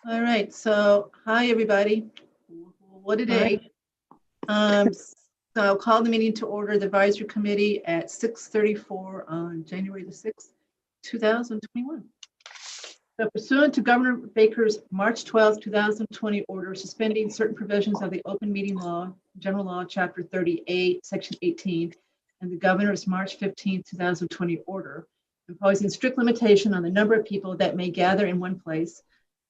All right, so hi, everybody. What a day. So I'll call the meeting to order, the advisory committee at 6:34 on January the 6th, 2021. So pursuant to Governor Baker's March 12th, 2020 order suspending certain provisions of the open meeting law, general law, chapter 38, section 18, and the governor's March 15th, 2020 order, imposing strict limitation on the number of people that may gather in one place,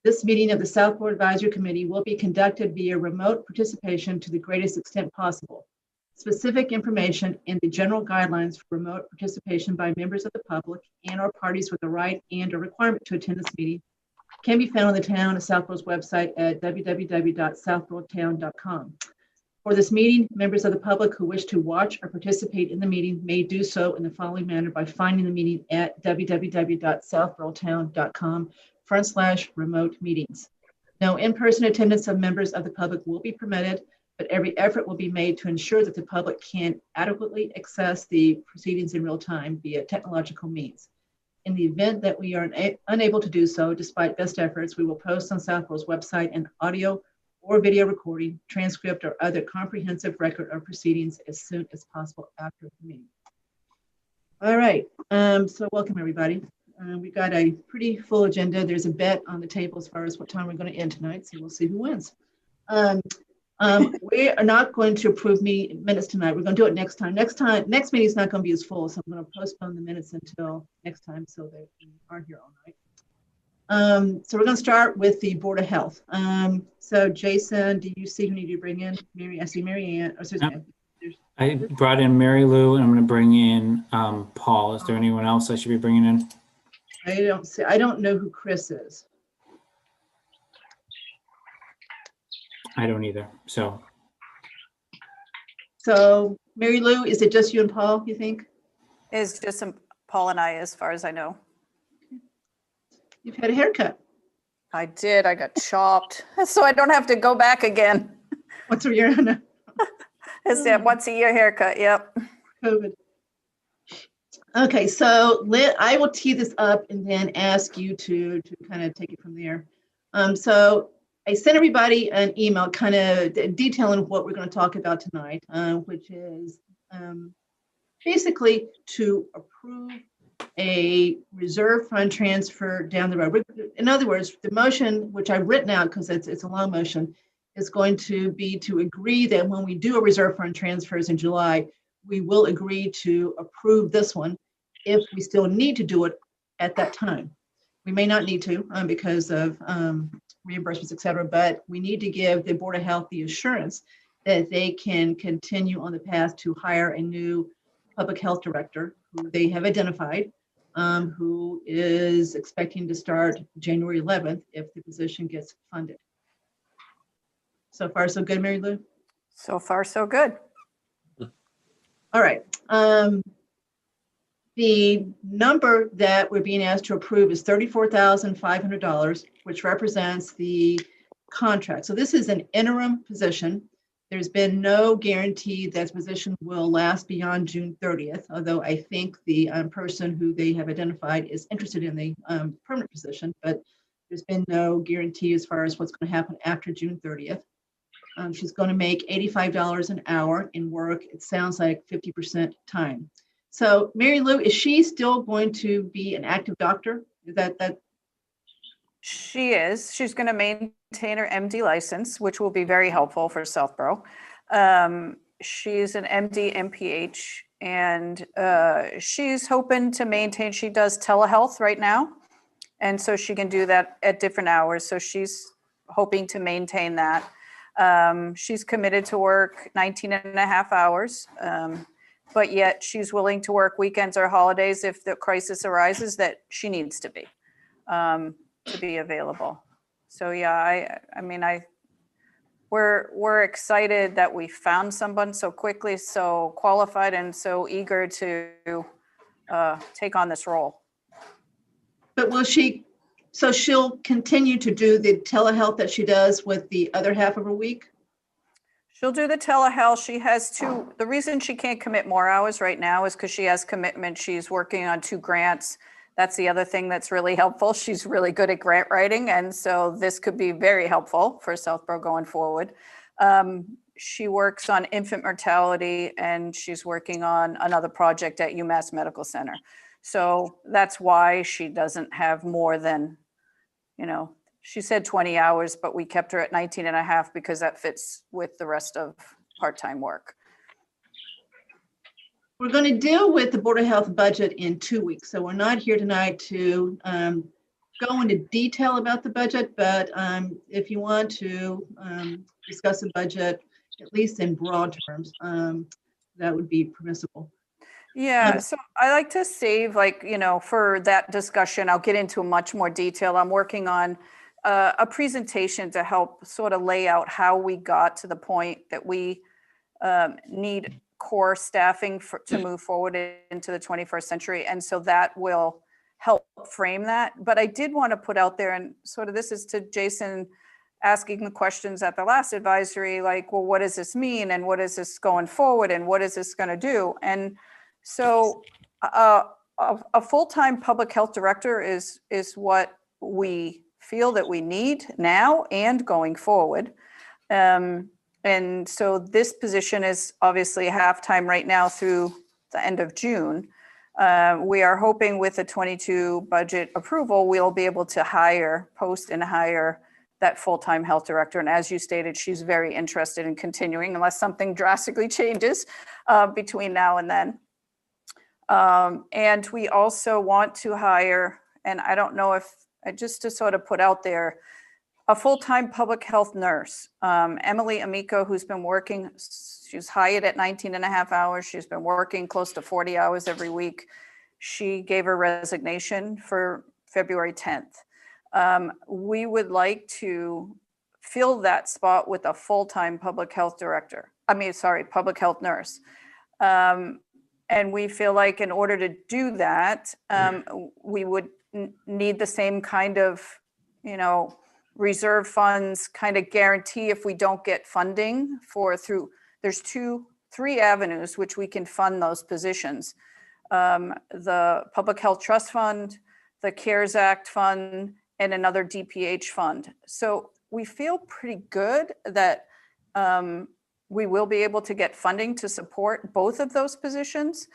this meeting of the Southport Advisory Committee will be conducted via remote participation to the greatest extent possible. Specific information in the general guidelines for remote participation by members of the public and/or parties with a right and/or requirement to attend this meeting can be found on the Town of Southport's website at www.southporttown.com. For this meeting, members of the public who wish to watch or participate in the meeting may do so in the following manner by finding the meeting at www.southporttown.com/remote meetings. No in-person attendance of members of the public will be permitted, but every effort will be made to ensure that the public can adequately access the proceedings in real time via technological means. In the event that we are unable to do so, despite best efforts, we will post on Southport's website an audio or video recording, transcript, or other comprehensive record of proceedings as soon as possible after the meeting. All right, so welcome everybody. We've got a pretty full agenda. There's a bet on the table as far as what time we're going to end tonight, so we'll see who wins. We are not going to approve minutes tonight. We're going to do it next time. Next meeting is not going to be as full, so I'm going to postpone the minutes until next time so that we aren't here all night. So we're going to start with the Board of Health. So Jason, do you see who need to bring in? Mary, I see Mary Ann. Or Susan. I brought in Mary Lou, and I'm going to bring in Paul. Is there anyone else I should be bringing in? I don't know who Chris is. I don't either. So Mary Lou, is it just you and Paul, you think? It's just Paul and I, as far as I know. You've had a haircut. I did. I got chopped, so I don't have to go back again. Once a year? No. It's that once a year haircut. Yep. COVID. Okay, so I will tee this up and then ask you to kind of take it from there. So I sent everybody an email kind of detailing what we're going to talk about tonight, which is basically to approve a reserve fund transfer down the road. In other words, the motion, which I've written out because it's a long motion, is going to be to agree that when we do a reserve fund transfers in July, we will agree to approve this one if we still need to do it at that time. We may not need to because of reimbursements, et cetera, but we need to give the Board of Health the assurance that they can continue on the path to hire a new public health director who they have identified, who is expecting to start January 11th if the position gets funded. So far, so good, Mary Lou? So far, so good. All right. The number that we're being asked to approve is $34,500, which represents the contract. So this is an interim position. There's been no guarantee that the position will last beyond June 30th, although I think the person who they have identified is interested in the permanent position, but there's been no guarantee as far as what's going to happen after June 30th. She's going to make $85 an hour in work. It sounds like 50% time. So Mary Lou, is she still going to be an active doctor? Is that? She is. She's going to maintain her MD license, which will be very helpful for Southborough. She's an MD MPH, and she's hoping to maintain, she does telehealth right now. And so she can do that at different hours. So she's hoping to maintain that. She's committed to work 19 and a half hours. But yet she's willing to work weekends or holidays if the crisis arises that she needs to be available. So yeah, we're excited that we found someone so quickly, so qualified, and so eager to take on this role. But will she? So she'll continue to do the telehealth that she does with the other half of her week? She'll do the telehealth. She has the reason she can't commit more hours right now is because she has commitment. She's working on 2 grants That's the other thing that's really helpful. She's really good at grant writing, and so this could be very helpful for Southborough going forward. She works on infant mortality, and she's working on another project at UMass Medical Center. So that's why she doesn't have more than, she said 20 hours, but we kept her at 19 and a half because that fits with the rest of part-time work. We're going to deal with the Board of Health budget in 2 weeks. So we're not here tonight to go into detail about the budget, but if you want to discuss the budget, at least in broad terms, that would be permissible. Yeah, so I like to save, for that discussion, I'll get into much more detail. I'm working on a presentation to help sort of lay out how we got to the point that we need core staffing to move forward into the 21st century. And so that will help frame that. But I did want to put out there, and sort of this is to Jason asking the questions at the last advisory, like, well, what does this mean? And what is this going forward? And what is this going to do? And so a full-time public health director is what we feel that we need now and going forward. And so this position is obviously half-time right now through the end of June. We are hoping with the 22 budget approval, we'll be able to post and hire that full-time health director. And as you stated, she's very interested in continuing unless something drastically changes between now and then. And we also want to hire, and I don't know if, just to sort of put out there, a full-time public health nurse. Emily Amico, who's been working, she's hired at 19 and a half hours. She's been working close to 40 hours every week. She gave her resignation for February 10th. We would like to fill that spot with a full-time public health public health nurse. And we feel like in order to do that, we would need the same kind of, reserve funds kind of guarantee if we don't get funding there's 3 avenues which we can fund those positions. The Public Health Trust Fund, the CARES Act Fund, and another DPH fund. So we feel pretty good that we will be able to get funding to support both of those positions.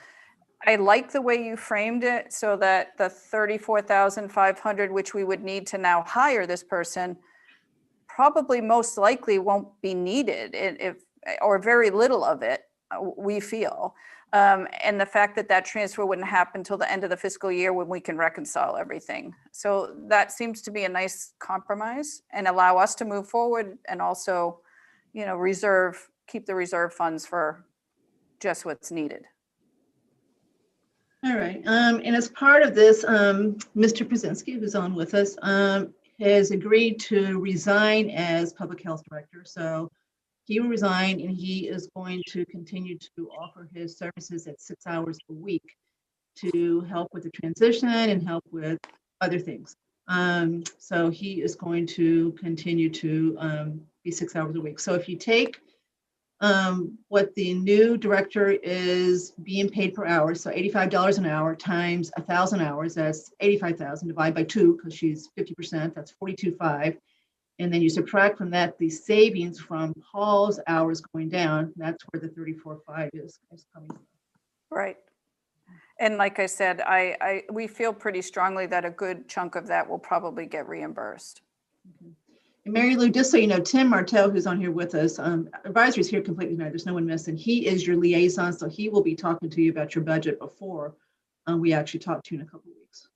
I like the way you framed it so that the $34,500, which we would need to now hire this person, probably most likely won't be needed or very little of it, we feel. And the fact that transfer wouldn't happen until the end of the fiscal year when we can reconcile everything. So that seems to be a nice compromise and allow us to move forward and also, keep the reserve funds for just what's needed. All right. And as part of this, Mr. Brzezinski, who's on with us, has agreed to resign as public health director. So he will resign, and he is going to continue to offer his services at 6 hours a week to help with the transition and help with other things. So he is going to continue to be 6 hours a week. So if you take what the new director is being paid per hour, so $85 an hour times 1,000 hours, that's 85,000 divided by 2 because she's 50%, that's 42.5. And then you subtract from that the savings from Paul's hours going down, that's where the 34.5 is coming from. Right. And like I said, we feel pretty strongly that a good chunk of that will probably get reimbursed. Okay. And Mary Lou, just so you know, Tim Martell, who's on here with us, advisory is here completely tonight. There's no one missing. He is your liaison, so he will be talking to you about your budget before we actually talk to you in a couple of weeks.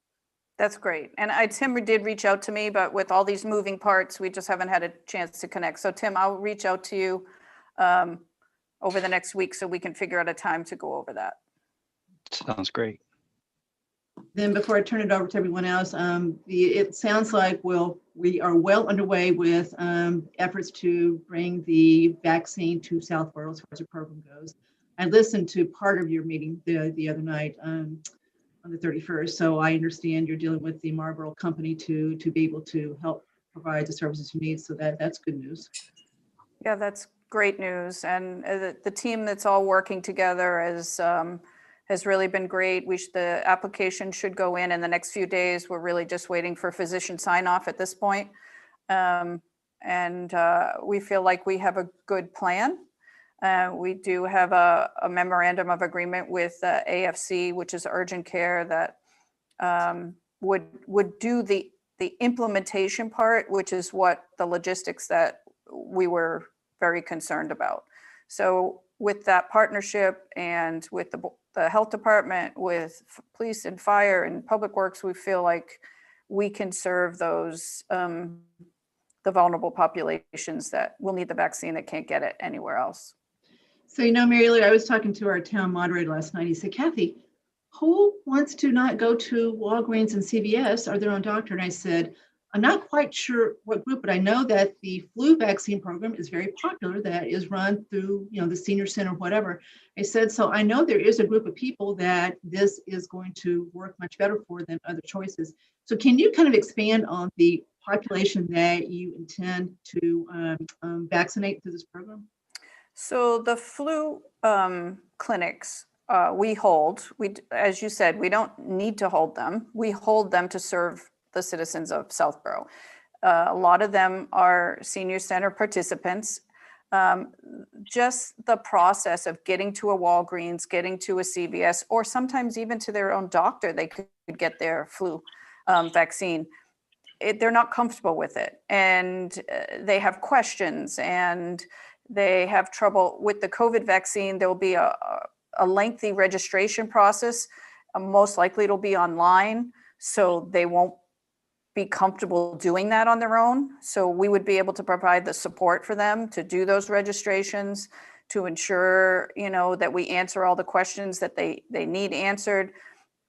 That's great. And Tim did reach out to me, but with all these moving parts, we just haven't had a chance to connect. So Tim, I'll reach out to you over the next week so we can figure out a time to go over that. Sounds great. Then before I turn it over to everyone else, it sounds like we are well underway with efforts to bring the vaccine to Southborough as far as the program goes. I listened to part of your meeting the other night on the 31st, so I understand you're dealing with the Marlboro company to be able to help provide the services you need, so that's good news. Yeah, that's great news. And the team that's all working together is has really been great. The application should go in the next few days. We're really just waiting for physician sign off at this point. We feel like we have a good plan. We do have a memorandum of agreement with AFC, which is urgent care, that would do the implementation part, which is what the logistics that we were very concerned about. So with that partnership and with the health department, with police and fire and public works, we feel like we can serve those the vulnerable populations that will need the vaccine that can't get it anywhere else. So, Mary Lou, I was talking to our town moderator last night. He said, Kathy, who wants to not go to Walgreens and CVS or their own doctor? And I said, I'm not quite sure what group, but I know that the flu vaccine program is very popular, that is run through, the senior center, whatever. I said, so I know there is a group of people that this is going to work much better for than other choices. So can you kind of expand on the population that you intend to vaccinate through this program? So the flu clinics we hold, as you said, we don't need to hold them. We hold them to serve the citizens of Southborough. A lot of them are senior center participants. Just the process of getting to a Walgreens, getting to a CVS, or sometimes even to their own doctor, they could get their flu vaccine. They're not comfortable with it, and they have questions, and they have trouble with the COVID vaccine. There will be a lengthy registration process. Most likely it'll be online, so they won't be comfortable doing that on their own. So we would be able to provide the support for them to do those registrations, to ensure, that we answer all the questions that they need answered.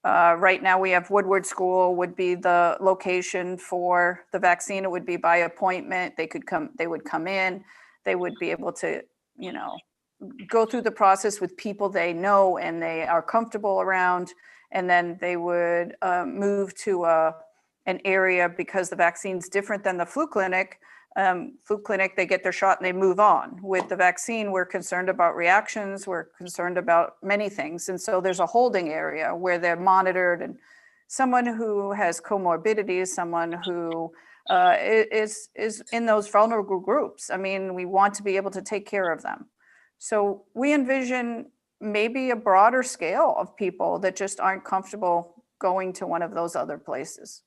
Right now we have Woodward School would be the location for the vaccine. It would be by appointment. They would come in, they would be able to, go through the process with people they know and they are comfortable around. And then they would move to an area, because the vaccine's different than the flu clinic. They get their shot and they move on. With the vaccine, we're concerned about reactions. We're concerned about many things. And so there's a holding area where they're monitored, and someone who has comorbidities, someone who is in those vulnerable groups. I mean, we want to be able to take care of them. So we envision maybe a broader scale of people that just aren't comfortable going to one of those other places.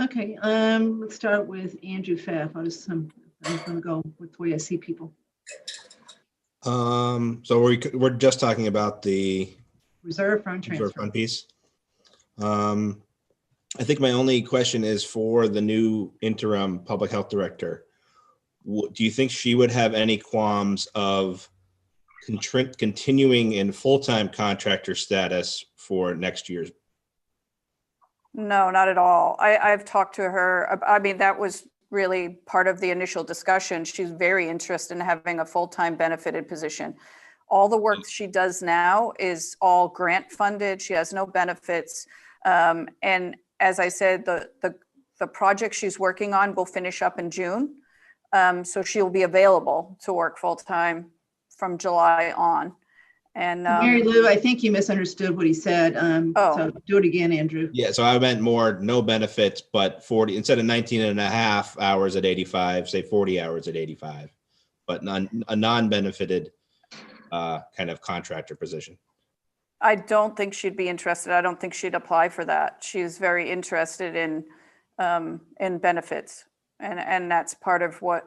Okay, let's start with Andrew Pfaff. I'm going to go with the way I see people. So we're just talking about the Reserve fund reserve transfer. fund piece. I think my only question is for the new interim public health director. Do you think she would have any qualms of continuing in full-time contractor status for next year's? No, not at all. I've talked to her. I mean, that was really part of the initial discussion. She's very interested in having a full-time benefited position. All the work she does now is all grant funded. She has no benefits. And as I said, the project she's working on will finish up in June. So she'll be available to work full-time from July on. And Mary Lou, I think you misunderstood what he said. So do it again, Andrew. Yeah, so I meant more no benefits, but 40, instead of 19 and a half hours at 85, say 40 hours at 85, but a non-benefited kind of contractor position. I don't think she'd be interested. I don't think she'd apply for that. She's very interested in benefits, and that's part of what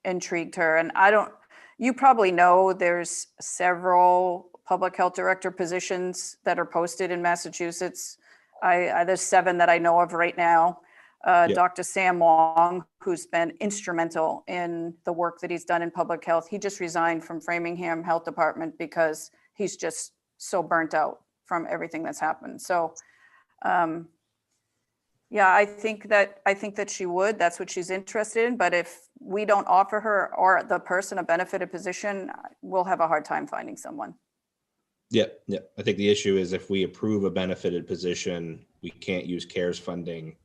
intrigued her. And you probably know there's several public health director positions that are posted in Massachusetts. There's 7 that I know of right now. Dr. Sam Wong, who's been instrumental in the work that he's done in public health. He just resigned from Framingham Health Department because he's just so burnt out from everything that's happened. So, yeah, I think that she would. That's what she's interested in. But if we don't offer her or the person a benefited position, we'll have a hard time finding someone. Yeah. I think the issue is if we approve a benefited position, we can't use CARES funding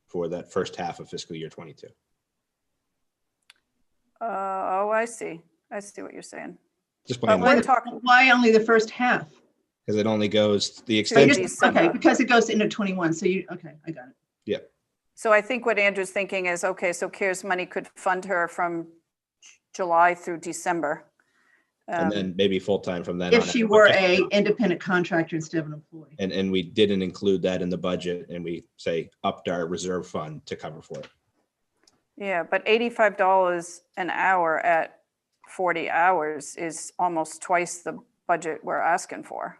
for that first half of fiscal year 22. Oh, I see. I see what you're saying. Just But plain, we're because talking, Why only the first half? it only goes, the So you extension, just- Okay, because it goes into 21, so okay, I got it. so I think what Andrew's thinking is, okay, so CARES money could fund her from July through December. and then maybe full-time from then on. If she were a independent contractor instead of an employee. And we didn't include that in the budget, and we say upped our reserve fund to cover for it. Yeah, but $85 an hour at 40 hours is almost twice the budget we're asking for.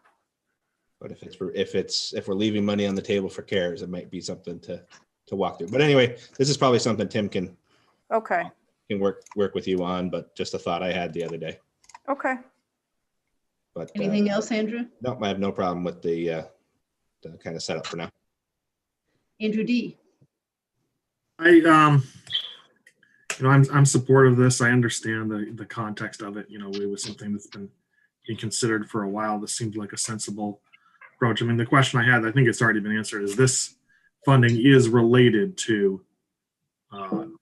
But if we're leaving money on the table for CARES, it might be something to walk through. But anyway, this is probably something Tim can Okay, work with you on, but just a thought I had the other day. okay. But Anything else, Andrew? no, I have no problem with the kind of setup for now. Andrew D. I'm supportive of this. I understand the context of it. It was something that's been being considered for a while. This seemed like a sensible approach. I mean, the question I had, I think it's already been answered, is this funding is related to,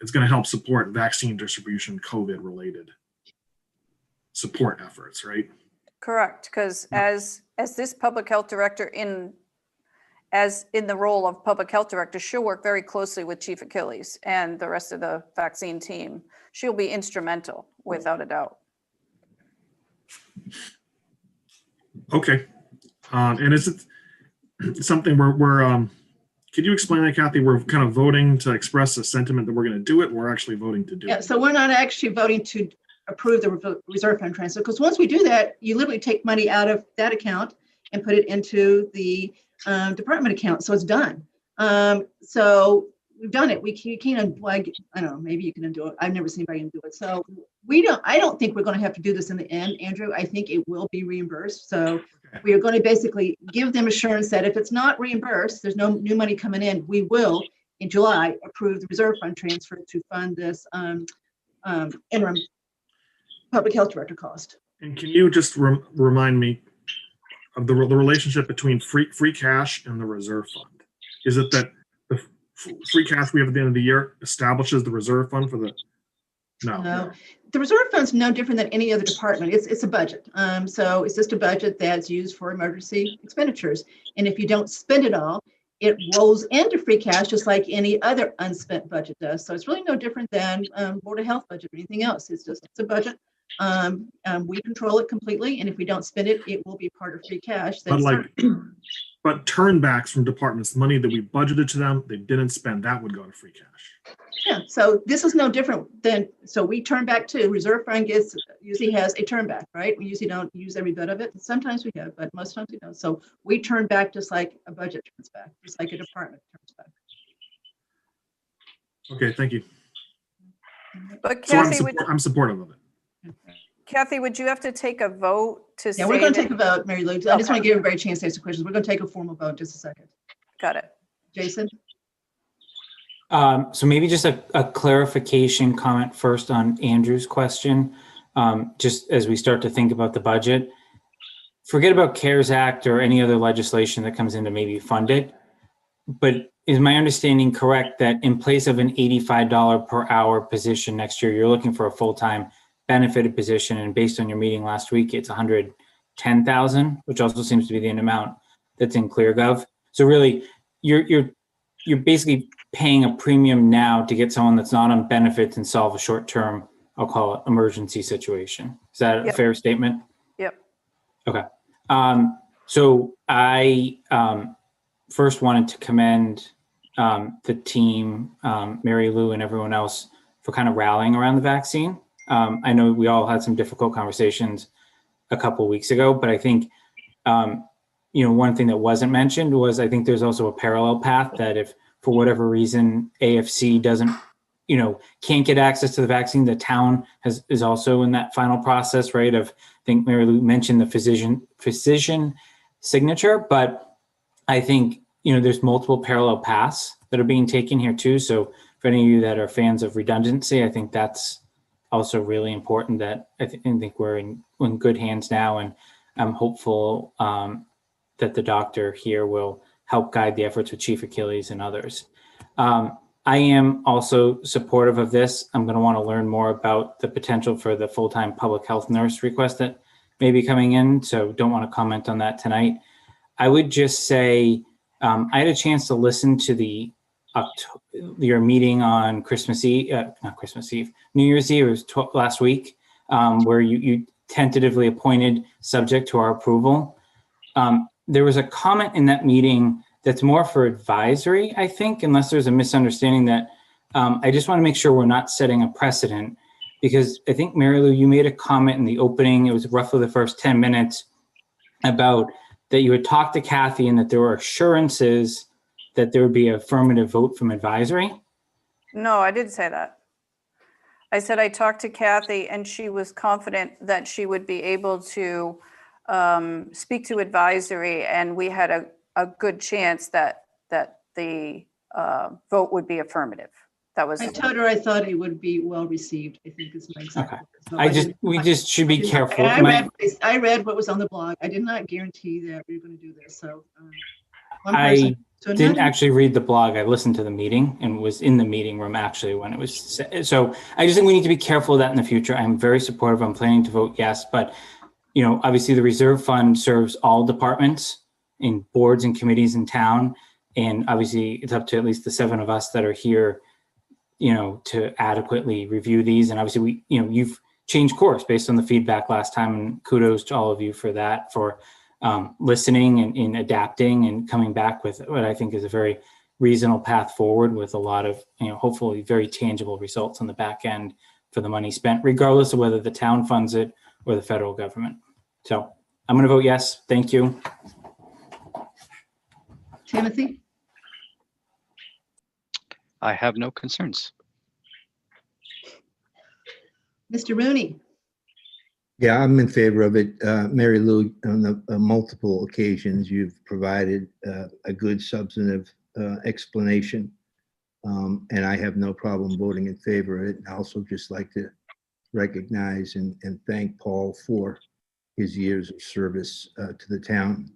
it's going to help support vaccine distribution, COVID-related support efforts, right? Correct, because as this public health director in the role of public health director, she'll work very closely with Chief Achilles and the rest of the vaccine team. She'll be instrumental, without a doubt. Okay. And is it something we're could you explain that, Kathy? We're kind of voting to express a sentiment that we're going to do it. We're actually voting to do Yeah, it. so we're not actually voting to approve the reserve fund transfer, because once we do that, you literally take money out of that account and put it into the department account, so it's done. So we've done it. You can't, I don't know, maybe you can undo it. I've never seen anybody do it. So I don't think we're going to have to do this in the end, Andrew. I think it will be reimbursed. So we are going to basically give them assurance that if it's not reimbursed, there's no new money coming in, we will in July approve the reserve fund transfer to fund this interim public health director cost. And can you just remind me of the relationship between free cash and the reserve fund? Is it that the free cash we have at the end of the year establishes the reserve fund for the? No. The reserve fund's no different than any other department. It's a budget. So it's just a budget that's used for emergency expenditures. And if you don't spend it all, it rolls into free cash just like any other unspent budget does. So it's really no different than Board of Health budget or anything else. It's a budget. We control it completely, and if we don't spend it, it will be part of free cash. But turnbacks from departments, money that we budgeted to them, they didn't spend, that would go to free cash. Yeah, so this is no different than, so we turn back too. Reserve fund usually has a turn back, right? We usually don't use every bit of it. Sometimes we have, but most times we don't. So we turn back just like a budget turns back, just like a department turns back. Okay, thank you. But So Kathy, I'm supportive of it. Kathy, would you have to take a vote to say? Yeah, we're going to that- take a vote, Mary Lou. I just want to give everybody a chance to ask questions. We're going to take a formal vote in just a second. Got it. Jason? So maybe just a clarification comment first on Andrew's question. Just as we start to think about the budget, forget about CARES Act or any other legislation that comes in to maybe fund it. But is my understanding correct that in place of an $85 per hour position next year, you're looking for a full-time benefited position, and based on your meeting last week, it's 110,000, which also seems to be the amount that's in ClearGov. So really, you're basically paying a premium now to get someone that's not on benefits and solve a short-term, I'll call it emergency situation. Is that a Yep. fair statement? Yep. Okay. So I first wanted to commend the team, Mary Lou and everyone else, for kind of rallying around the vaccine. I know we all had some difficult conversations a couple of weeks ago, but I think, one thing that wasn't mentioned was I think there's also a parallel path that if for whatever reason AFC doesn't, can't get access to the vaccine, the town is also in that final process, right? I think Mary Lou mentioned the physician signature, but I think, there's multiple parallel paths that are being taken here too. So for any of you that are fans of redundancy, I think that's also really important, that I think we're in good hands now. And I'm hopeful that the doctor here will help guide the efforts with Chief Achilles and others. I am also supportive of this. I'm going to want to learn more about the potential for the full-time public health nurse request that maybe coming in, so don't want to comment on that tonight. I would just say I had a chance to listen to your meeting on Christmas Eve, not Christmas Eve, New Year's Eve. It was last week, where you tentatively appointed subject to our approval. There was a comment in that meeting that's more for advisory, I think, unless there's a misunderstanding that I just want to make sure we're not setting a precedent, because I think, Mary Lou, you made a comment in the opening, it was roughly the first 10 minutes, about that you had talked to Kathy and that there were assurances that there would be an affirmative vote from advisory. No, I didn't say that. I said I talked to Kathy and she was confident that she would be able to speak to advisory, and we had a good chance that the vote would be affirmative. That was. I told her I thought it would be well received, I think is my exact. Okay. words. So We just should be careful. I read what was on the blog. I did not guarantee that we were going to do this, so. One person to Didn't another. actually read the blog. I listened to the meeting and was in the meeting room actually when it was so I just think we need to be careful of that in the future. I'm very supportive. I'm planning to vote yes, but obviously the reserve fund serves all departments in boards and committees in town. And obviously it's up to at least the 7 of us that are here, to adequately review these. And obviously you've changed course based on the feedback last time, and kudos to all of you for that, for listening and adapting and coming back with what I think is a very reasonable path forward with a lot of, hopefully very tangible results on the back end for the money spent, regardless of whether the town funds it or the federal government. So I'm going to vote yes. Thank you. Timothy? I have no concerns. Mr. Rooney? Yeah, I'm in favor of it. Mary Lou, on the multiple occasions, you've provided a good substantive explanation. And I have no problem voting in favor of it. I also just like to recognize and thank Paul for his years of service to the town.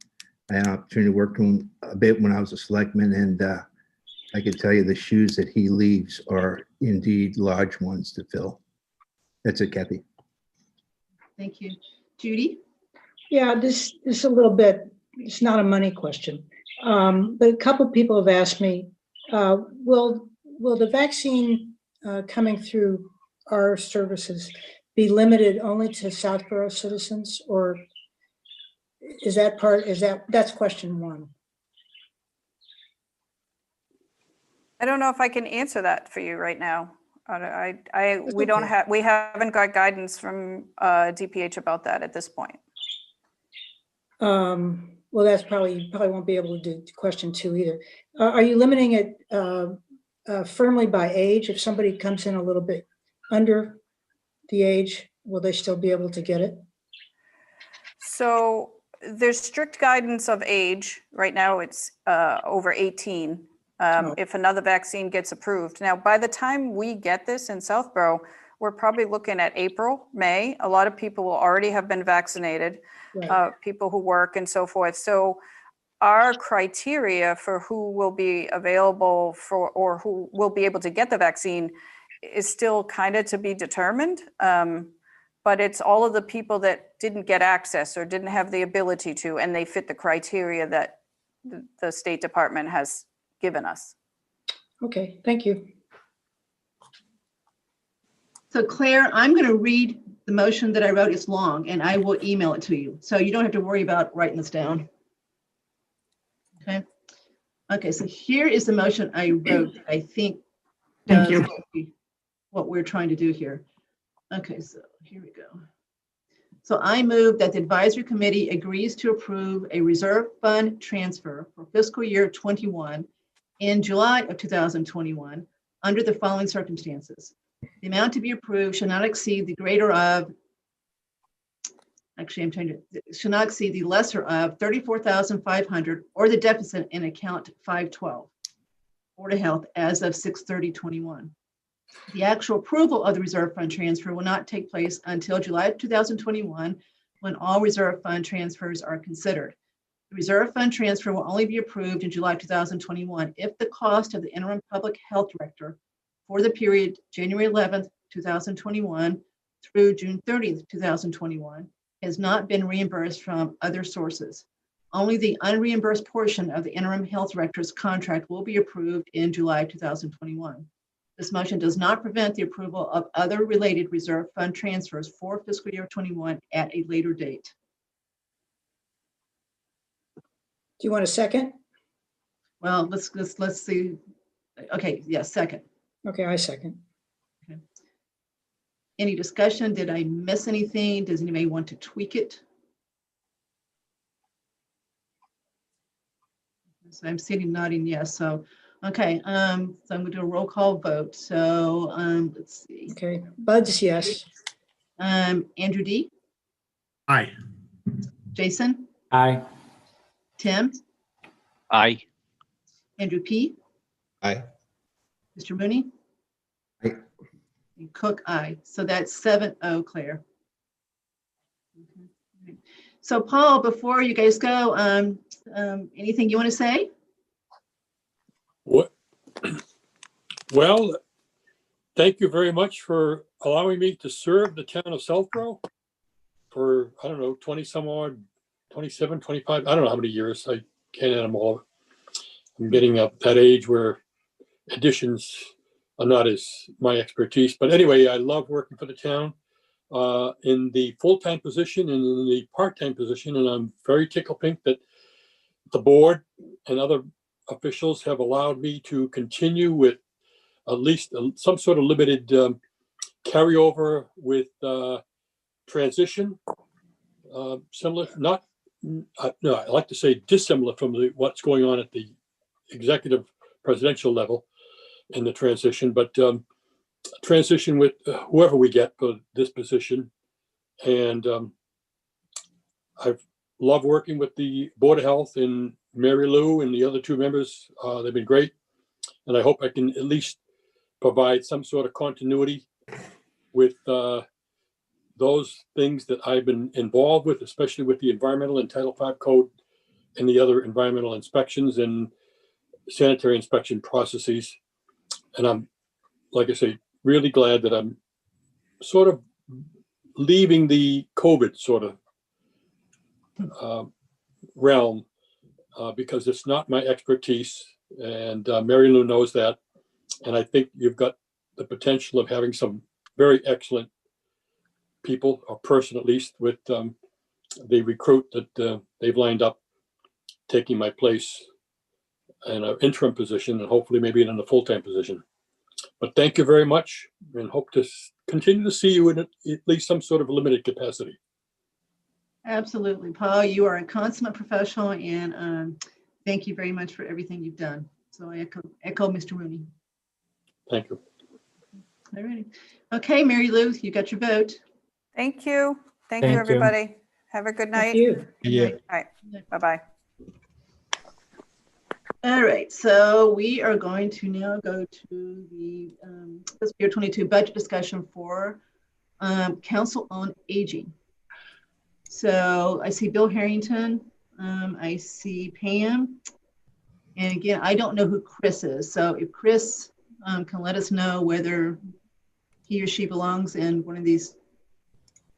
I had an opportunity to work with him a bit when I was a selectman, and I can tell you the shoes that he leaves are indeed large ones to fill. That's it, Kathy. Thank you. Judy? Yeah, this is a little bit, it's not a money question. But a couple of people have asked me, will the vaccine coming through our services be limited only to Southborough citizens, or that's question one. I don't know if I can answer that for you right now. We haven't got guidance from DPH about that at this point. Well, you probably won't be able to do question 2 either. Are you limiting it firmly by age? If somebody comes in a little bit under the age, will they still be able to get it? So there's strict guidance of age. Right now it's over 18. If another vaccine gets approved. Now, by the time we get this in Southborough, we're probably looking at April, May. A lot of people will already have been vaccinated, Right. People who work and so forth. So our criteria for who will be available for, or who will be able to get the vaccine, is still kind of to be determined. But it's all of the people that didn't get access or didn't have the ability to, and they fit the criteria that the State Department has given us. Okay, thank you. So Claire, I'm going to read the motion that I wrote. It's long, and I will email it to you. So you don't have to worry about writing this down. Okay. Okay, so here is the motion I wrote, I think. Thank you. What we're trying to do here. Okay, so here we go. So I move that the advisory committee agrees to approve a reserve fund transfer for fiscal year 21 in July of 2021 under the following circumstances. The amount to be approved shall not exceed the greater of, shall not exceed the lesser of 34,500 or the deficit in account 512, Board of Health, as of 6/30/21. The actual approval of the reserve fund transfer will not take place until July of 2021, when all reserve fund transfers are considered. The reserve fund transfer will only be approved in July 2021 if the cost of the interim public health director for the period January 11th, 2021 through June 30th, 2021 has not been reimbursed from other sources. Only the unreimbursed portion of the interim health director's contract will be approved in July 2021. This motion does not prevent the approval of other related reserve fund transfers for fiscal year 21 at a later date. Do you want a second? Well, let's see. Okay, yes, second. Okay, I second. Any discussion? Did I miss anything? Does anybody want to tweak it? So I'm sitting nodding yes. So, okay, so I'm gonna do a roll call vote. So let's see. Okay, Bud's yes. Andrew D, Aye. Jason, Aye. Tim, Aye. Andrew P, Aye. Mr. Mooney. Aye. And Cook, aye. So that's 7-0, Claire. Okay. So Paul, before you guys go, anything you want to say? What? Well, thank you very much for allowing me to serve the town of Southborough for, I don't know, 20 some odd, 27, 25, I don't know how many years. I can't add them all. I'm getting up that age where additions are not as my expertise. But anyway, I love working for the town in the full-time position and in the part-time position. And I'm very tickled pink that the board and other officials have allowed me to continue with at least some sort of limited carryover with transition, similar, not, no, I like to say dissimilar from what's going on at the executive presidential level in the transition, but transition with whoever we get for this position. And I've loved working with the Board of Health and Mary Lou and the other two members. They've been great. And I hope I can at least provide some sort of continuity with those things that I've been involved with, especially with the environmental and Title V code and the other environmental inspections and sanitary inspection processes. And I'm, like I say, really glad that I'm sort of leaving the COVID sort of realm because it's not my expertise. And Mary Lou knows that. And I think you've got the potential of having some very excellent people, or person at least, with the recruit that they've lined up taking my place in an interim position and hopefully maybe in a full-time position. But thank you very much and hope to continue to see you in at least some sort of limited capacity. Absolutely, Paul. You are a consummate professional, and thank you very much for everything you've done. So I echo Mr. Rooney. Thank you. All righty. Okay, Mary Lou, you got your vote. Thank you. Thank Thank you, you. everybody. Have a good night. Thank you. Yeah. All right. Bye-bye. All right, so we are going to now go to the fiscal year 22 budget discussion for Council on Aging. So I see Bill Harrington, I see Pam, and again, I don't know who Chris is. So if Chris can let us know whether he or she belongs in one of these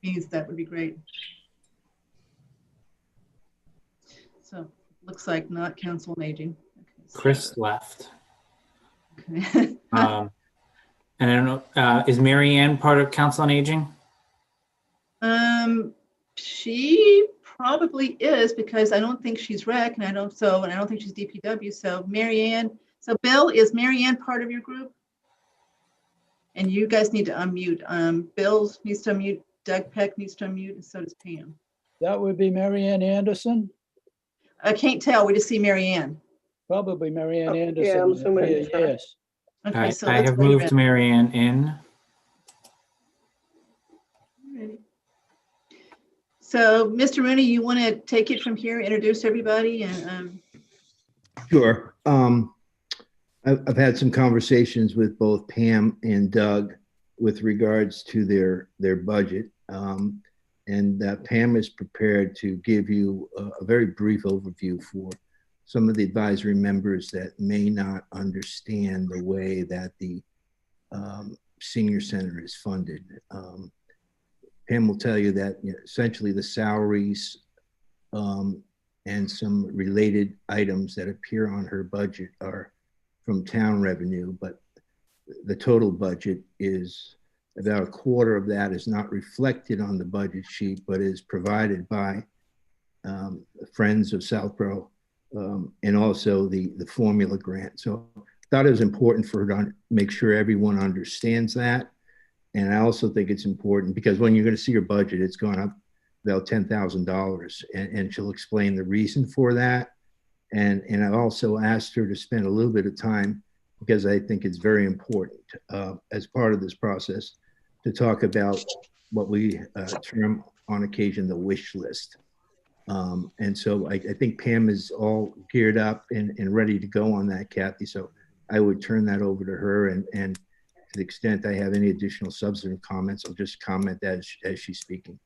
meetings, that would be great. So looks like not Council on Aging. Chris left. Okay. And I don't know, is Mary Ann part of Council on Aging? She probably is, because I don't think she's rec, and I don't think she's DPW. So Mary Ann, so Bill, is Mary Ann part of your group? And you guys need to unmute. Bill needs to unmute, Doug Peck needs to unmute, and so does Pam. That would be Mary Ann Anderson, I can't tell, we just see Mary Ann. probably Mary Ann Oh, yeah, Anderson. I'm assuming Yeah, it's her. yes. Okay, I so let's have bring her moved in. Mary Ann in. Alrighty. So Mr. Rooney, you want to take it from here, introduce everybody, and Sure. I've had some conversations with both Pam and Doug with regards to their budget. And Pam is prepared to give you a very brief overview for some of the advisory members that may not understand the way that the senior center is funded. Pam will tell you that essentially the salaries and some related items that appear on her budget are from town revenue, but the total budget is about a quarter of that is not reflected on the budget sheet, but is provided by Friends of Southborough and also the formula grant. So I thought it was important for her to make sure everyone understands that. And I also think it's important because when you're going to see her budget, it's gone up about $10,000, and she'll explain the reason for that. And I've also asked her to spend a little bit of time, because I think it's very important as part of this process, to talk about what we term on occasion the wish list. And so I think Pam is all geared up and ready to go on that, Kathy. So I would turn that over to her, and to the extent I have any additional substantive comments, I'll just comment as she's speaking.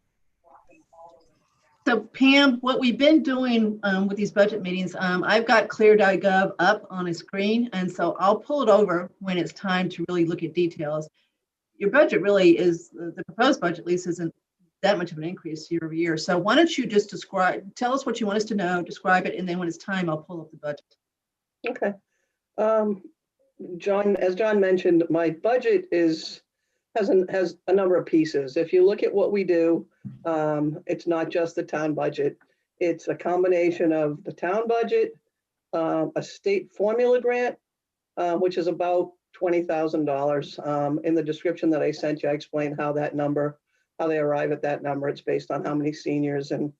So Pam, what we've been doing with these budget meetings, I've got clear.gov up on a screen, and so I'll pull it over when it's time to really look at details. Your budget really is, the proposed budget at least isn't that much of an increase year over year. So why don't you just tell us what you want us to know, describe it, and then when it's time, I'll pull up the budget. Okay. John, as John mentioned, my budget has a number of pieces. If you look at what we do, it's not just the town budget. It's a combination of the town budget, a state formula grant, which is about $20,000. In the description that I sent you, I explained how they arrive at that number. It's based on how many seniors and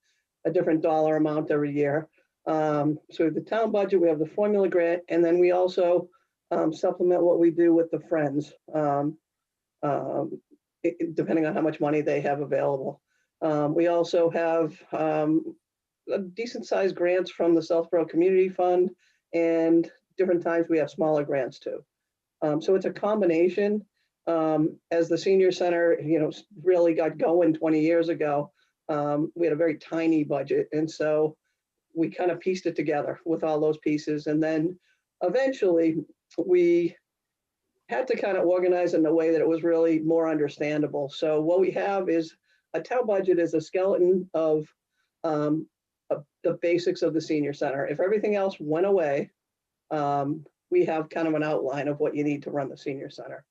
a different dollar amount every year. So the town budget, we have the formula grant, and then we also supplement what we do with the Friends, depending on how much money they have available. We also have decent sized grants from the Southborough Community Fund, and different times we have smaller grants too. So it's a combination. As the senior center, really got going 20 years ago, we had a very tiny budget. And so we kind of pieced it together with all those pieces. And then eventually we had to kind of organize it in a way that it was really more understandable. So what we have is a town budget is a skeleton of the basics of the senior center. If everything else went away, we have kind of an outline of what you need to run the senior center.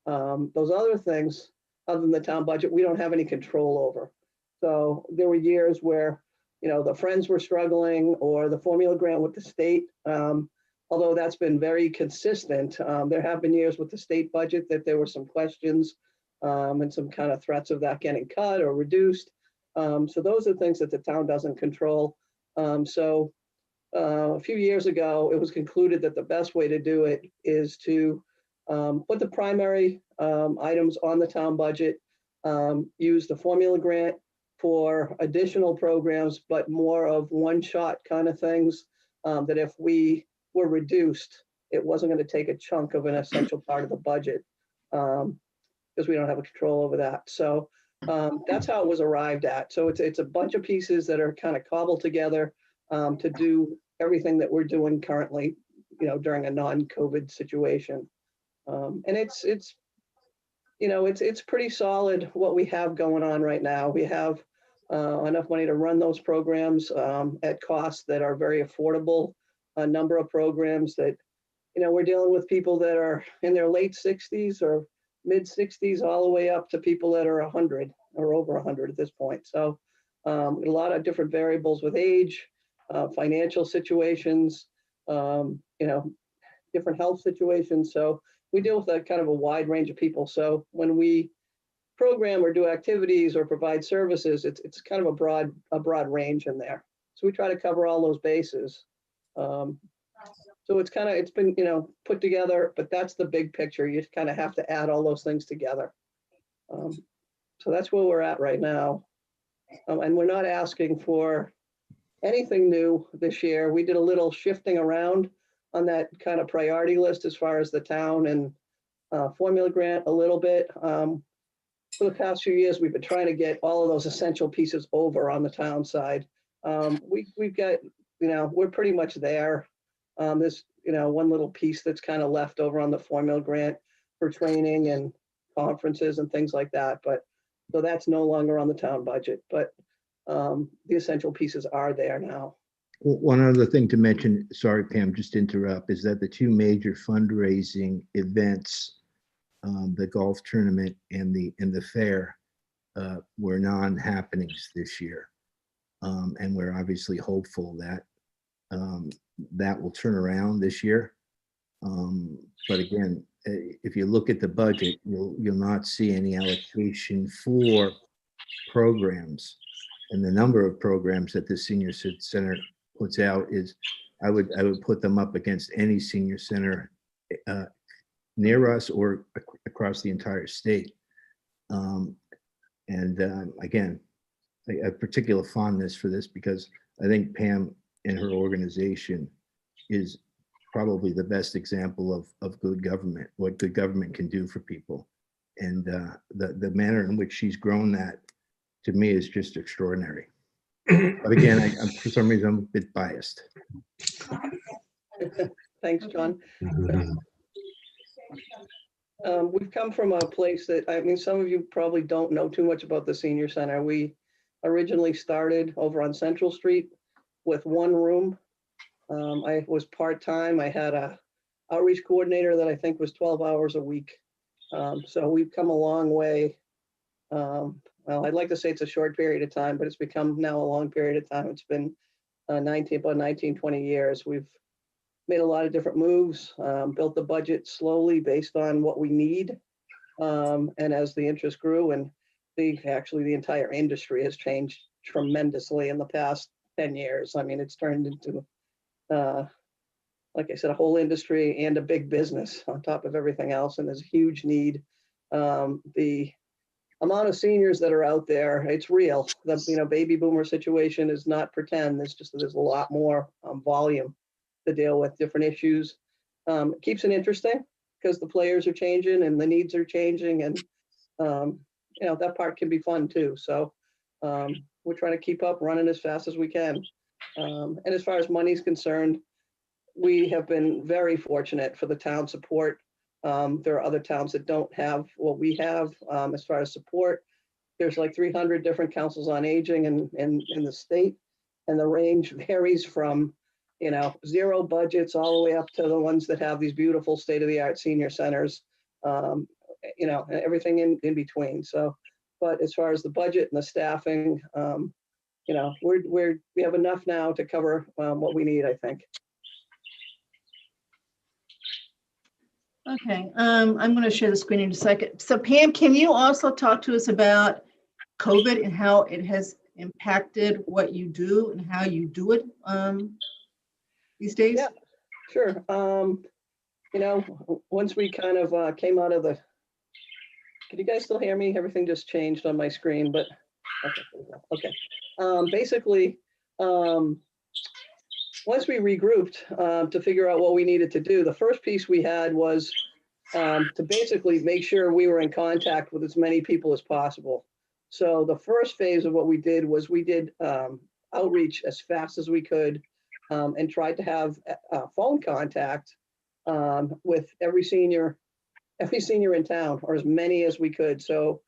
Those other things, other than the town budget, we don't have any control over. So there were years where, the Friends were struggling, or the formula grant with the state. Although that's been very consistent, there have been years with the state budget that there were some questions and some kind of threats of that getting cut or reduced. So those are things that the town doesn't control. So a few years ago, it was concluded that the best way to do it is to put the primary items on the town budget, use the formula grant for additional programs, but more of one-shot kind of things, that if we were reduced, it wasn't going to take a chunk of an essential part of the budget, because we don't have a control over that. So that's how it was arrived at. So it's a bunch of pieces that are kind of cobbled together to do everything that we're doing currently, during a non-COVID situation. And it's pretty solid what we have going on right now. We have enough money to run those programs at costs that are very affordable. A number of programs that, we're dealing with people that are in their late 60s or mid 60s, all the way up to people that are 100 or over 100 at this point. So a lot of different variables with age, financial situations, different health situations. So we deal with a kind of a wide range of people. So when we program or do activities or provide services, it's kind of a broad range in there. So we try to cover all those bases. So it's been, put together, but that's the big picture. You kind of have to add all those things together. So that's where we're at right now. And we're not asking for anything new this year. We did a little shifting around on that kind of priority list as far as the town and formula grant a little bit. For the past few years, we've been trying to get all of those essential pieces over on the town side. We've got, we're pretty much there. There's, one little piece that's kind of left over on the formula grant for training and conferences and things like that. But So that's no longer on the town budget, but the essential pieces are there now. One other thing to mention, sorry, Pam, just to interrupt, is that the two major fundraising events, the golf tournament and the fair, were non-happenings this year. And we're obviously hopeful that that will turn around this year. But again, if you look at the budget, you'll not see any allocation for programs. And the number of programs that the senior center puts out is, I would put them up against any senior center near us or across the entire state. Again, a particular fondness for this because I think Pam and her organization is probably the best example of good government, what good government can do for people. And the manner in which she's grown that, to me, is just extraordinary. But again, I'm for some reason, I'm a bit biased. Thanks, John. We've come from a place that, I mean, some of you probably don't know too much about the senior center. We originally started over on Central Street with one room. I was part-time. I had a outreach coordinator that I think was 12 hours a week. So we've come a long way. Well, I'd like to say it's a short period of time, but it's become now a long period of time. It's been about 19, 20 years. We've made a lot of different moves, built the budget slowly based on what we need. And as the interest grew, and actually the entire industry has changed tremendously in the past 10 years. I mean, it's turned into, like I said, a whole industry and a big business on top of everything else. And there's a huge need. The amount of seniors that are out there, it's real. The baby boomer situation is not pretend. There's a lot more volume to deal with different issues. It keeps it interesting because the players are changing and the needs are changing, and that part can be fun too. So we're trying to keep up, running as fast as we can. And as far as money is concerned, we have been very fortunate for the town support. There are other towns that don't have what we have as far as support. There's like 300 different councils on aging in the state, and the range varies from zero budgets all the way up to the ones that have these beautiful state-of-the-art senior centers, and everything in between. So, but as far as the budget and the staffing, we have enough now to cover what we need, I think. Okay, I'm going to share the screen in a second. So Pam, can you also talk to us about COVID and how it has impacted what you do and how you do it these days? Yeah, sure. Once we kind of came out of the, can you guys still hear me? Everything just changed on my screen, but okay. Basically, once we regrouped to figure out what we needed to do, the first piece we had was to basically make sure we were in contact with as many people as possible. So the first phase of what we did was we did outreach as fast as we could and tried to have phone contact with every senior in town, or as many as we could. So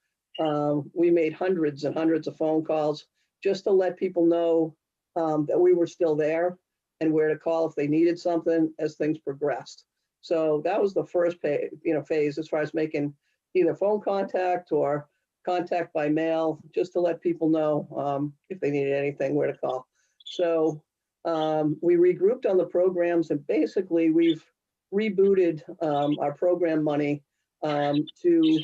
we made hundreds and hundreds of phone calls just to let people know that we were still there and where to call if they needed something as things progressed. So that was the first phase as far as making either phone contact or contact by mail, just to let people know if they needed anything, where to call. So we regrouped on the programs, and basically we've rebooted our program money to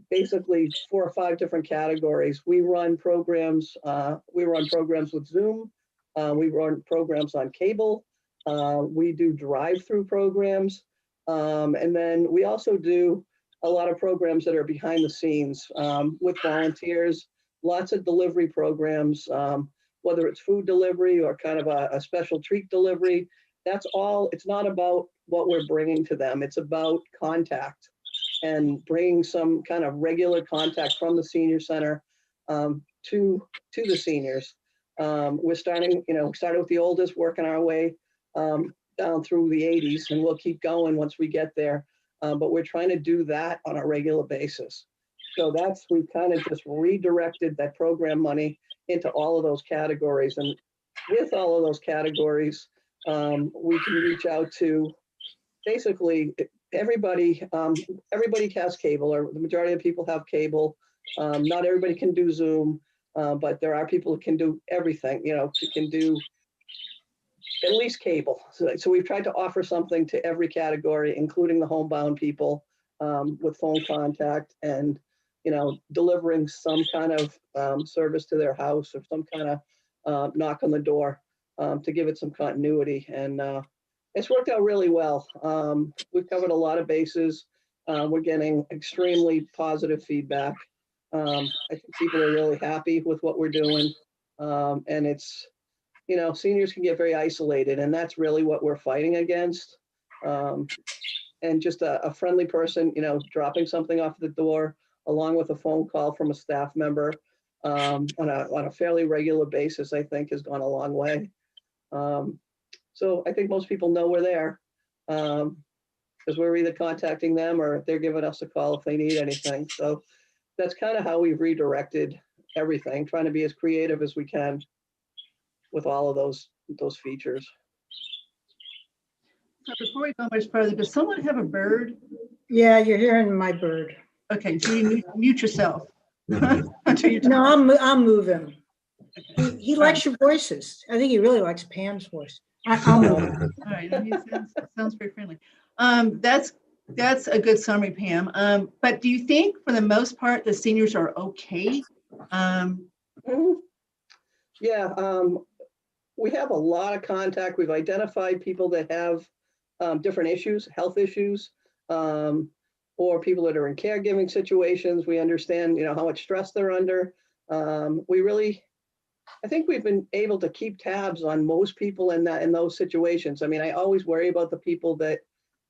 basically 4 or 5 different categories. We run programs with Zoom. We run programs on cable. We do drive-through programs. And then we also do a lot of programs that are behind the scenes with volunteers, lots of delivery programs, whether it's food delivery or kind of a special treat delivery. That's all. It's not about what we're bringing to them. It's about contact and bringing some kind of regular contact from the senior center to the seniors. We're starting, we started with the oldest, working our way down through the 80s, and we'll keep going once we get there. But we're trying to do that on a regular basis. So we've kind of just redirected that program money into all of those categories. And with all of those categories, we can reach out to basically everybody. Everybody has cable, or the majority of people have cable. Not everybody can do Zoom, but there are people who can do everything, who can do at least cable. So we've tried to offer something to every category, including the homebound people, with phone contact and, delivering some kind of service to their house, or some kind of knock on the door, to give it some continuity. And it's worked out really well. We've covered a lot of bases. We're getting extremely positive feedback. I think people are really happy with what we're doing. And it's, seniors can get very isolated, and that's really what we're fighting against. And just a friendly person, dropping something off the door, along with a phone call from a staff member, on a fairly regular basis, I think has gone a long way. So I think most people know we're there, because we're either contacting them or they're giving us a call if they need anything. So that's kind of how we've redirected everything, trying to be as creative as we can with all of those features. So before we go much further, does someone have a bird? Yeah, you're hearing my bird. Okay, so you mute yourself. Until you talk. No, I'll move him. He likes your voices. I think he really likes Pam's voice. I'll move him. All right, he sounds very friendly. That's a good summary, Pam. But do you think for the most part, the seniors are okay? Yeah, we have a lot of contact. We've identified people that have different issues, health issues, or people that are in caregiving situations. We understand, how much stress they're under. I think we've been able to keep tabs on most people in those situations. I mean, I always worry about the people that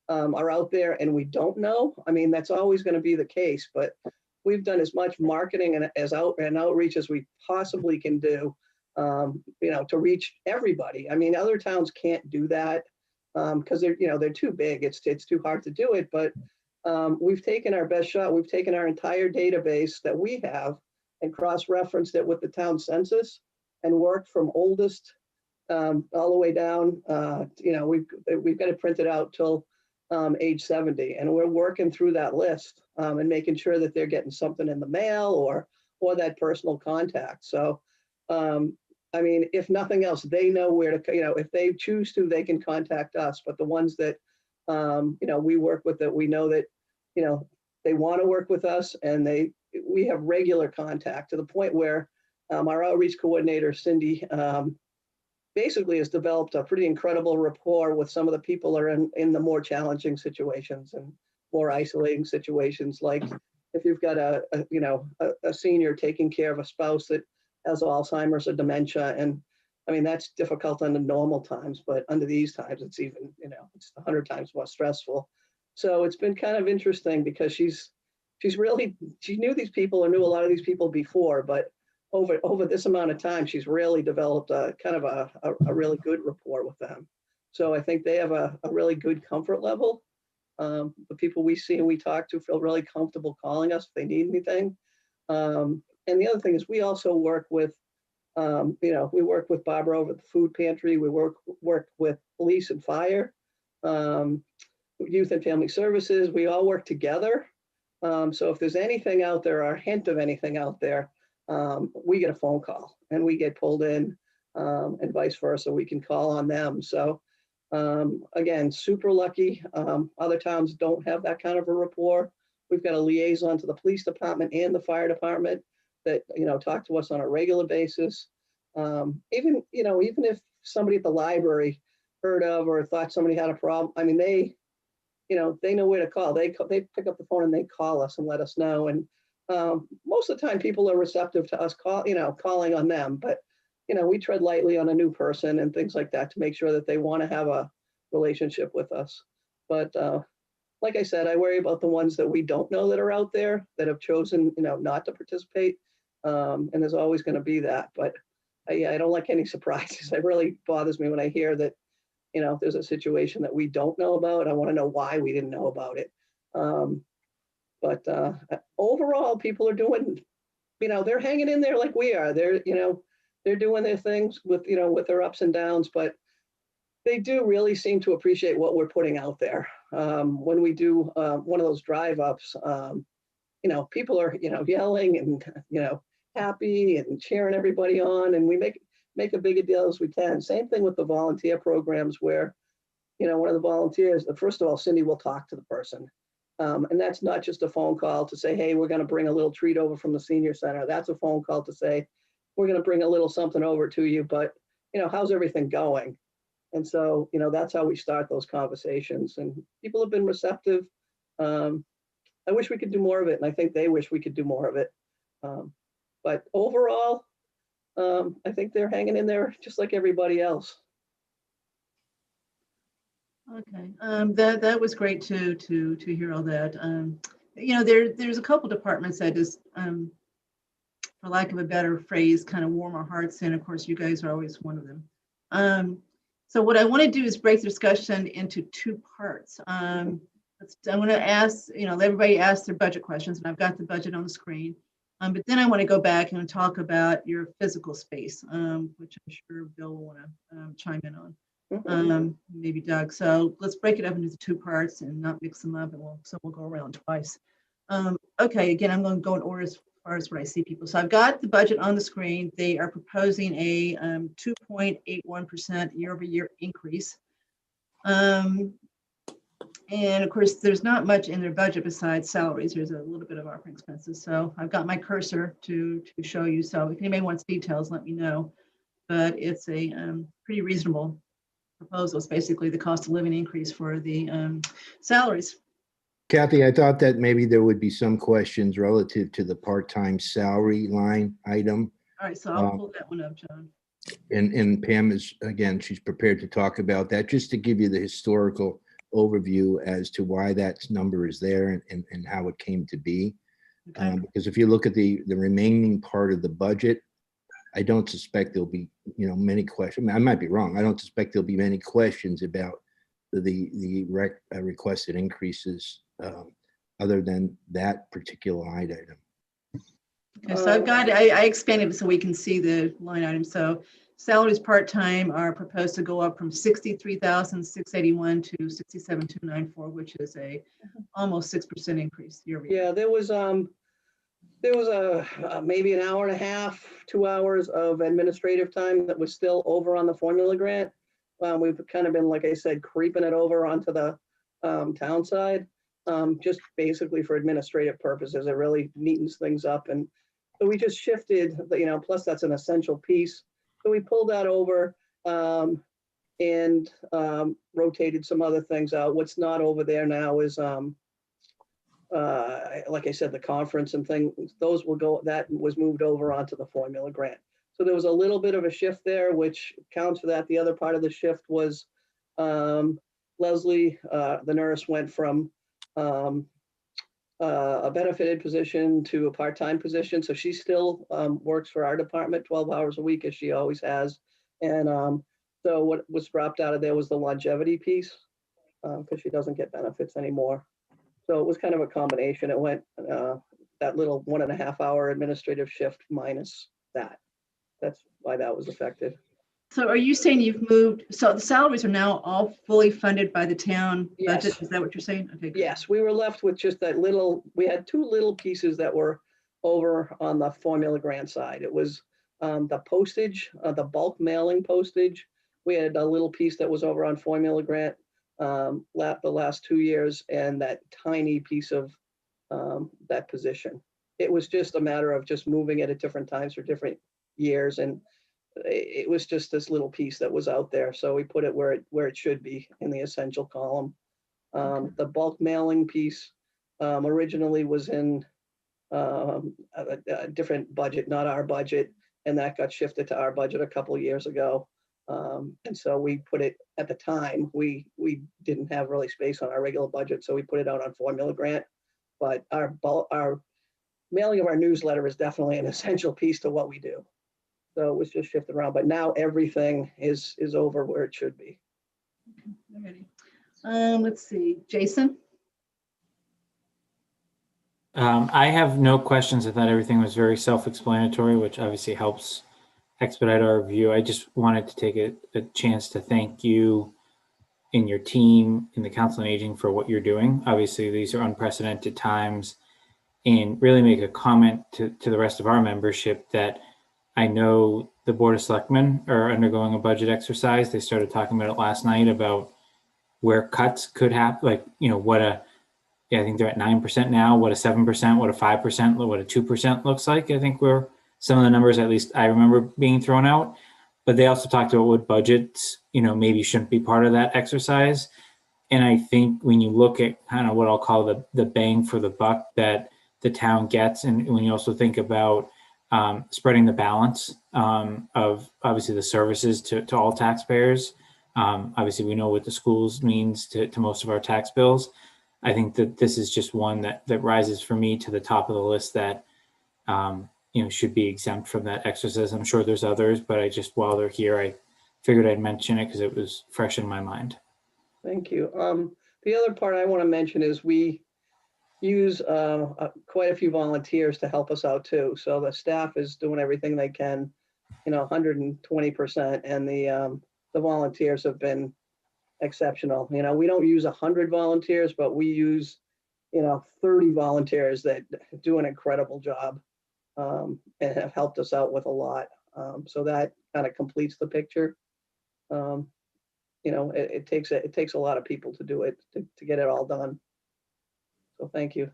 are out there and we don't know. I mean, that's always going to be the case, but we've done as much marketing and outreach as we possibly can do, to reach everybody. I mean, other towns can't do that because they're too big. It's too hard to do it. But we've taken our best shot. We've taken our entire database that we have and cross-referenced it with the town census and worked from oldest all the way down. We've got it printed out till age 70, and we're working through that list and making sure that they're getting something in the mail or that personal contact. So, I mean, if nothing else, they know where to, if they choose to, they can contact us. But the ones that, we work with, that we know that, they want to work with us, and we have regular contact to the point where our outreach coordinator, Cindy, basically has developed a pretty incredible rapport with some of the people that are in the more challenging situations and more isolating situations. Like if you've got a senior taking care of a spouse that has Alzheimer's or dementia, and I mean, that's difficult under normal times, but under these times, it's even, it's 100 times more stressful. So it's been kind of interesting because she knew these people or knew a lot of these people before, but over this amount of time, she's really developed a kind of a really good rapport with them. So I think they have a really good comfort level. The people we see and we talk to feel really comfortable calling us if they need anything. And the other thing is we also work with, we work with Barbara over at the food pantry. We work with police and fire, youth and family services. We all work together. So if there's anything out there or a hint of anything out there, we get a phone call and we get pulled in, and vice versa. We can call on them. So again, super lucky. Other towns don't have that kind of a rapport. We've got a liaison to the police department and the fire department that, talk to us on a regular basis. Even if somebody at the library heard of or thought somebody had a problem, I mean, they know where to call. They pick up the phone and they call us and let us know. And most of the time people are receptive to us calling on them, but we tread lightly on a new person and things like that to make sure that they want to have a relationship with us. But like I said, I worry about the ones that we don't know that are out there that have chosen, not to participate. And there's always going to be that, but I don't like any surprises. It really bothers me when I hear that, there's a situation that we don't know about. I want to know why we didn't know about it. But overall, people are doing, they're hanging in there like we are. They're doing their things with, with their ups and downs, but they do really seem to appreciate what we're putting out there. When we do one of those drive ups, people are, yelling and, happy and cheering everybody on, and we make a big a deal as we can. Same thing with the volunteer programs where, one of the volunteers, first of all, Cindy will talk to the person. And that's not just a phone call to say, hey, we're going to bring a little treat over from the senior center. That's a phone call to say, we're going to bring a little something over to you, but, how's everything going? And so, that's how we start those conversations, and people have been receptive. I wish we could do more of it, and I think they wish we could do more of it. But overall, I think they're hanging in there just like everybody else. Okay, that was great to hear all that. There's a couple departments that just, for lack of a better phrase, kind of warm our hearts, and of course, you guys are always one of them. So what I want to do is break the discussion into two parts. I'm going to ask, let everybody ask their budget questions, and I've got the budget on the screen. But then I want to go back and talk about your physical space, which I'm sure Bill will want to chime in on, maybe Doug. So let's break it up into the two parts and not mix them up, and we'll go around twice. Okay, again, I'm going to go in order as far as what I see people. So I've got the budget on the screen. They are proposing a 2.81% year-over-year increase. And of course, there's not much in their budget besides salaries. There's a little bit of operating expenses. So I've got my cursor to show you. So if anybody wants details, let me know. But it's a pretty reasonable proposal. It's basically the cost of living increase for the salaries. Kathy, I thought that maybe there would be some questions relative to the part-time salary line item. All right, so I'll pull that one up, John. And Pam is, again, she's prepared to talk about that, just to give you the historical overview as to why that number is there and how it came to be. Okay. Because if you look at the remaining part of the budget, I don't suspect there'll be, many questions. I might be wrong. I don't suspect there'll be many questions about the requested increases other than that particular line item. Okay, so I've got, I expanded it so we can see the line item. So salaries part-time are proposed to go up from 63,681 to 67,294, which is a almost 6% increase year-over-year. Yeah, there was maybe an hour and a half, 2 hours of administrative time that was still over on the formula grant. We've kind of been, like I said, creeping it over onto the town side, just basically for administrative purposes. It really neatens things up. And so we just shifted, plus that's an essential piece. So we pulled that over and rotated some other things out. What's not over there now is, like I said, the conference and things, those will go, that was moved over onto the formula grant. So there was a little bit of a shift there, which counts for that. The other part of the shift was Leslie, the nurse, went from a benefited position to a part-time position. So she still works for our department 12 hours a week, as she always has. And so what was dropped out of there was the longevity piece, because she doesn't get benefits anymore. So it was kind of a combination. It went that little 1.5 hour administrative shift minus that. That's why that was affected. So are you saying you've moved, so the salaries are now all fully funded by the town budget? Yes. Is that what you're saying? Okay. Good. Yes, we were left with just that little, we had two little pieces that were over on the formula grant side. It was the postage, the bulk mailing postage. We had a little piece that was over on formula grant the last 2 years, and that tiny piece of that position. It was just a matter of just moving it at different times for different years, and it was just this little piece that was out there. So we put it where it should be in the essential column. The bulk mailing piece originally was in a different budget, not our budget, and that got shifted to our budget a couple of years ago. And so we put it, at the time, we didn't have really space on our regular budget, so we put it out on formula grant. But our mailing of our newsletter is definitely an essential piece to what we do. So it was just shifted around, but now everything is over where it should be. Alrighty. Let's see, Jason. I have no questions. I thought everything was very self-explanatory, which obviously helps expedite our review. I just wanted to take a chance to thank you and your team in the Council on Aging for what you're doing. Obviously, these are unprecedented times, and really make a comment to the rest of our membership that I know the Board of Selectmen are undergoing a budget exercise. They started talking about it last night about where cuts could happen, like, I think they're at 9% now, what a 7%, what a 5%, what a 2% looks like. I think we're some of the numbers, at least I remember being thrown out. But they also talked about what budgets, maybe shouldn't be part of that exercise. And I think when you look at kind of what I'll call the bang for the buck that the town gets, and when you also think about spreading the balance of obviously the services to all taxpayers, obviously we know what the schools means to most of our tax bills. I think that this is just one that rises for me to the top of the list that should be exempt from that exercise. I'm sure there's others, but while they're here, I figured I'd mention it because it was fresh in my mind. Thank you. The other part I want to mention is we use quite a few volunteers to help us out too. So the staff is doing everything they can, 120%, and the volunteers have been exceptional. We don't use 100 volunteers, but we use 30 volunteers that do an incredible job and have helped us out with a lot. So that kind of completes the picture. It takes a lot of people to do it, to get it all done. So thank you.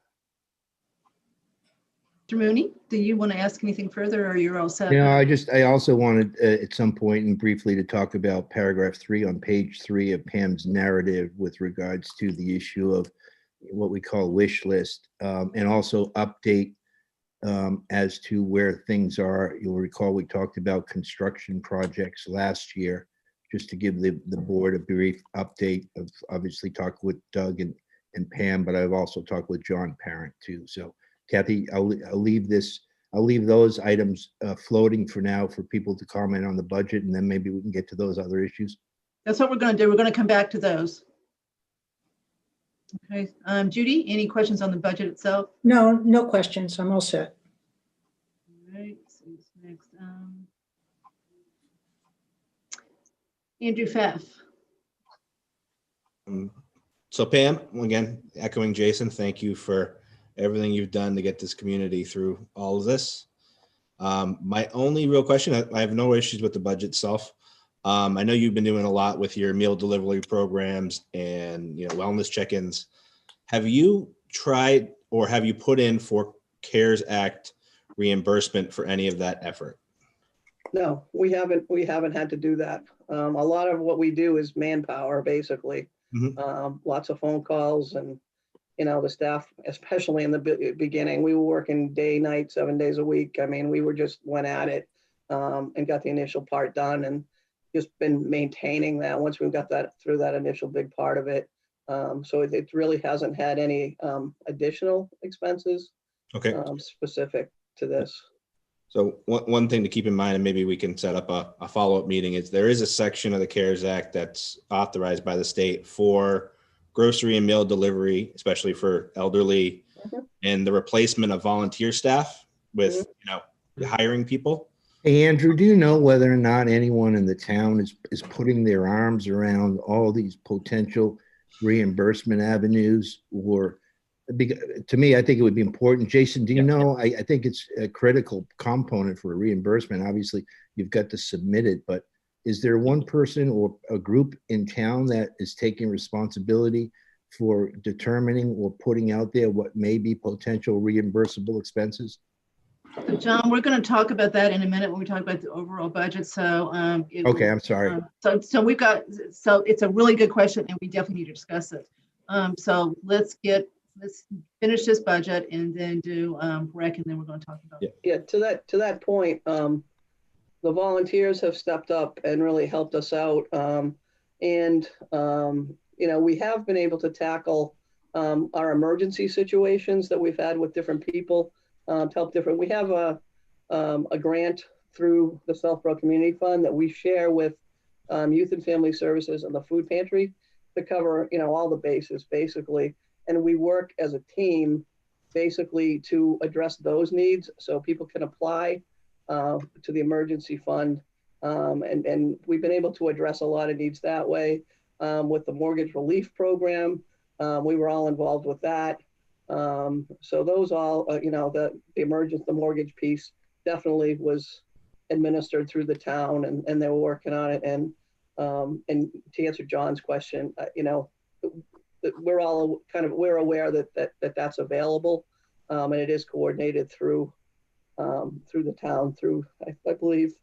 Mr. Mooney, do you want to ask anything further, or you're all set? I also wanted at some point and briefly to talk about paragraph 3 on page 3 of Pam's narrative with regards to the issue of what we call wish list, and also update as to where things are. You'll recall we talked about construction projects last year, just to give the board a brief update. Of obviously talked with Doug and Pam, but I've also talked with John Parent too. So Kathy, I'll leave those items floating for now for people to comment on the budget, and then maybe we can get to those other issues. That's what we're going to do. We're going to come back to those. Okay, Judy, any questions on the budget itself? No questions. I'm all set. All right, so who's next? Andrew Pfaff. So Pam, again, echoing Jason, thank you for everything you've done to get this community through all of this. My only real question, I have no issues with the budget itself. I know you've been doing a lot with your meal delivery programs and wellness check-ins. Have you tried or have you put in for CARES Act reimbursement for any of that effort? No, we haven't had to do that. A lot of what we do is manpower, basically. Lots of phone calls, and the staff, especially in the beginning, we were working day, night, 7 days a week. I mean, we went at it and got the initial part done, and just been maintaining that once we got that through that initial big part of it. So it really hasn't had any additional expenses specific to this. So one thing to keep in mind, and maybe we can set up a follow-up meeting, is there is a section of the CARES Act that's authorized by the state for grocery and meal delivery, especially for elderly, and the replacement of volunteer staff with hiring people. Hey, Andrew, do you know whether or not anyone in the town is putting their arms around all these potential reimbursement avenues? Or to me, I think it would be important. Jason, do you know? I think it's a critical component for a reimbursement. Obviously, you've got to submit it, but is there one person or a group in town that is taking responsibility for determining or putting out there what may be potential reimbursable expenses? So John, we're going to talk about that in a minute when we talk about the overall budget. So okay, I'm sorry. So it's a really good question, and we definitely need to discuss it. So let's finish this budget and then do rec, and then we're going to talk about it. Yeah, to that point, the volunteers have stepped up and really helped us out. We have been able to tackle our emergency situations that we've had with different people to help different. We have a grant through the Southborough Community Fund that we share with Youth and Family Services and the food pantry to cover all the bases basically. And we work as a team basically to address those needs so people can apply to the emergency fund. And we've been able to address a lot of needs that way with the mortgage relief program. We were all involved with that. So those all, the mortgage piece definitely was administered through the town, and they were working on it. And to answer John's question, we're all we're aware that that's available, and it is coordinated through the town, through I believe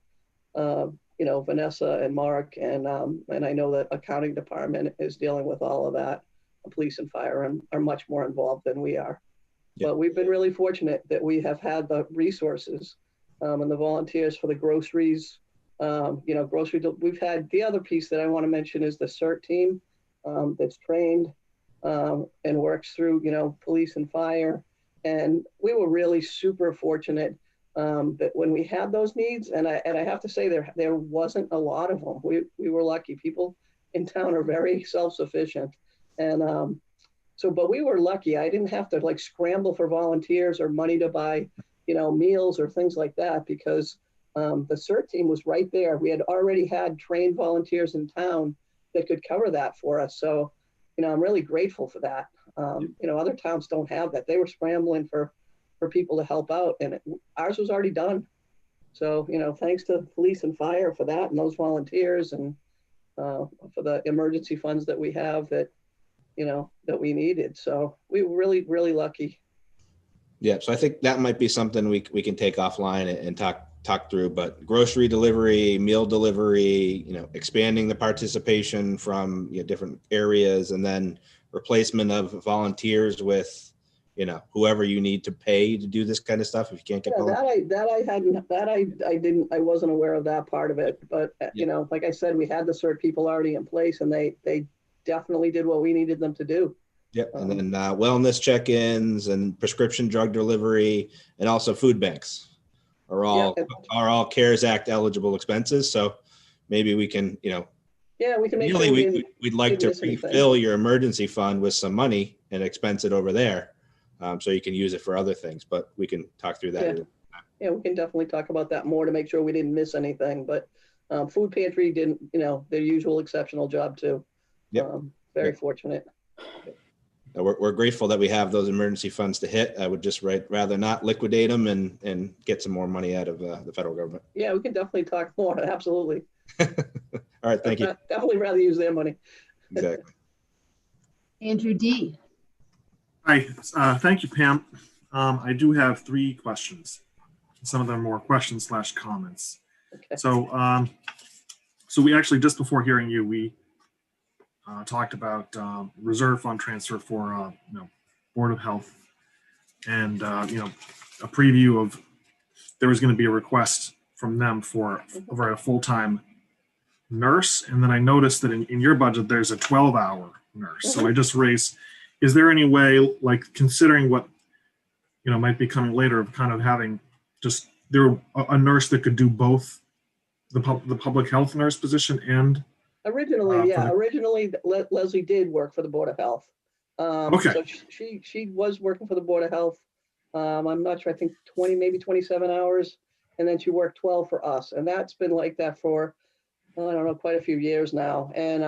Vanessa and Mark, and I know that accounting department is dealing with all of that. Police and fire are much more involved than we are. Yeah. But we've been really fortunate that we have had the resources and the volunteers for the groceries. We've had the other piece that I want to mention is the CERT team that's trained and works through, police and fire. And we were really super fortunate that when we had those needs, and I have to say there wasn't a lot of them. We were lucky. People in town are very self-sufficient. And but we were lucky. I didn't have to scramble for volunteers or money to buy, meals or things like that, because the CERT team was right there. We had already had trained volunteers in town that could cover that for us. So, I'm really grateful for that. Other towns don't have that. They were scrambling for people to help out, and ours was already done. So, thanks to police and fire for that, and those volunteers, and for the emergency funds that we have that we needed. So we were really, really lucky. Yeah, so I think that might be something we can take offline and talk through. But grocery delivery, meal delivery, expanding the participation from different areas, and then replacement of volunteers with whoever you need to pay to do this kind of stuff if you can't get I wasn't aware of that part of it. But like I said, we had the CERT people already in place, and they definitely did what we needed them to do. Yep. And then wellness check-ins and prescription drug delivery, and also food banks are all CARES Act eligible expenses. So maybe we can, we can make really we'd like to refill your emergency fund with some money and expense it over there, so you can use it for other things. But we can talk through that. Yeah, we can definitely talk about that more to make sure we didn't miss anything. But food pantry didn't, their usual exceptional job too. Yep. Very fortunate. We're grateful that we have those emergency funds to hit. I would just rather not liquidate them and get some more money out of the federal government. Yeah, we can definitely talk more. Absolutely. All right, thank you. Definitely rather use their money. Exactly. Andrew D. Hi, thank you, Pam. I do have 3 questions. Some of them are more questions / comments. Okay. So we actually, just before hearing you, we talked about reserve fund transfer for Board of Health, and a preview of there was going to be a request from them for a full-time nurse, and then I noticed that in your budget there's a 12-hour nurse. So I just raised, is there any way, considering what might be coming later, of kind of having just a nurse that could do both the public health nurse position and Originally, Leslie did work for the Board of Health. Okay. So she was working for the Board of Health. I'm not sure, I think 20, maybe 27 hours. And then she worked 12 for us. And that's been like that for, I don't know, quite a few years now. And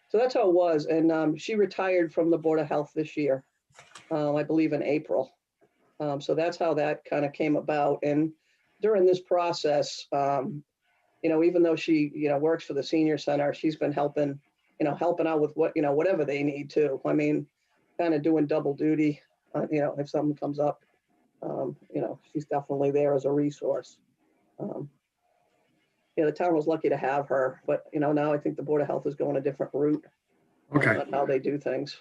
so that's how it was. And she retired from the Board of Health this year, I believe in April. So that's how that kind of came about. And during this process, even though she, works for the senior center, she's been helping out with whatever they need to. I mean, kind of doing double duty, if something comes up, she's definitely there as a resource. The town was lucky to have her, but, now I think the Board of Health is going a different route. Okay. On how they do things.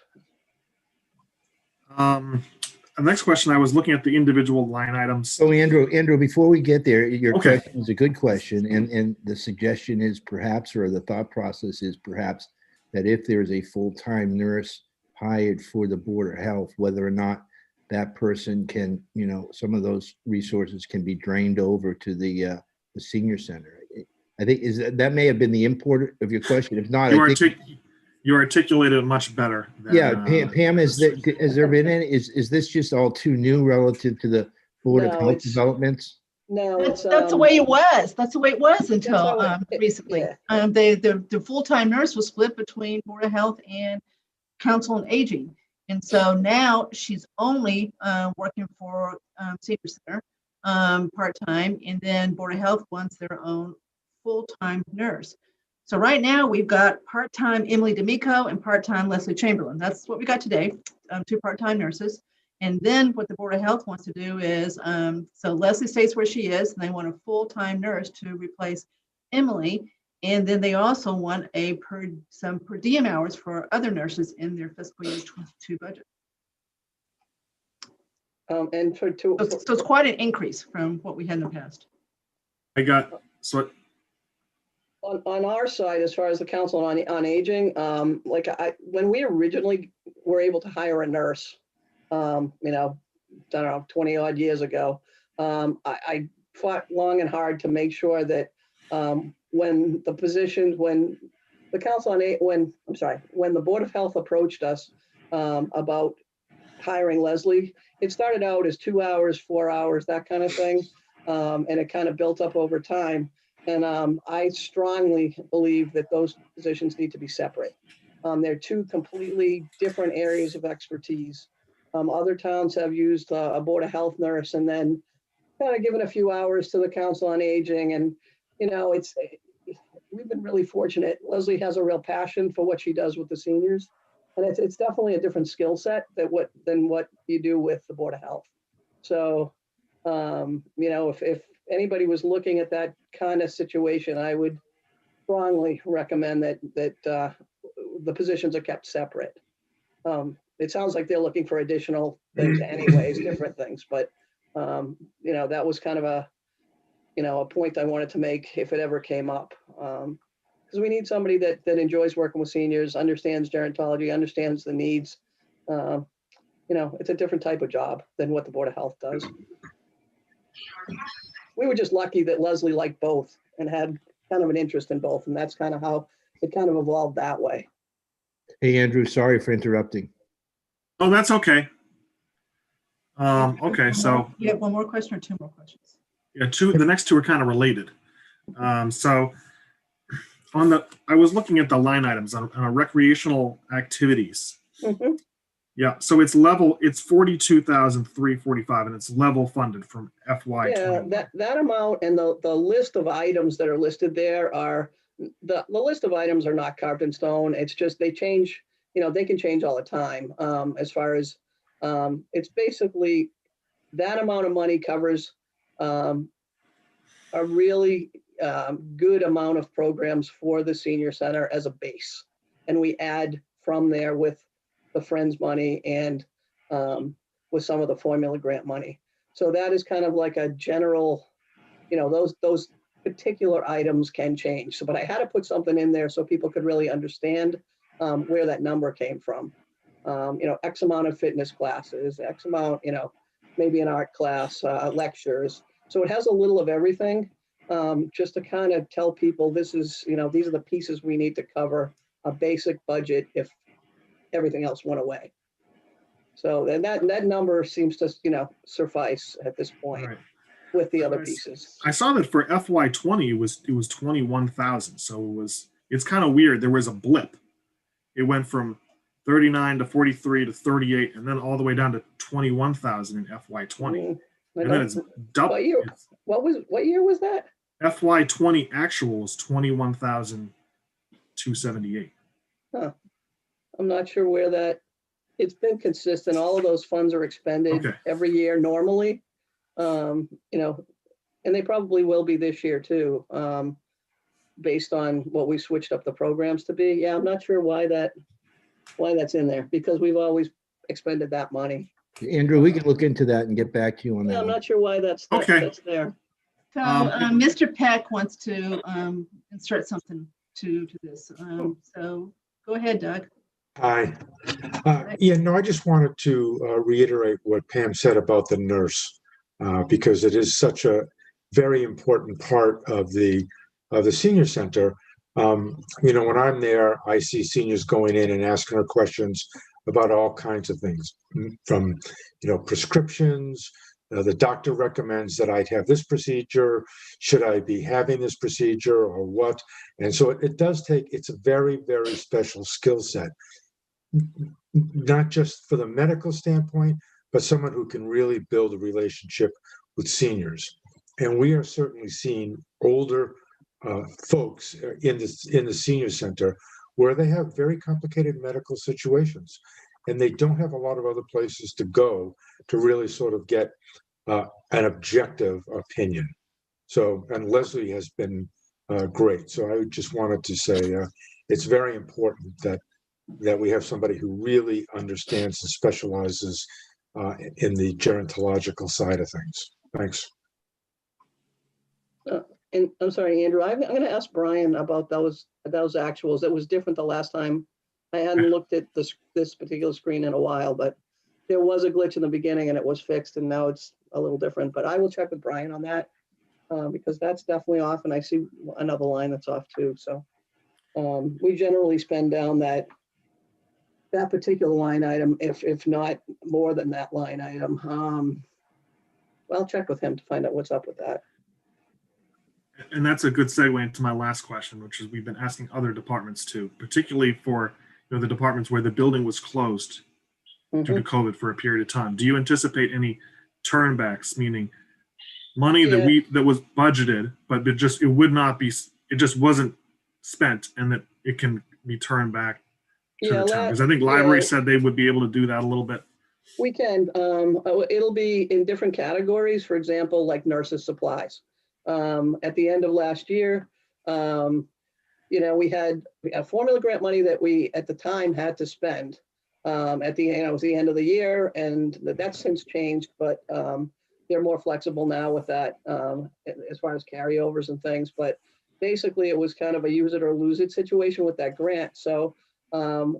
The next question, I was looking at the individual line items. So Andrew, before we get there, your Okay. question is a good question. And the suggestion is perhaps, or the thought process is perhaps, that if there's a full-time nurse hired for the Board of Health, whether or not that person can, some of those resources can be drained over to the senior center. I think that may have been the import of your question. If not, I think You articulated it much better. Than, Yeah, Pam, has there been any, is this just all too new relative to the Board of No, Health it's- developments? No, it's. That's the way it was. That's the way it was until how recently. yeah. The full-time nurse was split between Board of Health and Council on Aging. And so now she's only working for Senior Center part-time, and then Board of Health wants their own full-time nurse. So right now we've got part-time Emily D'Amico and part-time Leslie Chamberlain. That's what we got today, 2 part-time nurses. And then what the Board of Health wants to do is, so Leslie stays where she is, and they want a full-time nurse to replace Emily. And then they also want some per diem hours for other nurses in their fiscal year 22 budget. And for two. So it's quite an increase from what we had in the past. I got, so On our side, as far as the Council on Aging, when we originally were able to hire a nurse, I don't know, 20 odd years ago, I fought long and hard to make sure that when the Board of Health approached us about hiring Leslie, it started out as 2 hours, 4 hours, that kind of thing. And it kind of built up over time. And I strongly believe that those positions need to be separate. They're 2 completely different areas of expertise. Other towns have used a Board of Health nurse and then kind of given a few hours to the Council on Aging. And, we've been really fortunate. Leslie has a real passion for what she does with the seniors. And it's definitely a different skill set than what you do with the Board of Health. So, if anybody was looking at that kind of situation, I would strongly recommend that the positions are kept separate. It sounds like they're looking for additional things anyways, different things, but that was kind of a point I wanted to make if it ever came up. Because we need somebody that enjoys working with seniors, understands gerontology, understands the needs. It's a different type of job than what the Board of Health does. We were just lucky that Leslie liked both and had kind of an interest in both. And that's kind of how it kind of evolved that way. Hey, Andrew, sorry for interrupting. oh, that's okay. Okay, so You have one more question or 2 more questions? yeah, the next 2 are kind of related. So I was looking at the line items on recreational activities. Mhm. Yeah, so it's 42,345 and it's level funded from FY. Yeah, that amount and the list of items that are listed there are, the list of items are not carved in stone. It's just they change, they can change all the time. As far as, it's basically that amount of money covers a really good amount of programs for the senior center as a base. And we add from there with the Friends money and with some of the formula grant money. So that is kind of like a general, those particular items can change. So, but I had to put something in there so people could really understand where that number came from. X amount of fitness classes, X amount, maybe an art class, lectures. So it has a little of everything, just to kind of tell people this is, these are the pieces we need to cover a basic budget if everything else went away. So and that number seems to, suffice at this point Right. with the other pieces. I saw that for FY20 it was 21,000. So it's kind of weird. There was a blip. It went from 39 to 43 to 38 and then all the way down to 21,000 in FY20. And then it's double. What year was that? FY20 actual was 21,278. I'm not sure where it's been consistent. All of those funds are expended every year normally. And they probably will be this year too, based on what we switched up the programs to be. Yeah, I'm not sure why that's in there because we've always expended that money. Andrew, we can look into that and get back to you on that. Yeah, I'm one. not sure why that's there. So Mr. Peck wants to insert something to this. So go ahead, Doug. Hi. I just wanted to reiterate what Pam said about the nurse, because it is such a very important part of the senior center. When I'm there, I see seniors going in and asking her questions about all kinds of things, from, prescriptions. The doctor recommends that I'd have this procedure. Should I be having this procedure or what? And so it does take, it's a very, very special skill set, not just for the medical standpoint, but someone who can really build a relationship with seniors. And we are certainly seeing older folks in the senior center where they have very complicated medical situations, and they don't have a lot of other places to go to really sort of get an objective opinion. So, and Leslie has been great. So I just wanted to say it's very important that we have somebody who really understands and specializes in the gerontological side of things. Thanks. And I'm sorry, Andrew, I'm going to ask Brian about those actuals. It was different the last time. I hadn't looked at this particular screen in a while, but there was a glitch in the beginning and it was fixed, and now it's a little different. But I will check with Brian on that because that's definitely off, and I see another line that's off too. So we generally spend down that particular line item, if not more than that line item. Well, I'll check with him to find out what's up with that. And that's a good segue into my last question, which is we've been asking other departments too, particularly for the departments where the building was closed due to COVID for a period of time. Do you anticipate any turnbacks, meaning money that was budgeted, but it just wasn't spent, and that it can be turned back to the town? Because I think library said they would be able to do that a little bit. We can. It'll be in different categories. For example, like nurses' supplies. At the end of last year, we had formula grant money that we at the time had to spend. At the end, it was the end of the year, and that's since changed. But they're more flexible now with that as far as carryovers and things. But basically, it was kind of a use it or lose it situation with that grant. So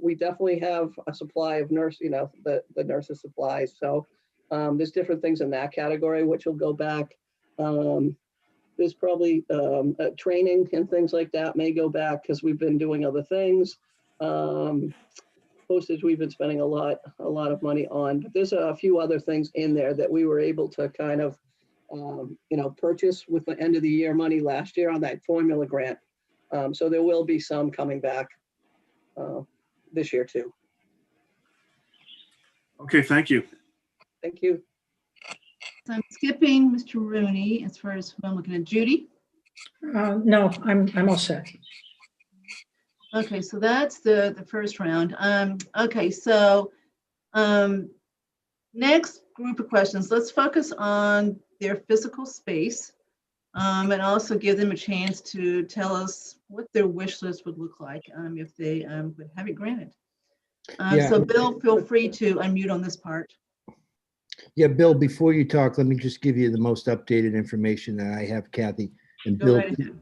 we definitely have a supply of the nurses' supplies. So there's different things in that category, which will go back. There's probably training and things like that may go back because we've been doing other things. Postage we've been spending a lot of money on, but there's a few other things in there that we were able to kind of purchase with the end of the year money last year on that formula grant. So there will be some coming back this year too. Okay, thank you. Thank you. So I'm skipping Mr. Rooney as far as who I'm looking at. Judy? No, I'm all set. Okay, so that's the first round. Okay, so next group of questions, let's focus on their physical space and also give them a chance to tell us what their wish list would look like if they would have it granted. So Bill, feel free to unmute on this part. Yeah, Bill, before you talk, let me just give you the most updated information that I have, Kathy. And Go Bill, right ahead.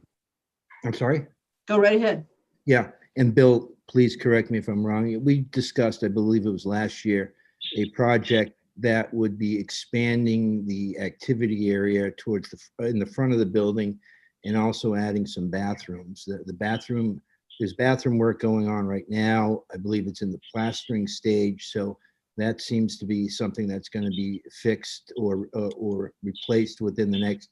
I'm sorry? Go right ahead. Yeah, and Bill, please correct me if I'm wrong. We discussed, I believe it was last year, a project that would be expanding the activity area towards in the front of the building and also adding some bathrooms. The bathroom, there's bathroom work going on right now. I believe it's in the plastering stage. So that seems to be something that's going to be fixed or replaced within the next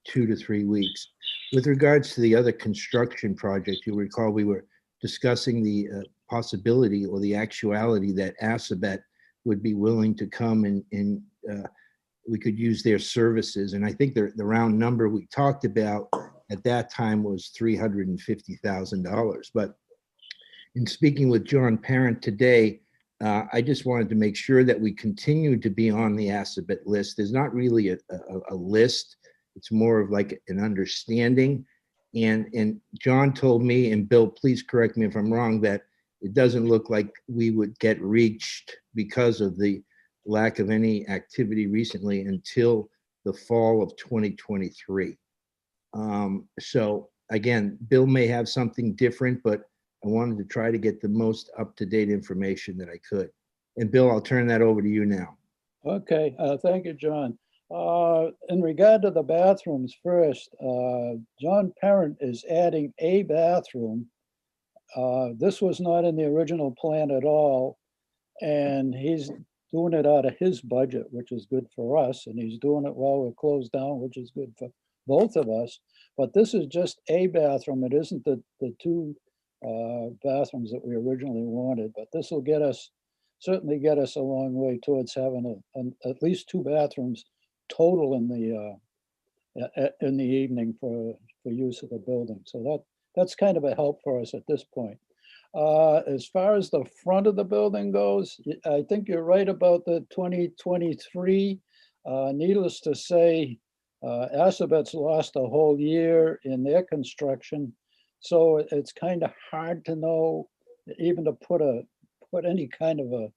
2 to 3 weeks. With regards to the other construction project, you'll recall we were discussing the possibility or the actuality that Assabet would be willing to come and we could use their services. And I think the round number we talked about at that time was $350,000. But in speaking with John Parent today, I just wanted to make sure that we continue to be on the Assabet list. There's not really a list. It's more of like an understanding. And John told me, and Bill, please correct me if I'm wrong, that it doesn't look like we would get reached because of the lack of any activity recently until the fall of 2023. So again, Bill may have something different, but I wanted to try to get the most up-to-date information that I could. And Bill, I'll turn that over to you now. Okay, thank you, John. In regard to the bathrooms first, John Parent is adding a bathroom. This was not in the original plan at all, and he's doing it out of his budget, which is good for us, and he's doing it while we're closed down, which is good for both of us. But this is just a bathroom. It isn't the two bathrooms that we originally wanted, but this will certainly get us a long way towards having at least two bathrooms total in the evening for use of the building. So that's kind of a help for us at this point. As far as the front of the building goes, I think you're right about the 2023. Needless to say, Assabet's lost a whole year in their construction. So it's kind of hard to know, even to put any kind of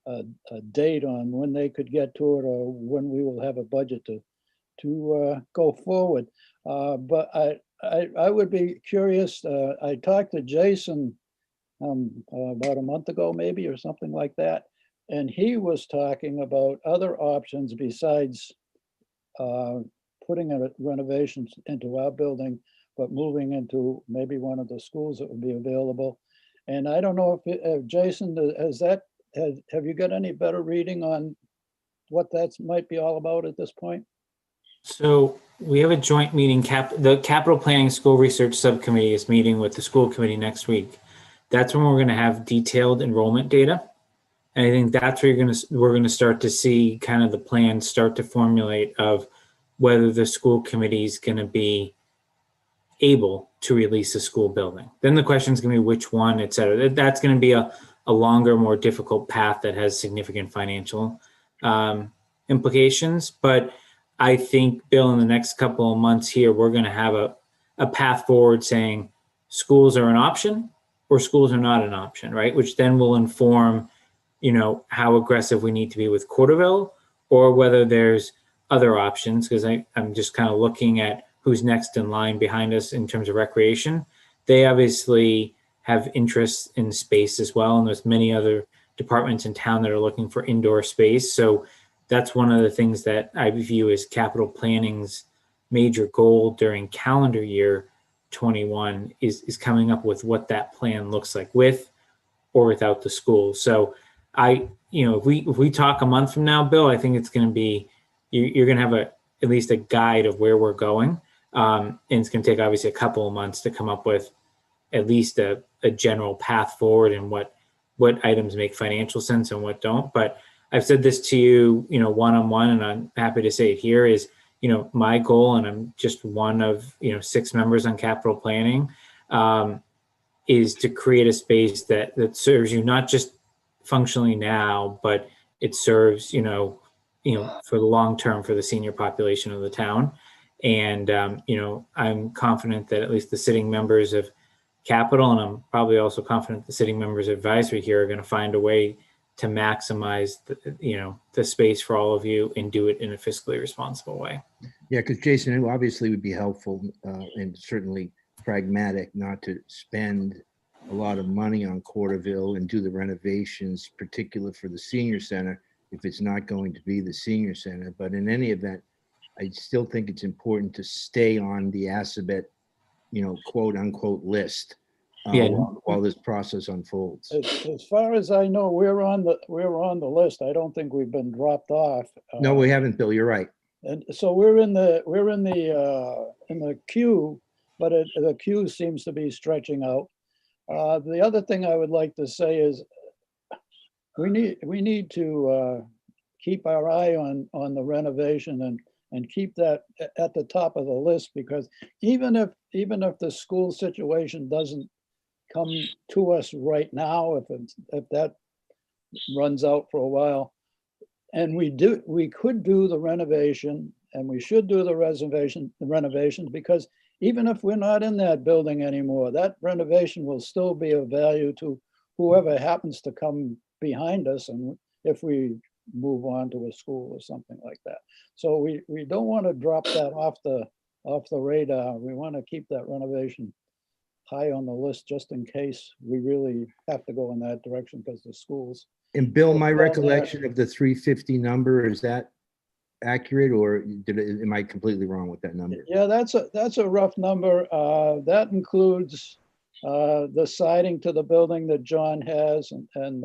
a date on when they could get to it or when we will have a budget to go forward. But I would be curious. I talked to Jason about a month ago, maybe, or something like that. And he was talking about other options besides putting a renovations into our building, but moving into maybe one of the schools that would be available. And I don't know if Jason, have you got any better reading on what that might be all about at this point? So we have a joint meeting, the Capital Planning School Research Subcommittee is meeting with the school committee next week. That's when we're going to have detailed enrollment data. And I think that's where we're going to start to see kind of the plans start to formulate of whether the school committee is going to be able to release a school building. Then the question is going to be which one, et cetera. That's going to be a longer, more difficult path that has significant financial implications. But I think, Bill, in the next couple of months here, we're going to have a path forward saying schools are an option or schools are not an option, right? Which then will inform, how aggressive we need to be with Corderville or whether there's other options, because I'm just kind of looking at who's next in line behind us in terms of recreation. They obviously have interests in space as well, and there's many other departments in town that are looking for indoor space. So that's one of the things that I view as capital planning's major goal during calendar year 21 is coming up with what that plan looks like with or without the school. So if we talk a month from now, Bill, I think it's going to be, you're going to have at least a guide of where we're going. And it's going to take obviously a couple of months to come up with at least a general path forward and what items make financial sense and what don't. But I've said this to you, one-on-one, and I'm happy to say it here is, my goal, and I'm just one of, 6 members on capital planning, is to create a space that serves you not just functionally now, but it serves, for the long term for the senior population of the town. And, I'm confident that at least the sitting members of capital, and I'm probably also confident the sitting members of advisory here are going to find a way to maximize the space for all of you and do it in a fiscally responsible way. Yeah, because Jason, it obviously would be helpful and certainly pragmatic not to spend a lot of money on Corderville and do the renovations, particularly for the senior center, if it's not going to be the senior center. But in any event, I still think it's important to stay on the Assabet, quote unquote list while this process unfolds. As far as I know, we're on the list. I don't think we've been dropped off. No, we haven't, Bill. You're right. And so we're in the queue, but the queue seems to be stretching out. The other thing I would like to say is we need to keep our eye on the renovation and keep that at the top of the list, because even if the school situation doesn't come to us right now, if that runs out for a while, and we could do the renovation, and we should do the renovations, because even if we're not in that building anymore, that renovation will still be of value to whoever happens to come behind us, and if we move on to a school or something like that. So we don't want to drop that off the radar. We want to keep that renovation high on the list just in case we really have to go in that direction because the schools. And Bill, my recollection of the 350 number, is that accurate, or am I completely wrong with that number? Yeah, that's a rough number. That includes the siding to the building that John has, and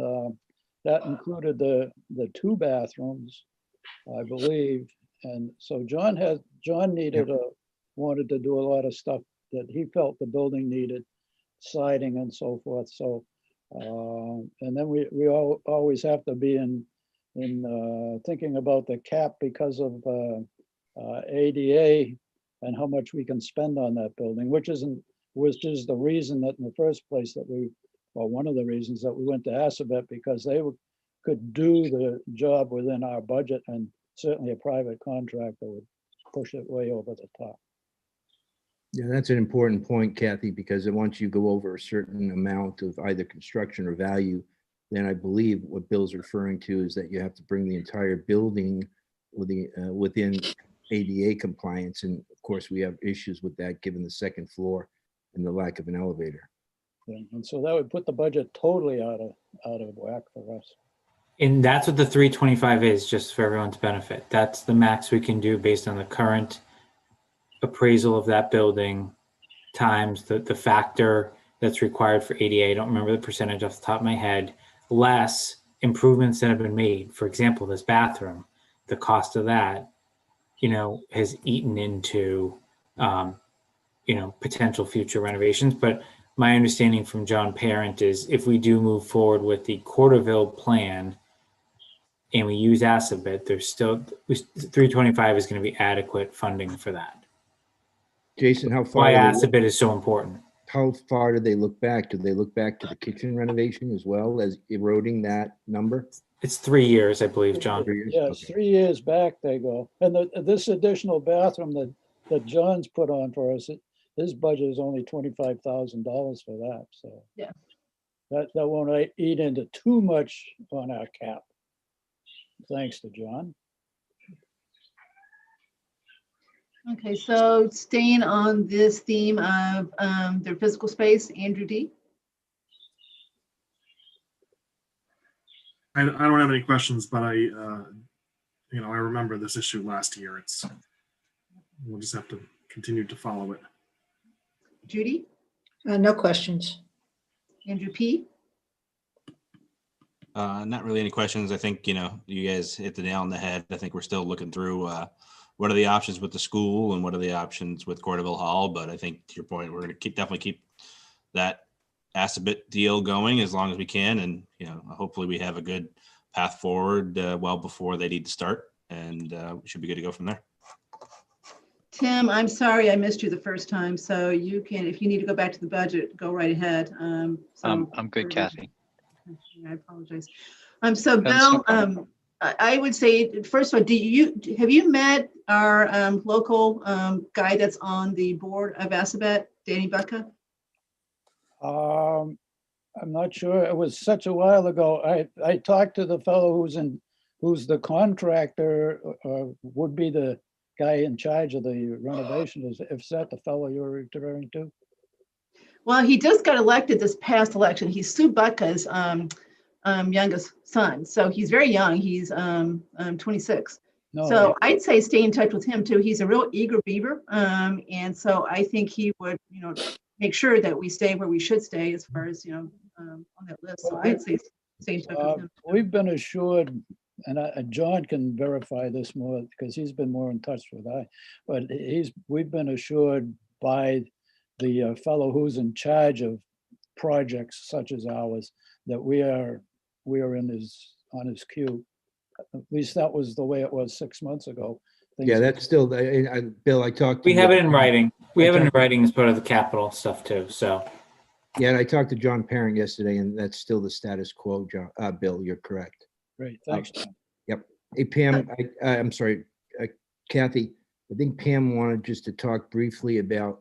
that included the 2 bathrooms, I believe. And so John wanted to do a lot of stuff that he felt the building needed, siding and so forth. So, and then we always have to be in thinking about the cap because of ADA and how much we can spend on that building, which is the reason that in the first place one of the reasons that we went to Assabet, because they could do the job within our budget, and certainly a private contractor would push it way over the top. Yeah, that's an important point, Kathy, because once you go over a certain amount of either construction or value, then I believe what Bill's referring to is that you have to bring the entire building within ADA compliance. And of course, we have issues with that given the second floor and the lack of an elevator. And so that would put the budget totally out of whack for us. And that's what the 325 is, just for everyone's benefit. That's the max we can do based on the current appraisal of that building times the factor that's required for ADA. I don't remember the percentage off the top of my head, less improvements that have been made. For example, this bathroom, the cost of that, has eaten into, potential future renovations. But my understanding from John Parent is if we do move forward with the Corderville plan and we use Assabet, there's still 325 is going to be adequate funding for that. Jason, how far? Why Assabet is so important. How far do they look back? Do they look back to the kitchen renovation as well as eroding that number? It's 3 years, I believe, John. 3 years? Yeah, it's 3 years back they go. And this additional bathroom that John's put on for us, his budget is only $25,000 for that. So Yeah. That won't eat into too much on our cap. Thanks to John. Okay, so staying on this theme of their physical space, Andrew D. I don't have any questions, but I remember this issue last year. We'll just have to continue to follow it. Judy, No questions. Andrew P. Not really any questions. I think, you guys hit the nail on the head. I think we're still looking through what are the options with the school and what are the options with Corderville Hall. But I think to your point, we're going to definitely keep that Assabet deal going as long as we can. And, hopefully we have a good path forward well before they need to start. And we should be good to go from there. Tim, I'm sorry I missed you the first time. So you can, if you need to go back to the budget, go right ahead. I'm good, Kathy. I apologize. So That's no Bill, problem. I would say, first of all, have you met our local guy that's on the board of Assabet, Danny Bucka? I'm not sure. It was such a while ago. I talked to the fellow who's the contractor, would be the guy in charge of the renovation. Is that the fellow you're referring to? Well, he just got elected this past election. He's Sue Bucka's youngest son. So he's very young. He's 26. No, So I'd say stay in touch with him too. He's a real eager beaver. And so I think he would, make sure that we stay where we should stay as far as, on that list. So I'd say stay in touch with him. we've been assured, and John can verify this more because he's been more in touch with but we've been assured by the fellow who's in charge of projects such as ours that we are on his queue. At least that was the way it was 6 months ago. Yeah, that's still, Bill, I talked. We have it in writing. We have it in writing as part of the capital stuff too. So Yeah, and I talked to John Parent yesterday, and that's still the status quo, John. Bill, you're correct. Great, thanks, John. Hey, Pam, I'm sorry, Kathy, I think Pam wanted just to talk briefly about,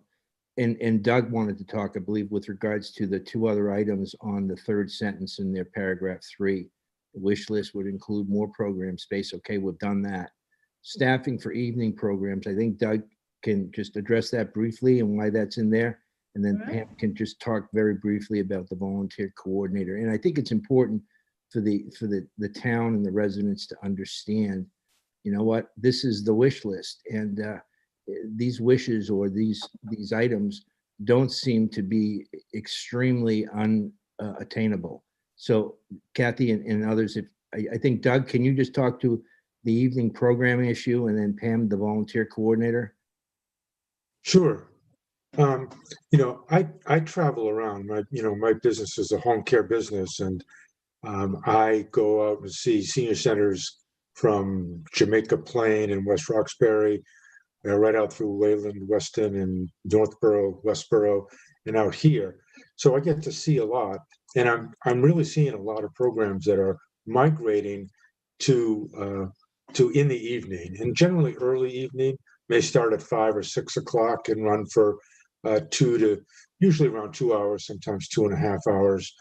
and Doug wanted to talk, I believe, with regards to the 2 other items on the 3rd sentence in their paragraph 3. The wish list would include more program space. Okay, we've done that. Staffing for evening programs. I think Doug can just address that briefly and why that's in there. And then Pam can just talk very briefly about the volunteer coordinator. And I think it's important for the town and the residents to understand you know what, this is the wish list. And these wishes or these items don't seem to be extremely unattainable. So Kathy and others, if I think Doug, can you just talk to the evening programming issue, and then Pam, the volunteer coordinator? Sure. I travel around. My business is a home care business, and I go out and see senior centers from Jamaica Plain and West Roxbury, right out through Wayland, Weston, and Northborough, Westborough, and out here. So I get to see a lot, and I'm really seeing a lot of programs that are migrating to in the evening, and generally early evening. May start at 5 or 6 o'clock and run for usually around 2 hours, sometimes 2.5 hours.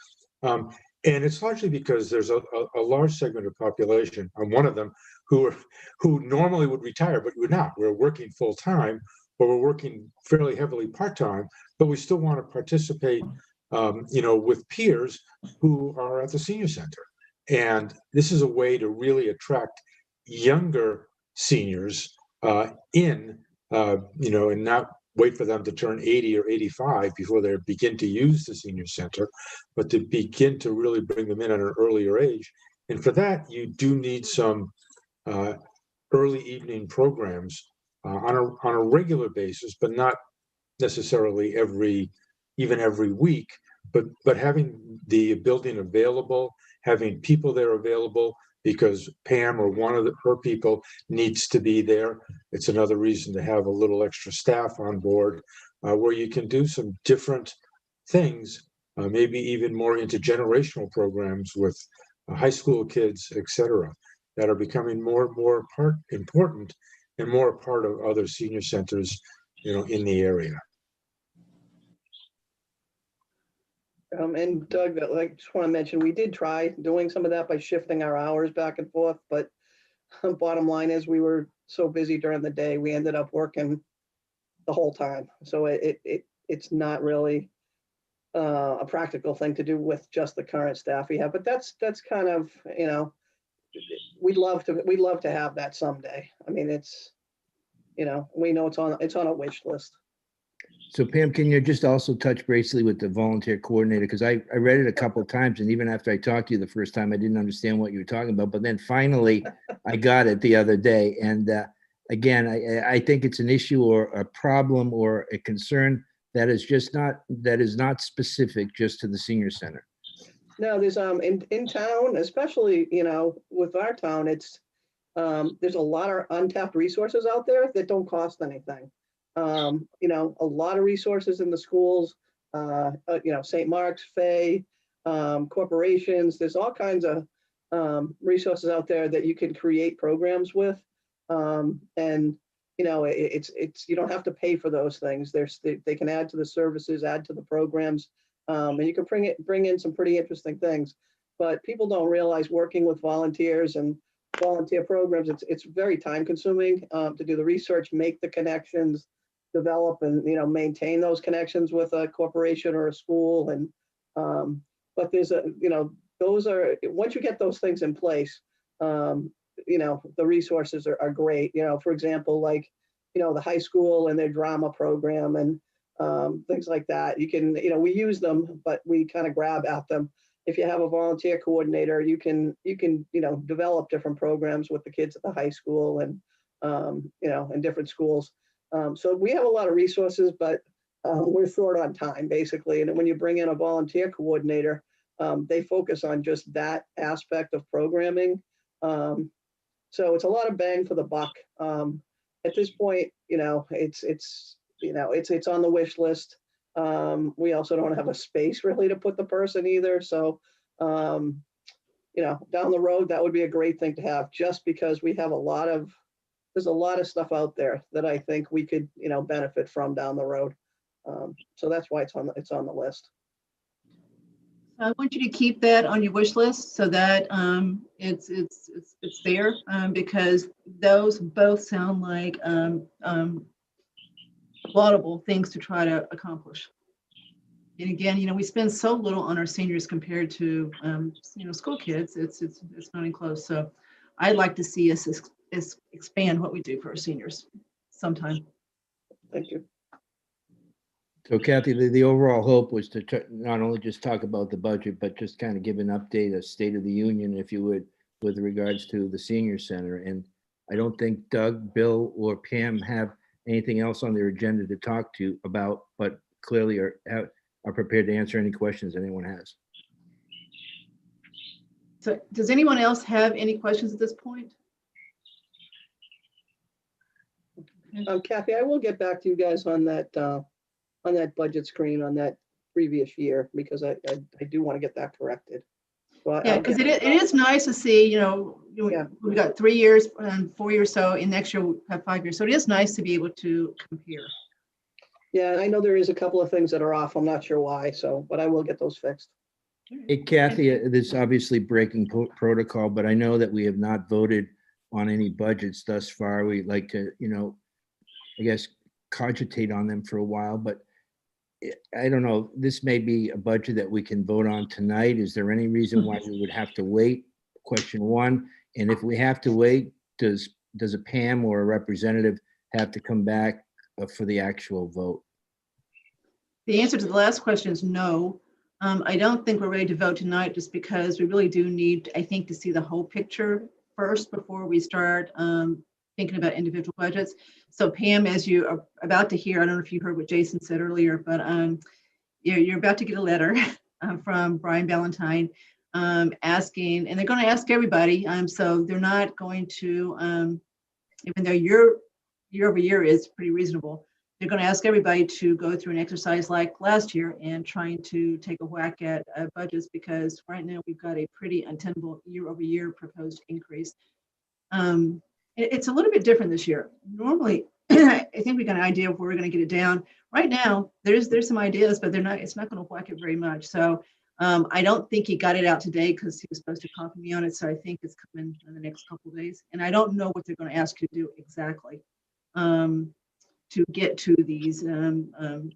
And it's largely because there's a large segment of population. I'm one of them who normally would retire, but we're not. We're working full time, or we're working fairly heavily part time, but we still want to participate, with peers who are at the senior center. And this is a way to really attract younger seniors and not wait for them to turn 80 or 85 before they begin to use the senior center, but to begin to really bring them in at an earlier age. And for that, you do need some early evening programs on a regular basis, but not necessarily every week, but having the building available, having people there available, because Pam or one of her people needs to be there. It's another reason to have a little extra staff on board, where you can do some different things, maybe even more intergenerational programs with high school kids, etc., that are becoming more and more important and more a part of other senior centers, in the area. And Doug, I just want to mention, we did try doing some of that by shifting our hours back and forth, but bottom line is we were so busy during the day, we ended up working the whole time. So it's not really a practical thing to do with just the current staff we have, but that's kind of, we'd love to have that someday. I mean, it's, we know it's on a wish list. So Pam, can you just also touch briefly with the volunteer coordinator? Because I read it a couple of times, and even after I talked to you the first time, I didn't understand what you were talking about. But then finally, I got it the other day. And again, I think it's an issue or a problem or a concern that is not specific just to the senior center. No, there's in town, especially with our town, it's there's a lot of untapped resources out there that don't cost anything. A lot of resources in the schools, St. Mark's, Fay, corporations. There's all kinds of resources out there that you can create programs with, and it's you don't have to pay for those things. They can add to the services, add to the programs, and you can bring in some pretty interesting things. But people don't realize working with volunteers and volunteer programs, it's very time consuming to do the research, make the connections, develop and maintain those connections with a corporation or a school. And but there's those are, once you get those things in place, the resources are great. For example, like the high school and their drama program and things like that. You can we use them, but we kind of grab at them. If you have a volunteer coordinator, you can develop different programs with the kids at the high school and in different schools. So we have a lot of resources, but we're short on time basically. And when you bring in a volunteer coordinator, they focus on just that aspect of programming. So it's a lot of bang for the buck. At this point, it's on the wish list. We also don't have a space really to put the person either. So, down the road, that would be a great thing to have, just because we have there's a lot of stuff out there that I think we could, benefit from down the road. So that's why it's on the list. I want you to keep that on your wish list so that it's there, because those both sound like laudable things to try to accomplish. And again, we spend so little on our seniors compared to school kids. It's not even close. So I'd like to see us expand what we do for our seniors sometime. Thank you. So Kathy, the overall hope was to not only just talk about the budget, but just kind of give an update, a state of the union, if you would, with regards to the senior center. And I don't think Doug, Bill, or Pam have anything else on their agenda to talk to about, but clearly are prepared to answer any questions anyone has. So does anyone else have any questions at this point? Kathy, I will get back to you guys on that budget screen on that previous year, because I do want to get that corrected. So Yeah, because it is nice to see, Yeah. we've got 3 years and 4 years, so in next year we'll have 5 years. So it is nice to be able to compare. Yeah, I know there is a couple of things that are off. I'm not sure why, but I will get those fixed. Hey Kathy, this is obviously breaking protocol, but I know that we have not voted on any budgets thus far. We'd like to, I guess, cogitate on them for a while, but I don't know, this may be a budget that we can vote on tonight. Is there any reason why we would have to wait? Question one. And if we have to wait, does a Pam or a representative have to come back for the actual vote? The answer to the last question is no. I don't think we're ready to vote tonight, just because we really do need, I think, to see the whole picture first before we start thinking about individual budgets. So Pam, as you are about to hear, I don't know if you heard what Jason said earlier, but you're about to get a letter from Brian Ballantyne asking, and they're going to ask everybody. So they're not going to, even though your year over year is pretty reasonable, they're going to ask everybody to go through an exercise like last year and trying to take a whack at budgets, because right now we've got a pretty untenable year over year proposed increase. It's a little bit different this year. Normally, I think we got an idea of where we're going to get it down. Right now, there's some ideas, but it's not going to whack it very much. So I don't think he got it out today because he was supposed to copy me on it. So I think it's coming in the next couple of days. And I don't know what they're going to ask you to do exactly to get to these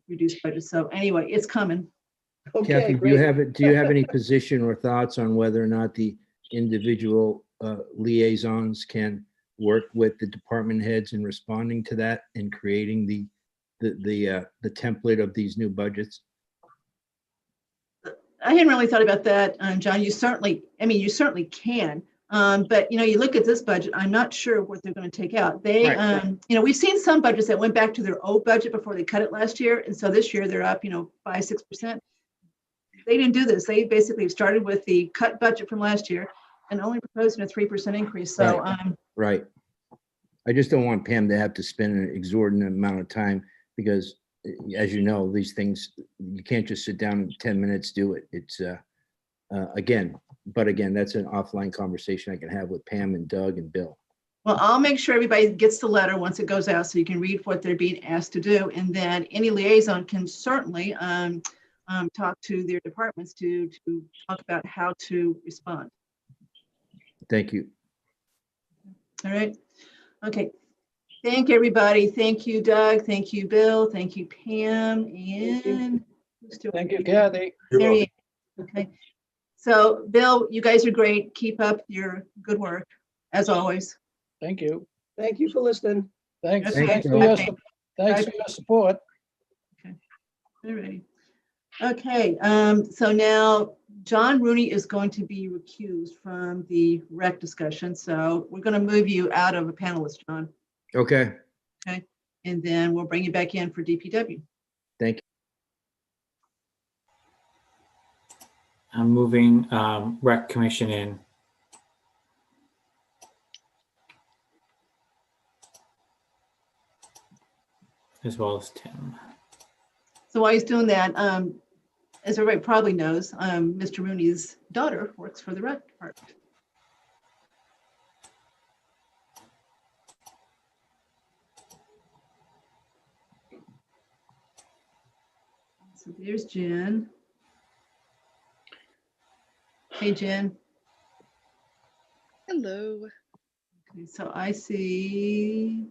reduced budgets. So anyway, it's coming. Okay, Kathy, do great. you have any position or thoughts on whether or not the individual liaisons can work with the department heads in responding to that and creating the template of these new budgets? I hadn't really thought about that, John. You certainly can. But you look at this budget, I'm not sure what they're going to take out. They, Right. We've seen some budgets that went back to their old budget before they cut it last year. And so this year they're up, 5-6%. They didn't do this. They basically started with the cut budget from last year and only proposing a 3% increase. So, Right. I just don't want Pam to have to spend an exorbitant amount of time because, as you know, these things, you can't just sit down in 10 minutes, do it. It's, again, that's an offline conversation I can have with Pam and Doug and Bill. well, I'll make sure everybody gets the letter once it goes out so you can read what they're being asked to do. And then any liaison can certainly talk to their departments to talk about how to respond. Thank you. All right. Okay. Thank everybody. Thank you, Doug. Thank you, Bill. Thank you, Pam. And Thank you, Kathy. there you go. Okay. So, Bill, you guys are great. Keep up your good work as always. Thank you. Thank you for listening. Thanks, Okay. thanks for your support. All righty. Okay. So now John Rooney is going to be recused from the rec discussion. So we're going to move you out of a panelist, John. Okay. Okay. And then we'll bring you back in for DPW. Thank you. I'm moving rec commission in. As well as Tim. So while he's doing that, as everybody probably knows, Mr. Rooney's daughter works for the rec department. So there's Jen. Hey, Jen. Hello. Okay, so I see.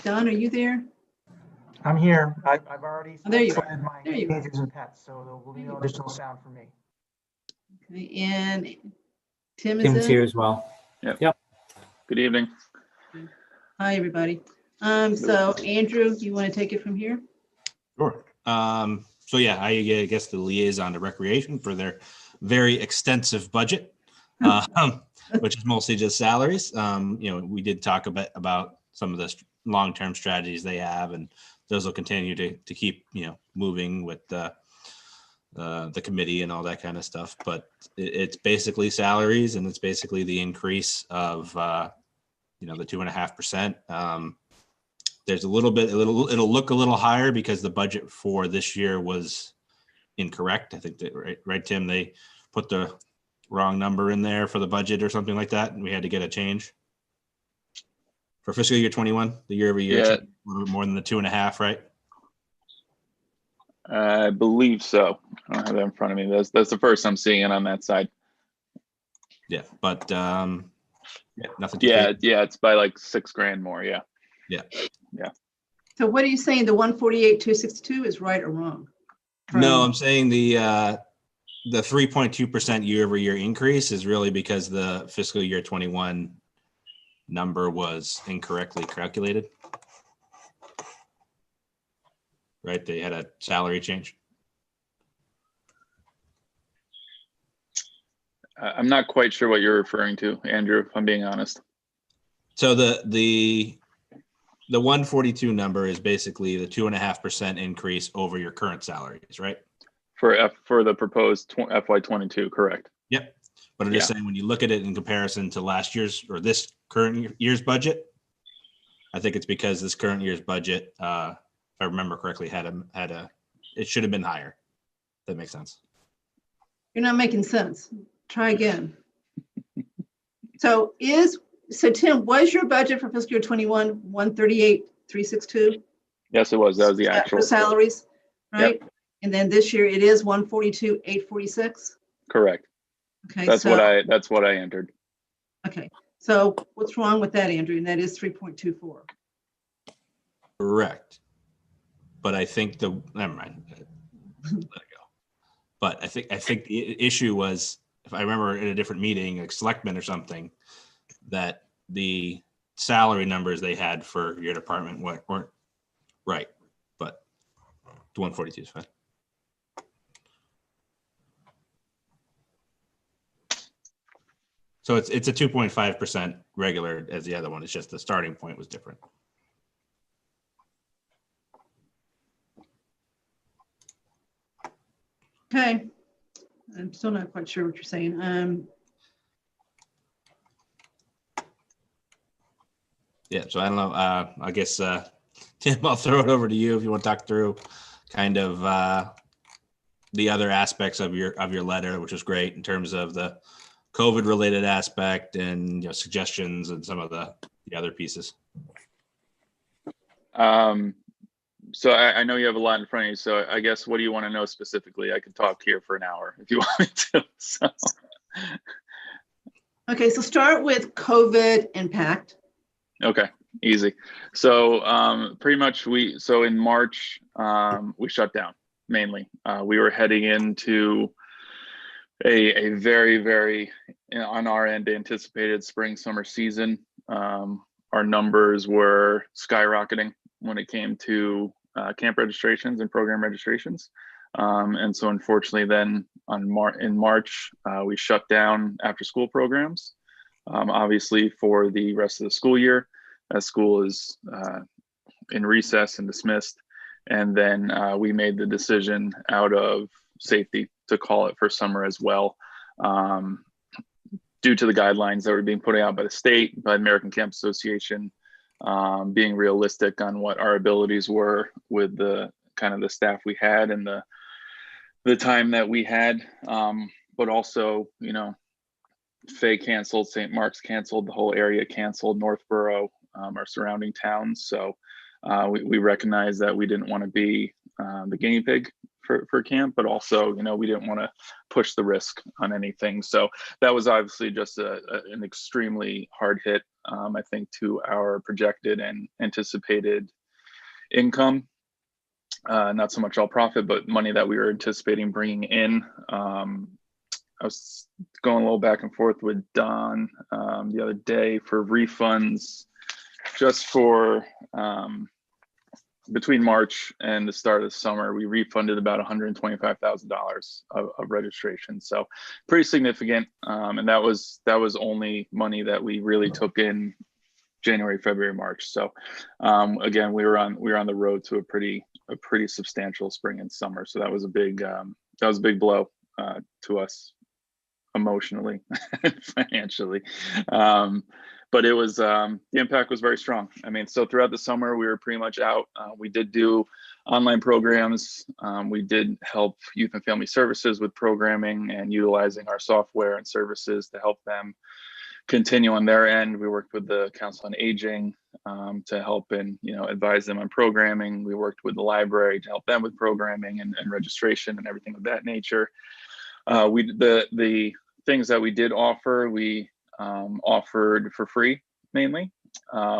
Don, are you there? I'm here. I've already Oh, there you set are. my There you are. pages and pets, so there will be no additional sound for me. Okay, and Tim is Tim's in? here as well. Yep. Okay, Good evening. Hi, everybody. So Andrew, do you want to take it from here? Sure. So yeah, I guess the liaison to recreation for their very extensive budget, which is mostly just salaries. We did talk a bit about some of the long-term strategies they have, and those will continue to keep, moving with the committee and all that kind of stuff. But it's basically salaries, and it's basically the increase of, the 2.5%. There's a little bit, it'll look a little higher because the budget for this year was incorrect. I think that, right, Tim, they put the wrong number in there for the budget or something like that, and we had to get a change for fiscal year 21, the year over year, Yeah. change, a little bit more than the 2.5, right? I believe so. I don't have that in front of me. That's the first I'm seeing it on that side. Yeah, but nothing. Yeah, it's by like $6,000 more. Yeah. So what are you saying? The 148,262 is right or wrong? No, I'm saying the 3.2% year over year increase is really because the fiscal year 21 number was incorrectly calculated. Right, they had a salary change. I'm not quite sure what you're referring to, Andrew, if I'm being honest. So the 142 number is basically the 2.5% increase over your current salaries, right? For the proposed FY22, correct? Yep. But I'm just saying, when you look at it in comparison to last year's or this current year's budget, I think it's because this current year's budget, if I remember correctly, it should have been higher. That makes sense. You're not making sense. Try again. So Tim, was your budget for fiscal year 21 138,362? Yes, it was. That was the actual for salaries, right? Yep. And then this year it is 142,846. Correct. Okay, that's what I entered. Okay, so what's wrong with that, Andrew? And that is 3.24. Correct. But I think never mind. Let it go. But I think the issue was, if I remember in a different meeting, like selectmen or something, that the salary numbers they had for your department weren't right. But the 142 is fine. So it's a 2.5% regular as the other one. It's just the starting point was different. Okay, I'm still not quite sure what you're saying. Yeah, so I don't know. I guess Tim, I'll throw it over to you if you want to talk through kind of the other aspects of your letter, which was great in terms of the COVID related aspect and suggestions and some of the other pieces. So I know you have a lot in front of you. So I guess, what do you want to know specifically? I could talk here for an hour if you want me to. So. Okay, so start with COVID impact. Okay, easy. So pretty much in March, we shut down mainly. We were heading into a very, very, on our end, anticipated spring summer season. Our numbers were skyrocketing when it came to camp registrations and program registrations. And so unfortunately then in March, we shut down after school programs, obviously for the rest of the school year, as school is in recess and dismissed. And then we made the decision out of safety to call it for summer as well, due to the guidelines that were being put out by the state, by the American Camp Association, being realistic on what our abilities were with the kind of the staff we had and the time that we had. But also, Fay canceled, St. Mark's canceled, the whole area canceled, Northborough, our surrounding towns. So we recognized that we didn't want to be the guinea pig for camp, but also, we didn't want to push the risk on anything. So that was obviously just an extremely hard hit, I think, to our projected and anticipated income. Not so much all profit, but money that we were anticipating bringing in. I was going a little back and forth with Don the other day for refunds just for between March and the start of the summer. We refunded about $125,000 of registration. So pretty significant. And that was only money that we really took in January, February, March. So again, we were on the road to a pretty substantial spring and summer. So that was a big blow to us emotionally and financially. But it was the impact was very strong. I mean, so throughout the summer we were pretty much out. We did do online programs. We did help Youth and Family Services with programming and utilizing our software and services to help them continue on their end. We worked with the Council on Aging to help and advise them on programming. We worked with the library to help them with programming and registration and everything of that nature. The things that we did offer, we offered for free mainly.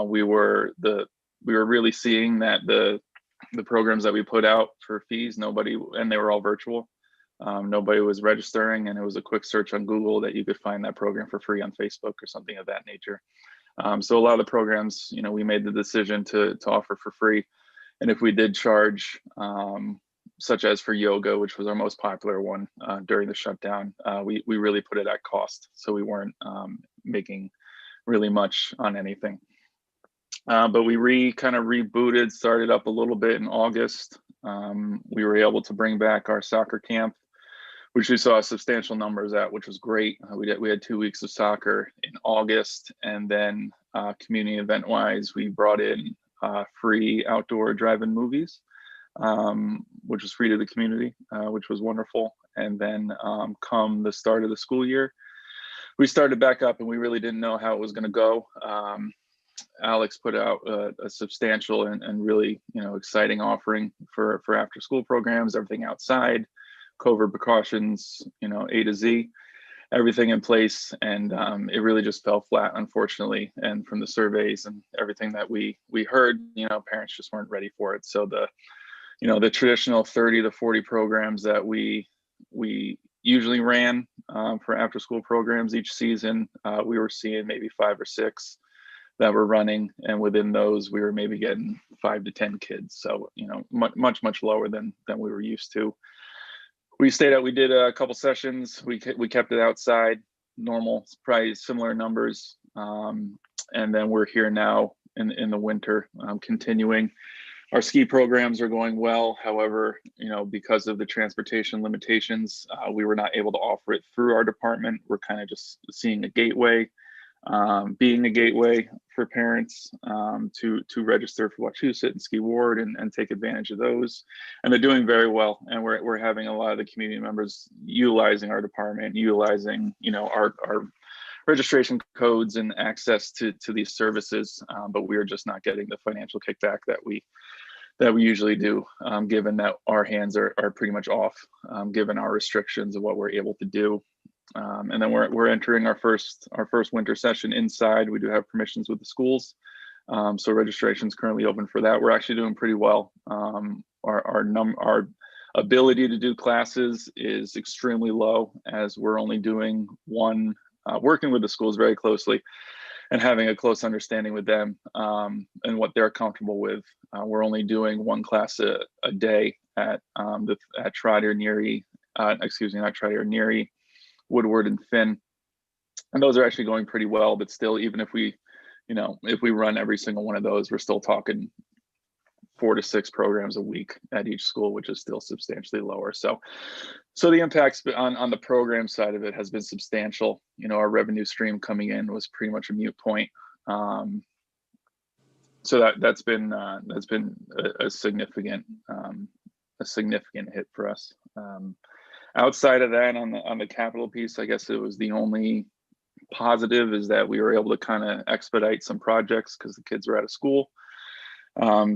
We were really seeing that the programs that we put out for fees, and they were all virtual. Nobody was registering, and it was a quick search on Google that you could find that program for free on Facebook or something of that nature. So a lot of the programs, we made the decision to offer for free. And if we did charge, such as for yoga, which was our most popular one during the shutdown, we really put it at cost. So we weren't making really much on anything. But we kind of rebooted, started up a little bit in August. We were able to bring back our soccer camp, which we saw substantial numbers at, which was great. We had 2 weeks of soccer in August, and then community event wise, we brought in free outdoor drive-in movies, which was free to the community, which was wonderful. And then come the start of the school year, we started back up, and we really didn't know how it was going to go. Alex put out a substantial and really exciting offering for after school programs, everything outside, COVID precautions, A to Z, everything in place. And it really just fell flat, unfortunately. And from the surveys and everything that we heard, parents just weren't ready for it. So the traditional 30 to 40 programs that we usually ran for after school programs each season, we were seeing maybe 5 or 6 that were running, and within those we were maybe getting 5 to 10 kids. So much lower than we were used to. We stayed out. We did a couple sessions. We kept it outside, normal, probably similar numbers, and then we're here now in the winter, continuing. Our ski programs are going well. However, because of the transportation limitations, we were not able to offer it through our department. We're kind of just seeing a gateway, being a gateway for parents to register for Wachusett and Ski Ward and take advantage of those. And they're doing very well. And we're having a lot of the community members utilizing our department, utilizing our registration codes and access to these services, but we are just not getting the financial kickback that we usually do, given that our hands are pretty much off, given our restrictions of what we're able to do. And then we're entering our first winter session inside. We do have permissions with the schools, so registration is currently open for that. We're actually doing pretty well. Our ability to do classes is extremely low, as we're only doing one, working with the schools very closely and having a close understanding with them and what they're comfortable with. We're only doing one class a day at Trotter, Neary, not Trotter, Neary, Woodward, and Finn. And those are actually going pretty well, but still, even if we run every single one of those, we're still talking 4 to 6 programs a week at each school, which is still substantially lower. So the impacts on the program side of it has been substantial. Our revenue stream coming in was pretty much a moot point. So that's been a significant hit for us. Outside of that, on the capital piece, I guess it was the only positive is that we were able to kind of expedite some projects because the kids were out of school.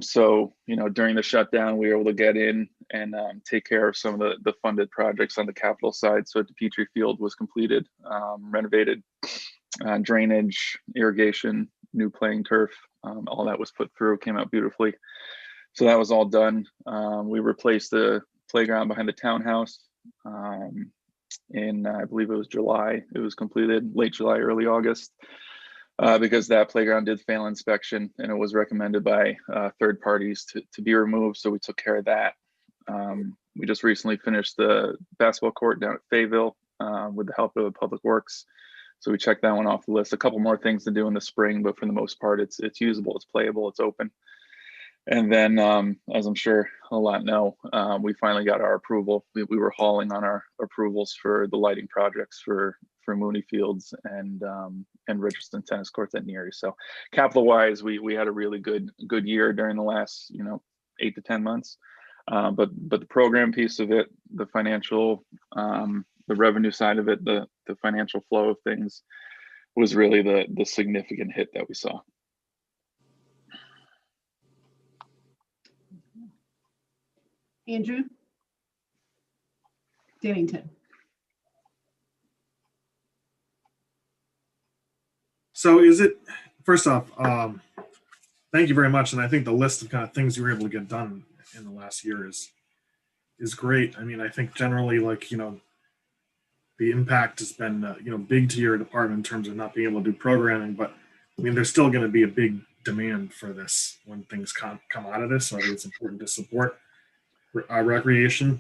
So during the shutdown, we were able to get in and take care of some of the funded projects on the capital side. So the Petrie Field was completed, renovated, drainage, irrigation, new playing turf, all that was put through, came out beautifully. So that was all done. We replaced the playground behind the townhouse. in, I believe it was July. It was completed late July, early August, because that playground did fail inspection and it was recommended by third parties to be removed. So we took care of that. We just recently finished the basketball court down at Fayetteville with the help of Public Works. So we checked that one off the list. A couple more things to do in the spring, but for the most part, it's usable, it's playable, it's open. And then, as I'm sure a lot know, we finally got our approval. We were hauling on our approvals for the lighting projects for Mooney Fields and Richardson tennis courts at Neary. So capital wise, we had a really good year during the last 8 to 10 months. But the program piece of it, the financial, the revenue side of it, the financial flow of things was really the significant hit that we saw. Andrew Dennington. So is it, first off, thank you very much. And I think the list of kind of things you were able to get done in the last year is great. I mean, I think generally, like, the impact has been, big to your department in terms of not being able to do programming, but I mean, there's still going to be a big demand for this when things come out of this. So I think it's important to support recreation.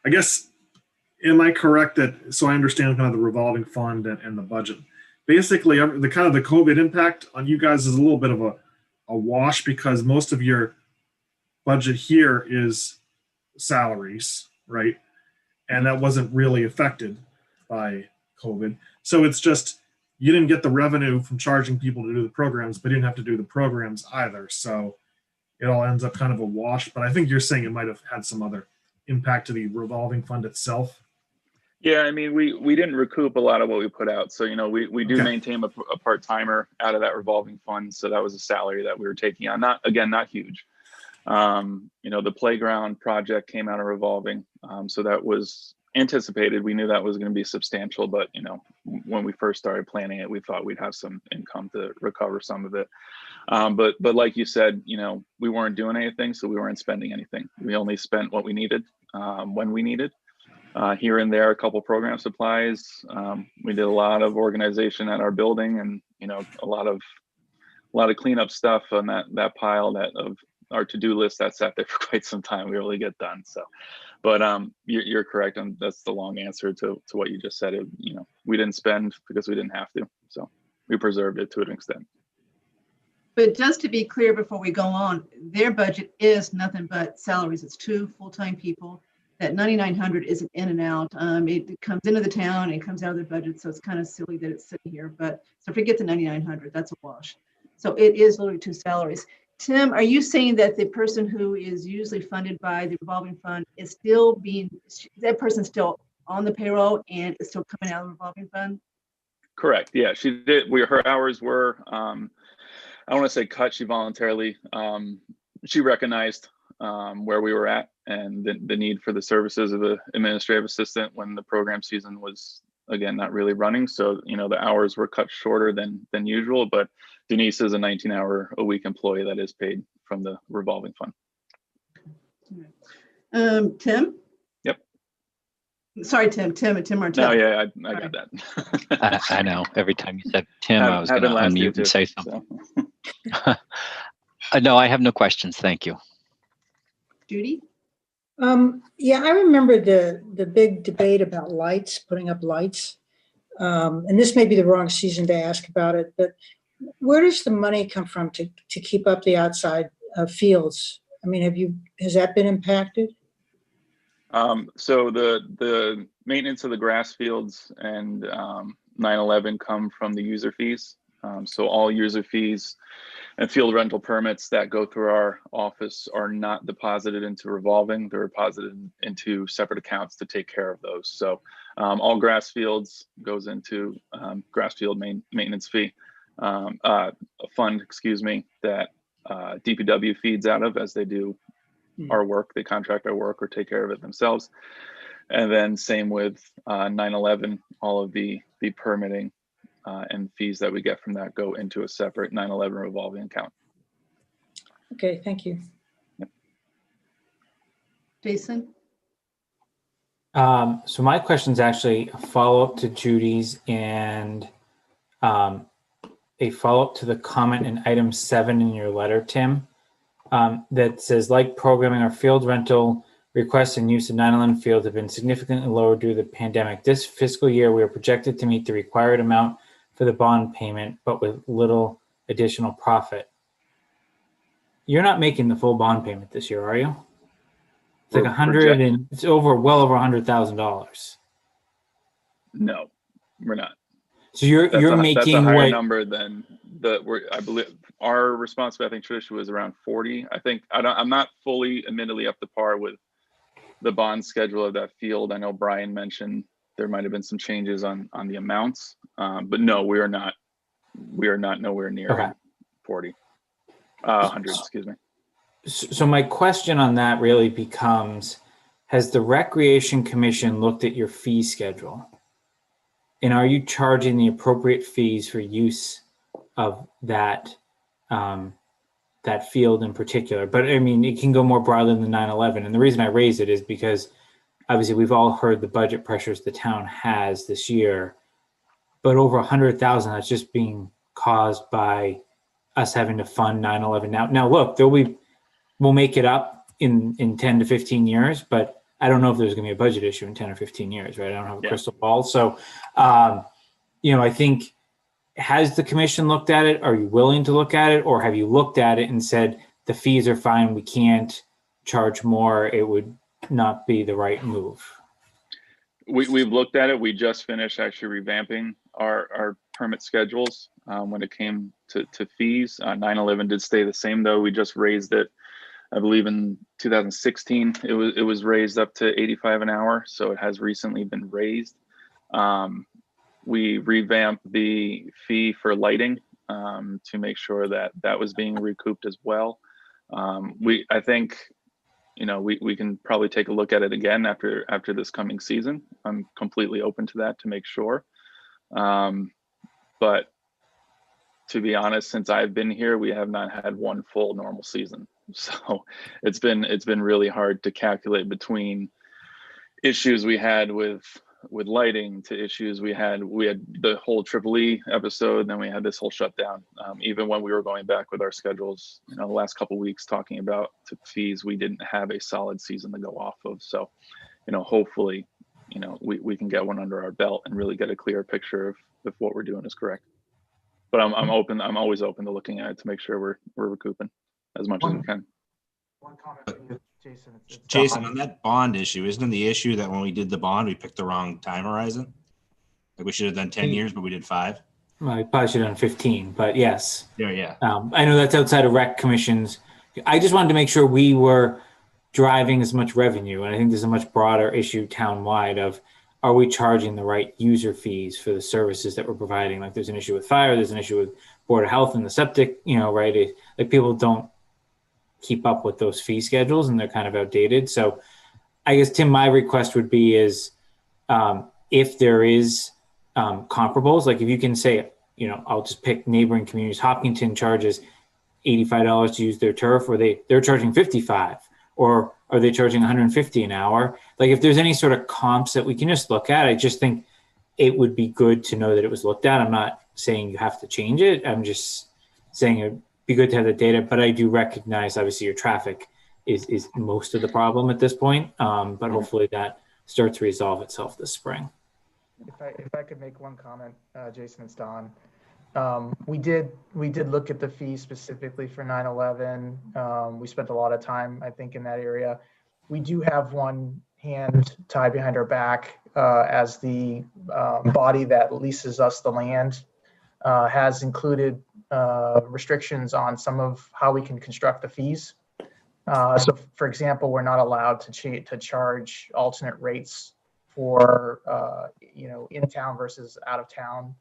I guess, am I correct that, so I understand kind of the revolving fund and the budget. Basically, the kind of the COVID impact on you guys is a little bit of a wash because most of your budget here is salaries, right? And that wasn't really affected by COVID. So it's just, you didn't get the revenue from charging people to do the programs, but you didn't have to do the programs either. So it all ends up kind of a wash, but I think you're saying it might have had some other impact to the revolving fund itself. Yeah, I mean, we didn't recoup a lot of what we put out. So, we do maintain a part-timer out of that revolving fund. So that was a salary that we were taking on. Not huge. The playground project came out of revolving. So that was anticipated. We knew that was going to be substantial, but, when we first started planning it, we thought we'd have some income to recover some of it. But like you said, we weren't doing anything, so we weren't spending anything. We only spent what we needed when we needed. Here and there, a couple program supplies. We did a lot of organization at our building, and a lot of cleanup stuff on that pile of our to-do list that sat there for quite some time. We really get done. So, but you're correct, and that's the long answer to what you just said. We didn't spend because we didn't have to, so we preserved it to an extent. But just to be clear before we go on, their budget is nothing but salaries. It's 2 full-time people. That 9,900 isn't in and out. It comes into the town and it comes out of their budget. So it's kind of silly that it's sitting here, but so forget the 9,900, that's a wash. So it is literally 2 salaries. Tim, are you saying that the person who is usually funded by the revolving fund is still that person's still on the payroll and is still coming out of the revolving fund? Correct. Yeah, she did. Her hours were, I don't want to say cut. She voluntarily, she recognized where we were at and the need for the services of an administrative assistant when the program season was, again, not really running. So, the hours were cut shorter than usual, but Denise is a 19-hour-a-week employee that is paid from the revolving fund. Tim? Yep. Sorry, Tim Martell. Oh, yeah, I got that. I know. Every time you said Tim, I was going to unmute and say something. So. No, I have no questions. Thank you. Judy? Yeah, I remember the big debate about lights, putting up lights. And this may be the wrong season to ask about it, but where does the money come from to keep up the outside fields? I mean, has that been impacted? So the maintenance of the grass fields and 9/11 come from the user fees. So all user fees and field rental permits that go through our office are not deposited into revolving. They're deposited into separate accounts to take care of those. So all grass fields goes into grass field maintenance fee, a fund, that DPW feeds out of as they do our work. They contract our work or take care of it themselves. And then same with 9/11, all of the permitting and fees that we get from that go into a separate 9/11 revolving account. Okay, thank you. Yep. Jason? So my question is actually a follow-up to Judy's and a follow-up to the comment in item 7 in your letter, Tim, that says, like programming, our field rental requests and use of 9/11 field have been significantly lower due to the pandemic. This fiscal year, we are projected to meet the required amount for the bond payment, but with little additional profit. You're not making the full bond payment this year, are you? It's like it's well over $100,000. No, we're not. So you're making that's a higher what number than I believe our responsibility. I think traditionally was around 40. I think I'm not fully admittedly up to par with the bond schedule of that field. I know Brian mentioned there might have been some changes on the amounts, but no, we are not nowhere near 40, 100. Excuse me. So my question on that really becomes, has the Recreation Commission looked at your fee schedule? And are you charging the appropriate fees for use of that that field in particular? But I mean, it can go more broadly than 9/11. And the reason I raise it is because obviously we've all heard the budget pressures the town has this year, but over 100,000 that's just being caused by us having to fund 9/11 now. Now look, we'll make it up in 10 to 15 years, but I don't know if there's going to be a budget issue in 10 or 15 years, right? I don't have a crystal ball. So, I think, has the commission looked at it? Are you willing to look at it? Or have you looked at it and said, the fees are fine, we can't charge more, it would not be the right move? We've looked at it. We just finished actually revamping our permit schedules when it came to fees. 9/11 did stay the same though. We just raised it, I believe in 2016, it was raised up to 85 an hour. So it has recently been raised. We revamped the fee for lighting to make sure that was being recouped as well. I think, we can probably take a look at it again after this coming season. I'm completely open to that to make sure. But to be honest, since I've been here, we have not had one full normal season. So it's been really hard to calculate between issues we had with lighting to issues we had the whole EEE episode, then we had this whole shutdown. Even when we were going back with our schedules, the last couple of weeks talking about fees, we didn't have a solid season to go off of. So, hopefully, we can get one under our belt and really get a clear picture of if what we're doing is correct. But I'm open. I'm always open to looking at it to make sure we're recouping as much as we can. One comment for you, Jason. It's Jason, on that bond issue, isn't the issue that when we did the bond, we picked the wrong time horizon? Like we should have done 10 years, but we did 5. Well, I probably should have done 15, but yes. Yeah. I know that's outside of rec commissions. I just wanted to make sure we were driving as much revenue. And I think there's a much broader issue town-wide of, are we charging the right user fees for the services that we're providing? Like there's an issue with fire, there's an issue with Board of Health and the septic, right? Like people don't keep up with those fee schedules and they're kind of outdated. So I guess, Tim, my request would be is if there is comparables, like if you can say, I'll just pick neighboring communities, Hopkinton charges $85 to use their turf, or they're charging $55, or are they charging $150 an hour? Like if there's any sort of comps that we can just look at, I just think it would be good to know that it was looked at. I'm not saying you have to change it. I'm just saying it'd be good to have the data, but I do recognize obviously your traffic is most of the problem at this point. But hopefully that starts to resolve itself this spring. If I could make one comment, Jason, it's Don. We did look at the fee specifically for 9/11. We spent a lot of time, I think, in that area. We do have one hand tied behind our back as the body that leases us the land has included restrictions on some of how we can construct the fees. So, for example, we're not allowed to charge alternate rates for in town versus out of town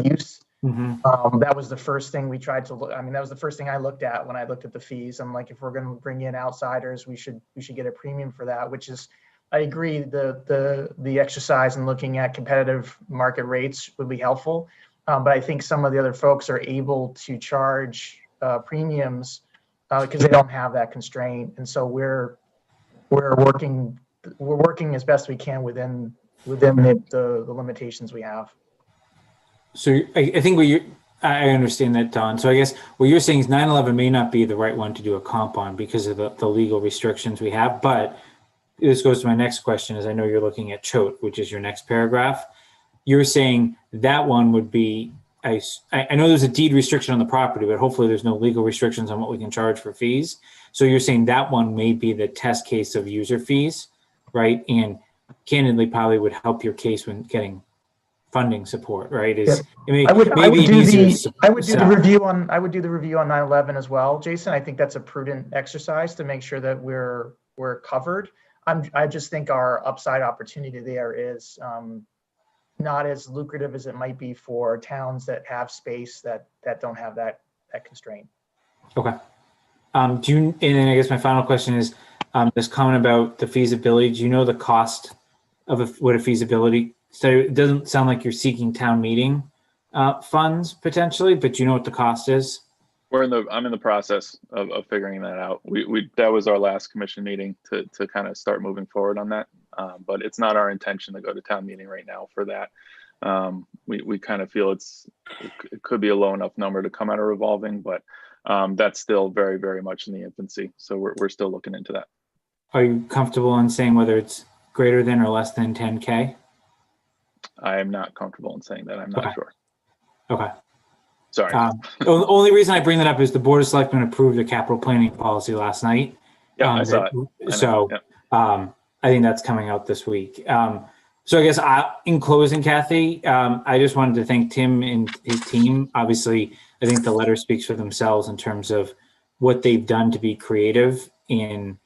use. Mm-hmm. That was the first thing we tried to look. I mean, that was the first thing I looked at when I looked at the fees. I'm like, if we're going to bring in outsiders, we should get a premium for that. Which is, I agree, the exercise in looking at competitive market rates would be helpful. But I think some of the other folks are able to charge premiums because they don't have that constraint, and so we're working we're working as best we can within the limitations we have. So I think I understand that, Don. So I guess what you're saying is 9/11 may not be the right one to do a comp on because of the legal restrictions we have. But this goes to my next question, is I know you're looking at Choate, which is your next paragraph. You're saying that one would be, I know there's a deed restriction on the property, but hopefully there's no legal restrictions on what we can charge for fees. So you're saying that one may be the test case of user fees, right? And candidly probably would help your case when getting funding support, right? I would do the review on 9/11 as well, Jason. I think that's a prudent exercise to make sure that we're covered. I just think our upside opportunity there is not as lucrative as it might be for towns that have space that don't have that constraint. Okay. And then I guess my final question is this comment about the feasibility. Do you know the cost of what a feasibility study? It doesn't sound like you're seeking town meeting funds potentially, but do you know what the cost is? I'm in the process of figuring that out. That was our last commission meeting to kind of start moving forward on that. But it's not our intention to go to town meeting right now for that. We kind of feel it could be a low enough number to come out of revolving, but that's still very, very much in the infancy. So we're still looking into that. Are you comfortable in saying whether it's greater than or less than 10K? I am not comfortable in saying that. I'm not sure. Okay. Sorry. The only reason I bring that up is the Board of Selectmen approved the capital planning policy last night. Yeah, I saw it. I think that's coming out this week. So I guess in closing, Kathy, I just wanted to thank Tim and his team. Obviously, I think the letter speaks for themselves in terms of what they've done to be creative in,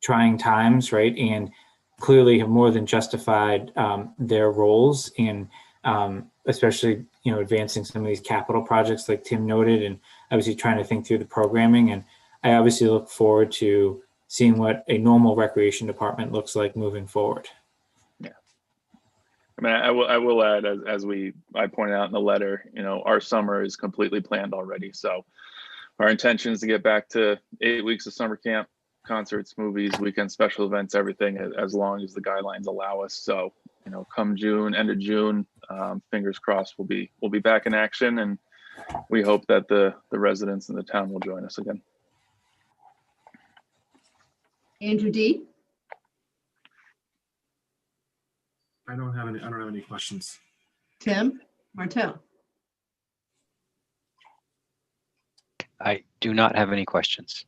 trying times, right? And clearly have more than justified their roles in especially, advancing some of these capital projects like Tim noted, and obviously trying to think through the programming. And I obviously look forward to seeing what a normal recreation department looks like moving forward. Yeah. I mean, I will add, as I pointed out in the letter, our summer is completely planned already. So our intention is to get back to 8 weeks of summer camp, concerts, movies, weekend special events, everything, as long as the guidelines allow us. So, come June, end of June, fingers crossed, we'll be back in action, and we hope that the residents in the town will join us again. Andrew D. I don't have any questions. Tim Martell. I do not have any questions.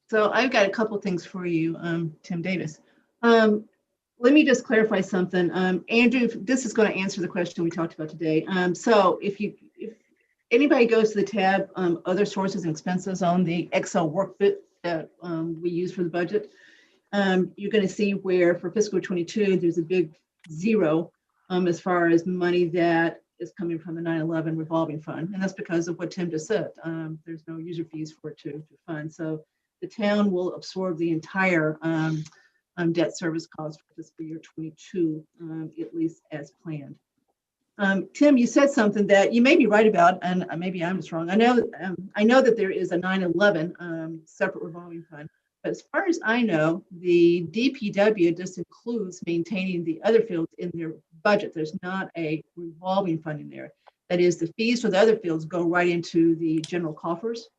So I've got a couple things for you, Tim Davis. Let me just clarify something. Andrew, this is going to answer the question we talked about today. So if anybody goes to the tab, other sources and expenses on the Excel workbook that we use for the budget, you're going to see where for fiscal 22, there's a big zero as far as money that is coming from the 9/11 revolving fund. And that's because of what Tim just said. There's no user fees for it to fund. So the town will absorb the entire debt service cost for fiscal year 22, at least as planned. Tim, you said something that you may be right about, and maybe I'm just wrong. I know that there is a 9/11 separate revolving fund, but as far as I know, the DPW just includes maintaining the other fields in their budget. There's not a revolving fund in there. That is, the fees for the other fields go right into the general coffers.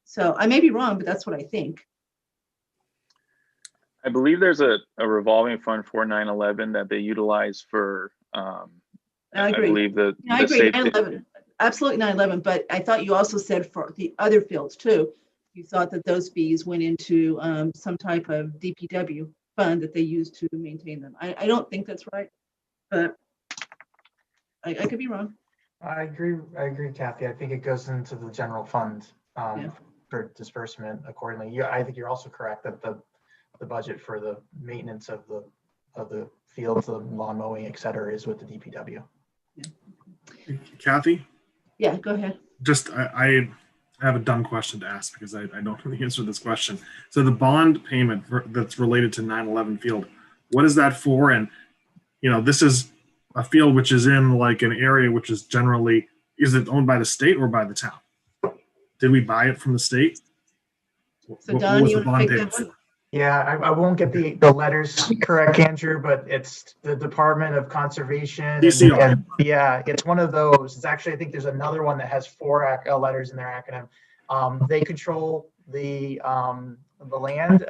So I may be wrong, but that's what I think. I believe there's a revolving fund for 9/11 that they utilize for. I agree. I believe that. Yeah, I agree. 9/11, absolutely 9/11. But I thought you also said for the other fields too. You thought that those fees went into some type of DPW fund that they use to maintain them. I don't think that's right, but I could be wrong. I agree, Kathy. I think it goes into the general fund for disbursement accordingly. Yeah, I think you're also correct that the budget for the maintenance of the fields, the lawn mowing, et cetera, is with the DPW. Yeah. Kathy? Yeah, go ahead. Just, I have a dumb question to ask because I don't know the answer to this question. So the bond payment that's related to 9/11 field, what is that for? And, this is a field which is in like an area which is generally, is it owned by the state or by the town? Did we buy it from the state? So Don, what was you the want to bond take payment that one? for? Yeah, I won't get the letters correct, Andrew, but it's the Department of Conservation. DCR. And yeah, it's one of those. It's actually, I think there's another one that has 4 letters in their acronym. They control the land.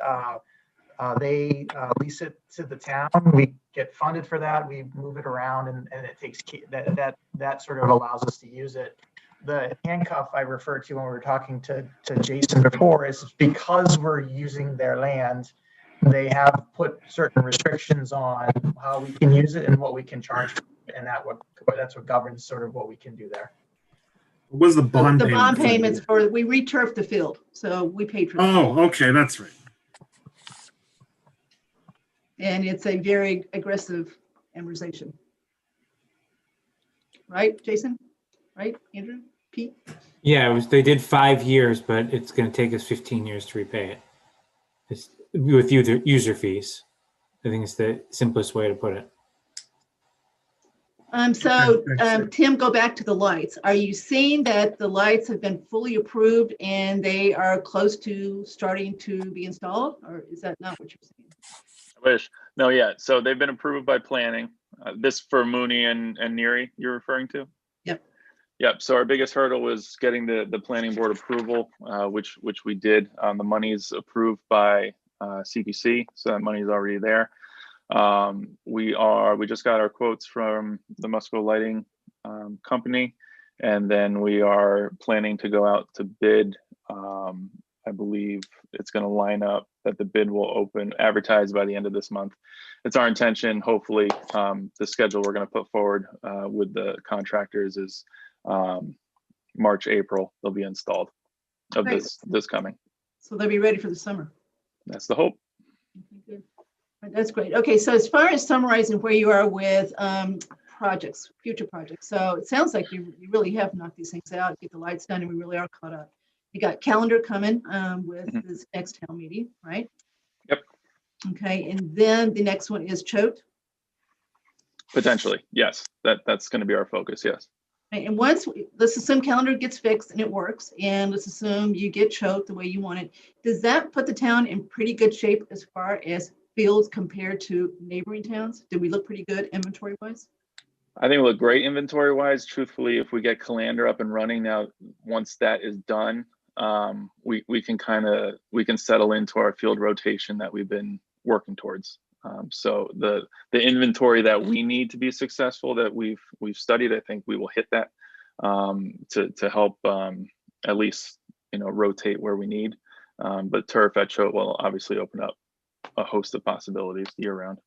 They lease it to the town. We get funded for that. We move it around, and it takes that sort of allows us to use it. The handcuff I referred to when we were talking to Jason before is because we're using their land, they have put certain restrictions on how we can use it and what we can charge, and that's what governs sort of what we can do there. What was the bond The payment? bond payments we re-turfed the field, so we paid for that. Oh, okay, that's right. And it's a very aggressive amortization. Right, Jason? Right, Andrew? Pete? Yeah, they did 5 years, but it's going to take us 15 years to repay it. It's with user fees. I think it's the simplest way to put it. Tim, go back to the lights. Are you seeing that the lights have been fully approved and they are close to starting to be installed, or is that not what you're saying? I wish. No, yeah. So they've been approved by planning. This for Mooney and Neary you're referring to? Yep. Yep. So our biggest hurdle was getting the planning board approval, which we did. The money's approved by CPC, so that money is already there. We just got our quotes from the Musco Lighting company, and then we are planning to go out to bid. I believe it's going to line up that the bid will advertise by the end of this month. It's our intention, hopefully, the schedule we're going to put forward with the contractors is March, April, they'll be installed of this coming. So they'll be ready for the summer. That's the hope. Okay, good. Right, that's great. Okay, so as far as summarizing where you are with projects, future projects, so it sounds like you really have knocked these things out, get the lights done, and we really are caught up. You got calendar coming with this next town meeting, right? Yep. Okay, and then the next one is Choate. Potentially, yes. That's going to be our focus, yes. Right, and let's assume calendar gets fixed and it works, and let's assume you get Choate the way you want it. Does that put the town in pretty good shape as far as fields compared to neighboring towns? Did we look pretty good inventory wise? I think we look great inventory wise. Truthfully, if we get Calandra up and running now, once that is done, we can settle into our field rotation that we've been working towards. So the inventory that we need to be successful that we've studied, I think we will hit that to help at least rotate where we need. But turf at Choate will obviously open up a host of possibilities year round.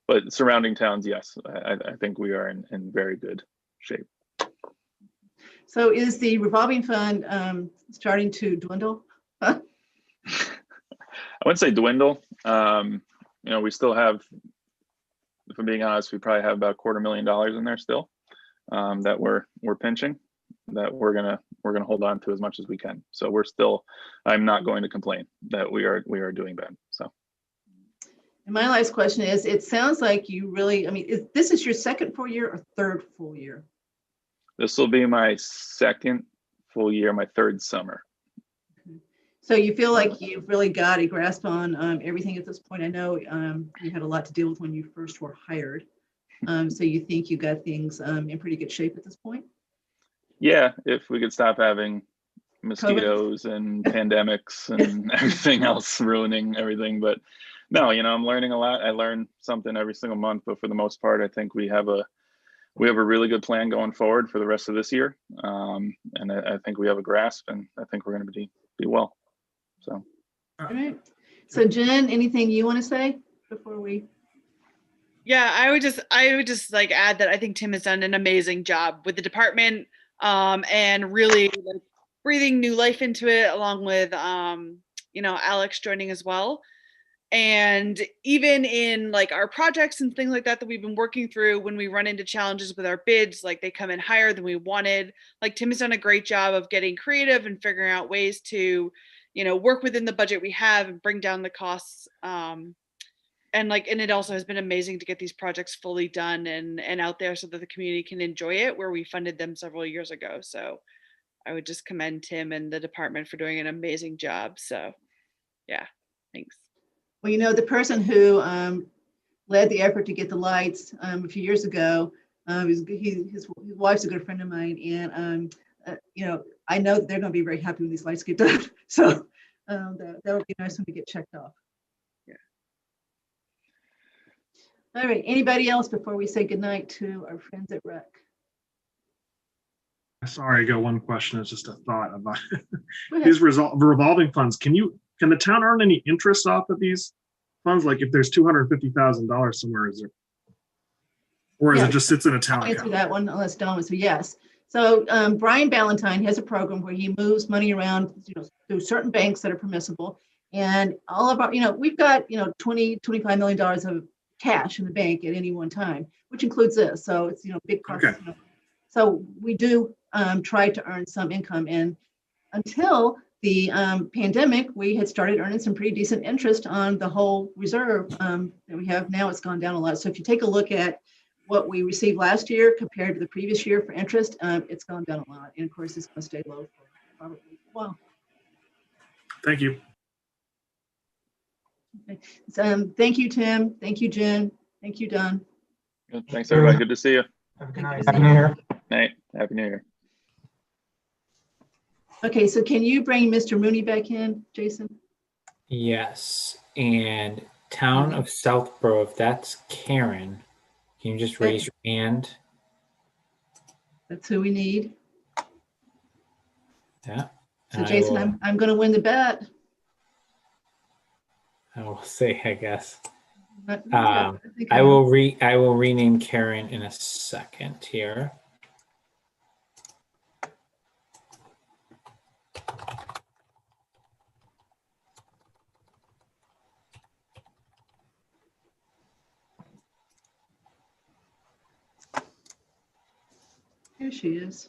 But surrounding towns, yes, I think we are in very good shape. So is the revolving fund starting to dwindle? I wouldn't say dwindle. We still have, if I'm being honest, we probably have about $250,000 in there still that we're pinching, that we're gonna hold on to as much as we can. So I'm not going to complain that we are doing bad. So. And my last question is, it sounds like you really, this is your second full year or third full year? This will be my second full year, my third summer. So you feel like you've really got a grasp on everything at this point? I know you had a lot to deal with when you first were hired. So you think you got things in pretty good shape at this point? Yeah, if we could stop having mosquitoes and pandemics and everything else ruining everything. But no, I'm learning a lot. I learn something every single month, but for the most part, I think we have a really good plan going forward for the rest of this year. And I think we have a grasp, and I think we're going to be well. So. All right. So Jen, anything you want to say before we? Yeah, I would just add that I think Tim has done an amazing job with the department and really breathing new life into it, along with Alex joining as well. And even in our projects and things like that we've been working through, when we run into challenges with our bids, they come in higher than we wanted, Tim has done a great job of getting creative and figuring out ways to, work within the budget we have and bring down the costs. And it also has been amazing to get these projects fully done and out there so that the community can enjoy it, where we funded them several years ago. So I would just commend Tim and the department for doing an amazing job. So yeah, thanks. Well, you know, the person who led the effort to get the lights a few years ago, his wife's a good friend of mine, and you know, I know that they're going to be very happy when these lights get done. So that would be a nice one to get checked off. Yeah. All right. Anybody else before we say goodnight to our friends at REC? Sorry, I got one question. It's just a thought about these revolving funds. Can the town earn any interest off of these funds? Like if there's $250,000 somewhere, is there, or is it just sits in a town I'll answer account? that one unless Don was, so yes. So Brian Ballantyne has a program where he moves money around, you know, through certain banks that are permissible. And all of our, you know, we've got, you know, $25 million of cash in the bank at any one time, which includes this. So it's, you know, big parts. Okay. You know. So we do try to earn some income. And until the pandemic, we had started earning some pretty decent interest on the whole reserve that we have now. It's gone down a lot. So if you take a look at what we received last year compared to the previous year for interest, it's gone down a lot. And of course, it's going to stay low for probably a while. Thank you. Okay. So, thank you, Tim. Thank you, Jen. Thank you, Don. Good. Thanks, everybody. Good to see you. Have a good night. Happy New Year. Night. Happy New Year. Okay, so can you bring Mr. Mooney back in, Jason? Yes, and Town of Southborough, if that's Karen, can you just raise your hand? That's who we need. Yeah. So Jason, I'm going to win the bet. I will say, I guess. I I will rename Karen in a second here. Here she is.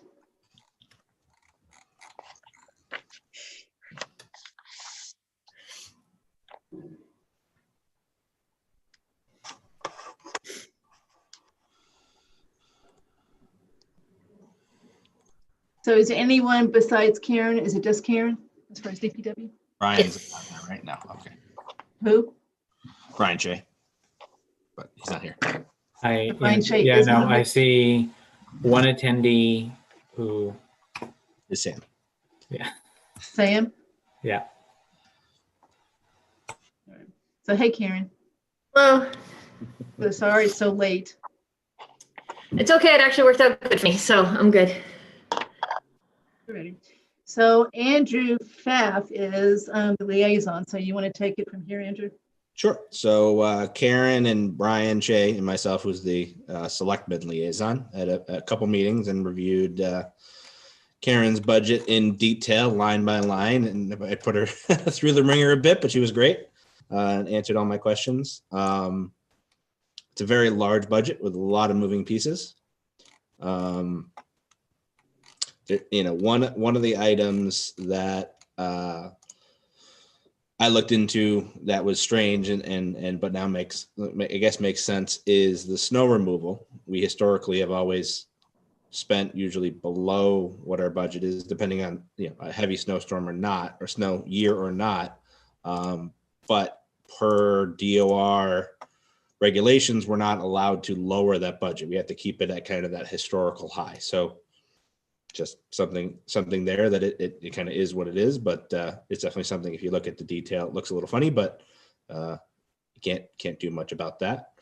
So is there anyone besides Karen? Is it just Karen as far as DPW? Brian's not there right now. Okay. Who? Brian Shea. But he's not here. Brian Shea Yeah, is no, not I here. see one attendee who is Sam. Yeah. Sam? Yeah. So hey, Karen. Hello. So sorry it's so late. It's okay. It actually worked out good for me, so I'm good. Ready. So Andrew Pfaff is the liaison. So you want to take it from here, Andrew? Sure. So Karen and Brian Shea and myself was the selectman liaison at a couple meetings and reviewed Karen's budget in detail, line by line. And I put her through the ringer a bit, but she was great and answered all my questions. It's a very large budget with a lot of moving pieces. You know, one of the items that I looked into that was strange and but now makes sense is the snow removal. We historically have always spent usually below what our budget is, depending on, you know, a heavy snowstorm or not, or snow year or not. But per DOR regulations, we're not allowed to lower that budget. We have to keep it at kind of that historical high. So just something there that it kind of is what it is, but it's definitely something, if you look at the detail, it looks a little funny, but you can't do much about that.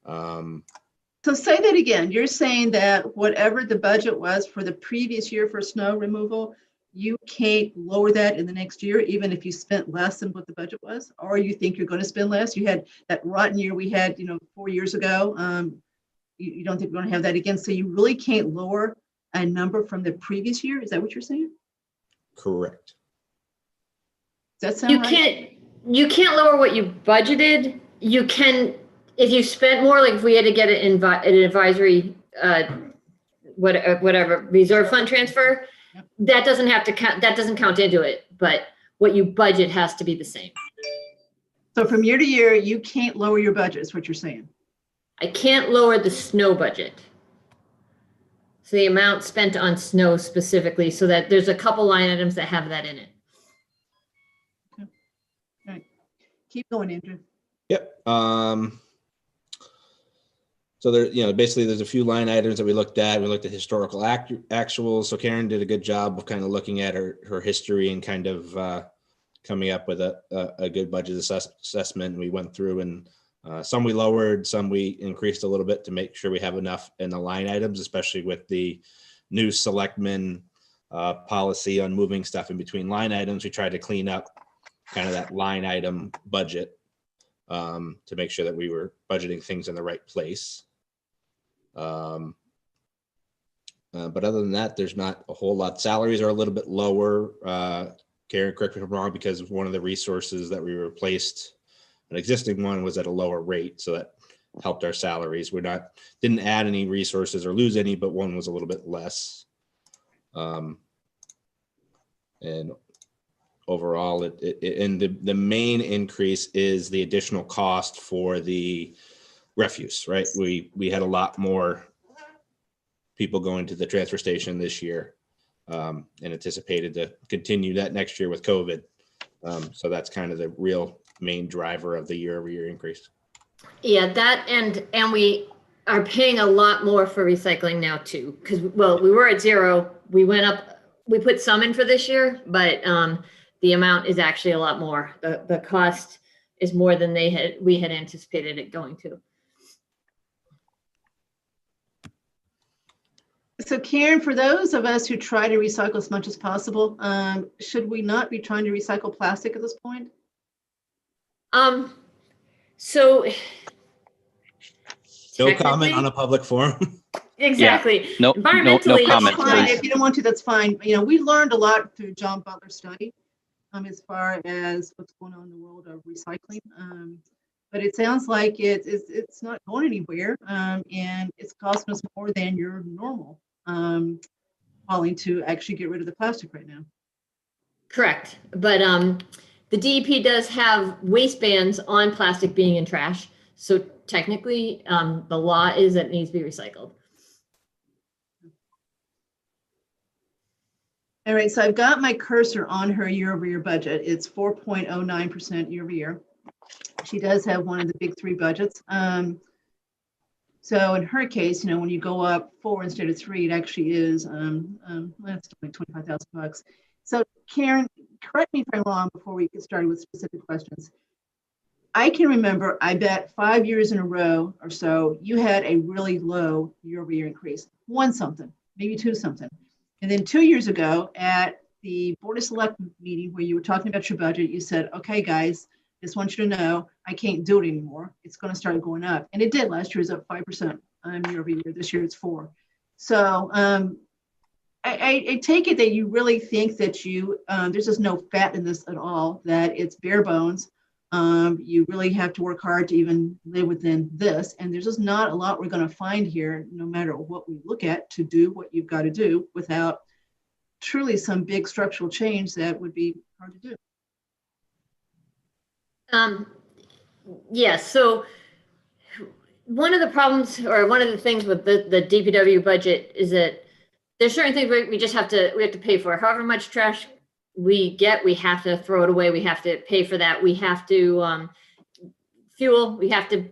So say that again. You're saying that whatever the budget was for the previous year for snow removal, you can't lower that in the next year, even if you spent less than what the budget was, or you think you're going to spend less? You had that rotten year we had, 4 years ago. You don't think we're going to have that again? So you really can't lower a number from the previous year? Is that what you're saying? Correct. Does that sound right? You can't lower what you budgeted. You can, if you spent more, like if we had to get an advisory, whatever reserve fund transfer, that doesn't have to count. That doesn't count into it. But what you budget has to be the same. So from year to year, you can't lower your budget, is what you're saying? I can't lower the snow budget. So the amount spent on snow specifically, so that there's a couple line items that have that in it. Keep going, Andrew. Yep. So there, basically there's a few line items that we looked at. We looked at historical actuals. So Karen did a good job of kind of looking at her history and kind of coming up with a good budget assessment. We went through and some we lowered, some we increased a little bit to make sure we have enough in the line items, especially with the new selectmen policy on moving stuff in between line items. We tried to clean up kind of that line item budget to make sure that we were budgeting things in the right place. But other than that, there's not a whole lot. Salaries are a little bit lower. Karen, correct me if I'm wrong, because one of the resources that we replaced, an existing one, was at a lower rate, so that helped our salaries. Didn't add any resources or lose any, but one was a little bit less. And overall, the main increase is the additional cost for the refuse, right? We had a lot more people going to the transfer station this year and anticipated to continue that next year with COVID. So that's kind of the real main driver of the year-over-year increase. Yeah, that and we are paying a lot more for recycling now too, because we were at 0. We went up, we put some in for this year, but the amount is actually a lot more. The cost is more than we had anticipated it going to. So Karen, for those of us who try to recycle as much as possible, should we not be trying to recycle plastic at this point? So no comment on a public forum. Exactly. Yeah. No Environmentally, comment. Fine. If you don't want to, that's fine. We learned a lot through John Butler's study as far as what's going on in the world of recycling. But it sounds like it's not going anywhere, and it's costing us more than your normal hauling to actually get rid of the plastic right now. Correct. But the DEP does have waste bans on plastic being in trash. So technically, the law is that it needs to be recycled. All right, so I've got my cursor on her year-over-year budget. It's 4.09% year-over-year. She does have one of the big 3 budgets. So in her case, when you go up 4 instead of 3, it actually is that's like $25,000. So Karen, correct me if I'm wrong before we get started with specific questions. I can remember, I bet 5 years in a row or so, you had a really low year-over-year increase, 1 something, maybe 2 something. And then 2 years ago at the Board of Selectmen meeting where you were talking about your budget, you said, okay, guys, just want you to know I can't do it anymore. It's going to start going up. And it did. Last year it was up 5% year over year. This year it's 4%. So I take it that you really think that there's just no fat in this at all, that it's bare bones. You really have to work hard to even live within this. And there's just not a lot we're going to find here, no matter what we look at, to do what you've got to do without truly some big structural change that would be hard to do. Yes. So one of the problems, or one of the things with the DPW budget, is that there's certain things we have to pay for. However much trash we get, we have to throw it away. We have to pay for that. We have to fuel. We have to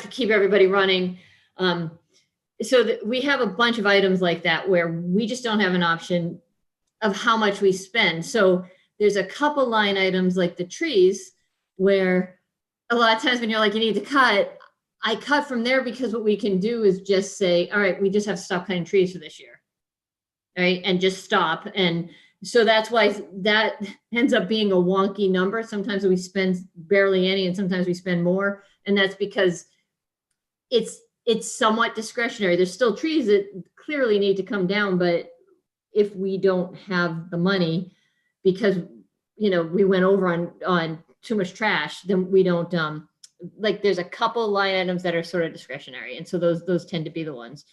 keep everybody running. So we have a bunch of items like that where we just don't have an option of how much we spend. So there's a couple line items like the trees, where a lot of times when you're like, you need to cut, I cut from there because what we can do is just say, all right, we just have to stop cutting trees for this year. Right. And just stop. And so that's why that ends up being a wonky number. Sometimes we spend barely any, and sometimes we spend more. And that's because it's somewhat discretionary. There's still trees that clearly need to come down, but if we don't have the money because, we went over on too much trash, then we don't, there's a couple line items that are sort of discretionary. And so those tend to be the ones.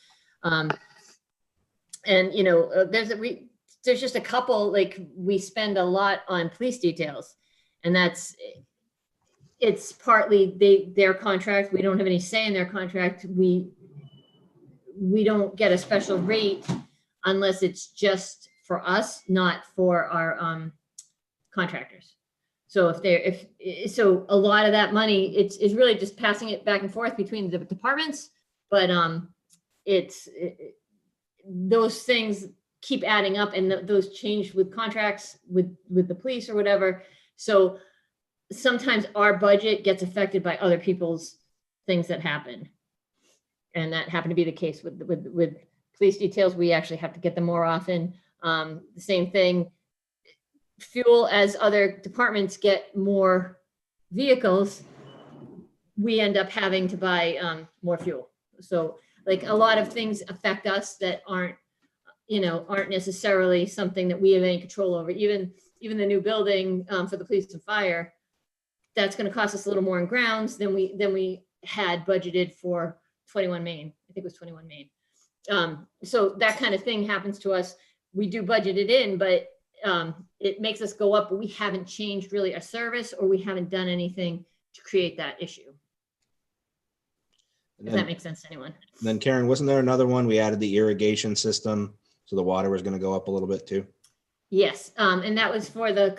There's just a couple, like we spend a lot on police details, and it's partly their contract. We don't have any say in their contract. We don't get a special rate unless it's just for us, not for our contractors. So so a lot of that money, it's really just passing it back and forth between the departments, but those things keep adding up, and those change with contracts with the police or whatever. So sometimes our budget gets affected by other people's things that happen. And that happened to be the case with police details. We actually have to get them more often. The same thing, fuel, as other departments get more vehicles, we end up having to buy more fuel. So like a lot of things affect us that aren't necessarily something that we have any control over. Even the new building for the police and fire, that's going to cost us a little more in grounds than we had budgeted for 21 Main. I think it was 21 Main. So that kind of thing happens to us. We do budget it in, but it makes us go up, but we haven't changed really our service, or we haven't done anything to create that issue. If that makes sense to anyone. Then Karen, wasn't there another one? We added the irrigation system, so the water was going to go up a little bit too. Yes, and that was for the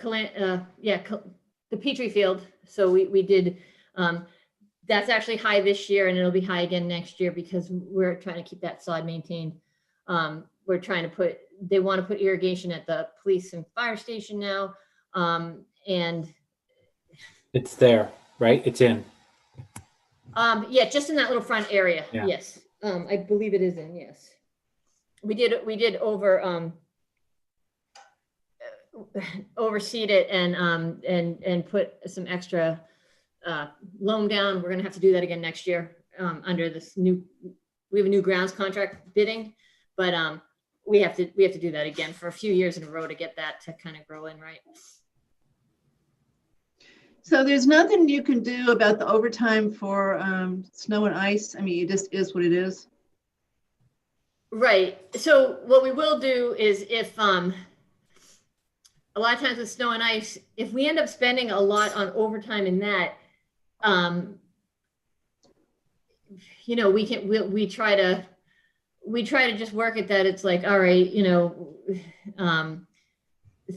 Petrie field. So we did, that's actually high this year, and it'll be high again next year because we're trying to keep that sod maintained. We're trying to they want to put irrigation at the police and fire station now. And it's there, right? It's in. Yeah, just in that little front area. Yeah. Yes. I believe it is in, yes. We did overseed it and put some extra loam down. We're gonna have to do that again next year under this we have a new grounds contract bidding, but we have to do that again for a few years in a row to get that to kind of grow in, right? So there's nothing you can do about the overtime for snow and ice. I mean, it just is what it is. Right. So what we will do is if a lot of times with snow and ice, if we end up spending a lot on overtime in that, we try to just work at that. It's like, all right,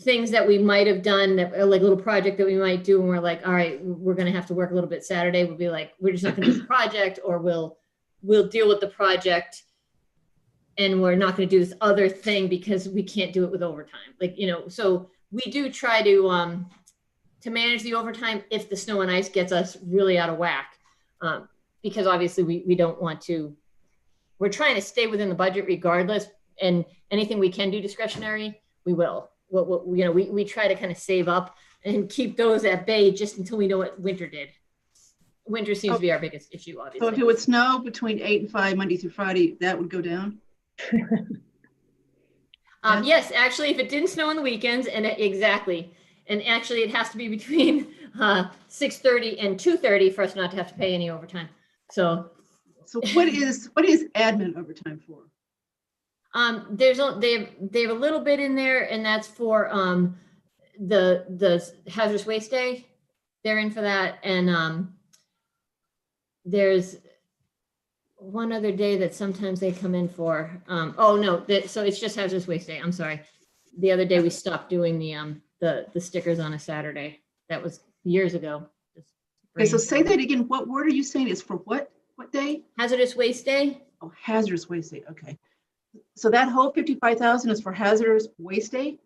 things that we might have done that are like a little project that we might do, and we're like, all right, we're going to have to work a little bit Saturday. We'll be like, we're just not going to do the project, or we'll deal with the project and we're not going to do this other thing because we can't do it with overtime. So we do try to manage the overtime if the snow and ice gets us really out of whack. Because obviously we don't want to, we're trying to stay within the budget regardless, and anything we can do discretionary, we will. We try to kind of save up and keep those at bay just until we know what winter did. Winter seems to be our biggest issue, obviously. So if it would snow between 8 and 5, Monday through Friday, that would go down? Yes, actually, if it didn't snow on the weekends, exactly. And actually it has to be between 6:30 and 2:30 for us not to have to pay any overtime. So what is admin overtime for? They have a little bit in there, and that's for the hazardous waste day. They're in for that, and there's one other day that sometimes they come in for. So it's just hazardous waste day. I'm sorry. The other day we stopped doing the stickers on a Saturday. That was years ago. Okay, so say that again. What word are you saying is for what? What day? Hazardous waste day. Oh, hazardous waste day. Okay. So that whole 55,000 is for hazardous waste day?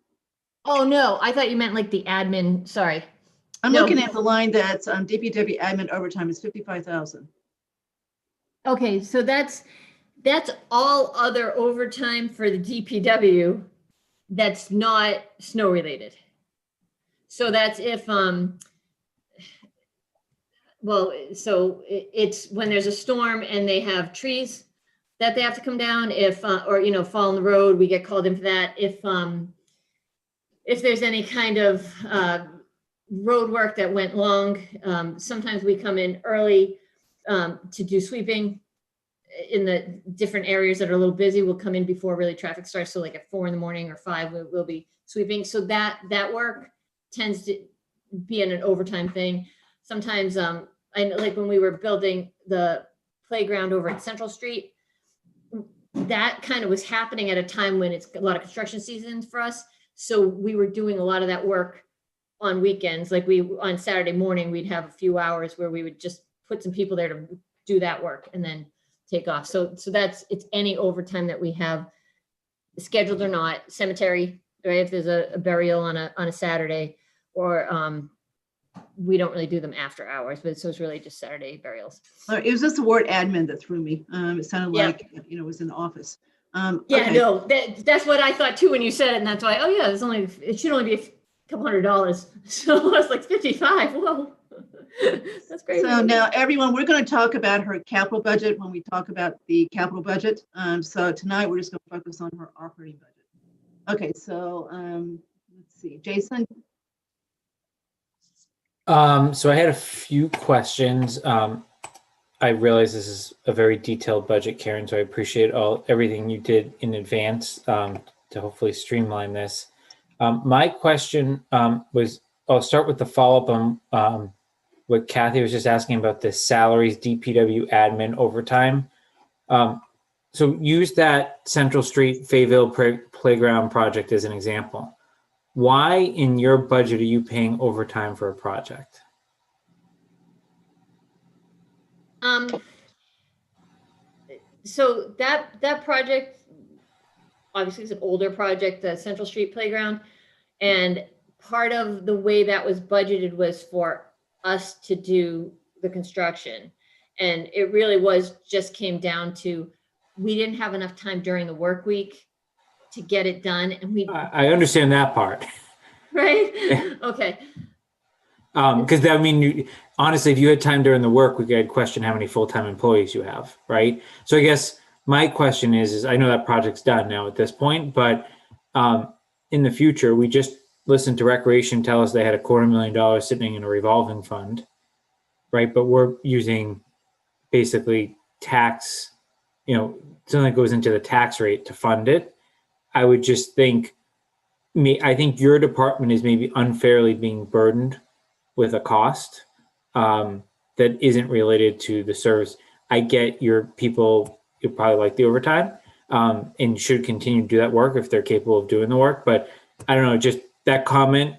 Oh no, I thought you meant like the admin. Sorry. I'm looking at the line that's DPW admin overtime is 55,000. Okay, so that's all other overtime for the DPW that's not snow related. So that's if it's when there's a storm and they have trees that they have to come down, or fall on the road, we get called in for that. If there's any kind of road work that went long, sometimes we come in early to do sweeping in the different areas that are a little busy. We'll come in before really traffic starts. So like at 4 in the morning or 5, we'll be sweeping. So that work tends to be an overtime thing. Sometimes I know, like when we were building the playground over at Central Street, that kind of was happening at a time when it's a lot of construction seasons for us. So we were doing a lot of that work on weekends, like on Saturday morning, we'd have a few hours where we would just put some people there to do that work and then take off. So it's any overtime that we have, scheduled or not. Cemetery, right? If there's a burial on a Saturday, or we don't really do them after hours, but so it's really just Saturday burials. It was just the word admin that threw me. It sounded like, it was in the office. Yeah, Okay. no, that's what I thought too when you said it, and that's why, oh yeah, it should only be a couple $100. So I was like 55, whoa. That's great. So now, everyone, we're going to talk about her capital budget when we talk about the capital budget. So tonight, we're just going to focus on her operating budget. Okay, so let's see, Jason. So I had a few questions. I realize this is a very detailed budget, Karen, so I appreciate everything you did in advance to hopefully streamline this. My question was, I'll start with the follow-up on what Kathy was just asking about the salaries, DPW admin overtime. So use that Central Street Fayetteville Playground project as an example. Why in your budget are you paying overtime for a project? So that project obviously is an older project, the Central Street Playground, and part of the way that was budgeted was for us to do the construction. And it really came down to, we didn't have enough time during the work week to get it done, and I understand that part. Right? Okay. Because honestly, if you had time during the work week, I'd question how many full-time employees you have, right? So I guess my question is I know that project's done now at this point, but in the future, we just listened to Recreation tell us they had $250,000 sitting in a revolving fund, right? But we're using basically tax, something that goes into the tax rate to fund it. I would just think, I think your department is maybe unfairly being burdened with a cost that isn't related to the service. I get your people, you probably like the overtime and should continue to do that work if they're capable of doing the work. But I don't know, just that comment,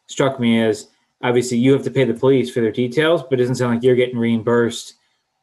struck me as obviously you have to pay the police for their details, but it doesn't sound like you're getting reimbursed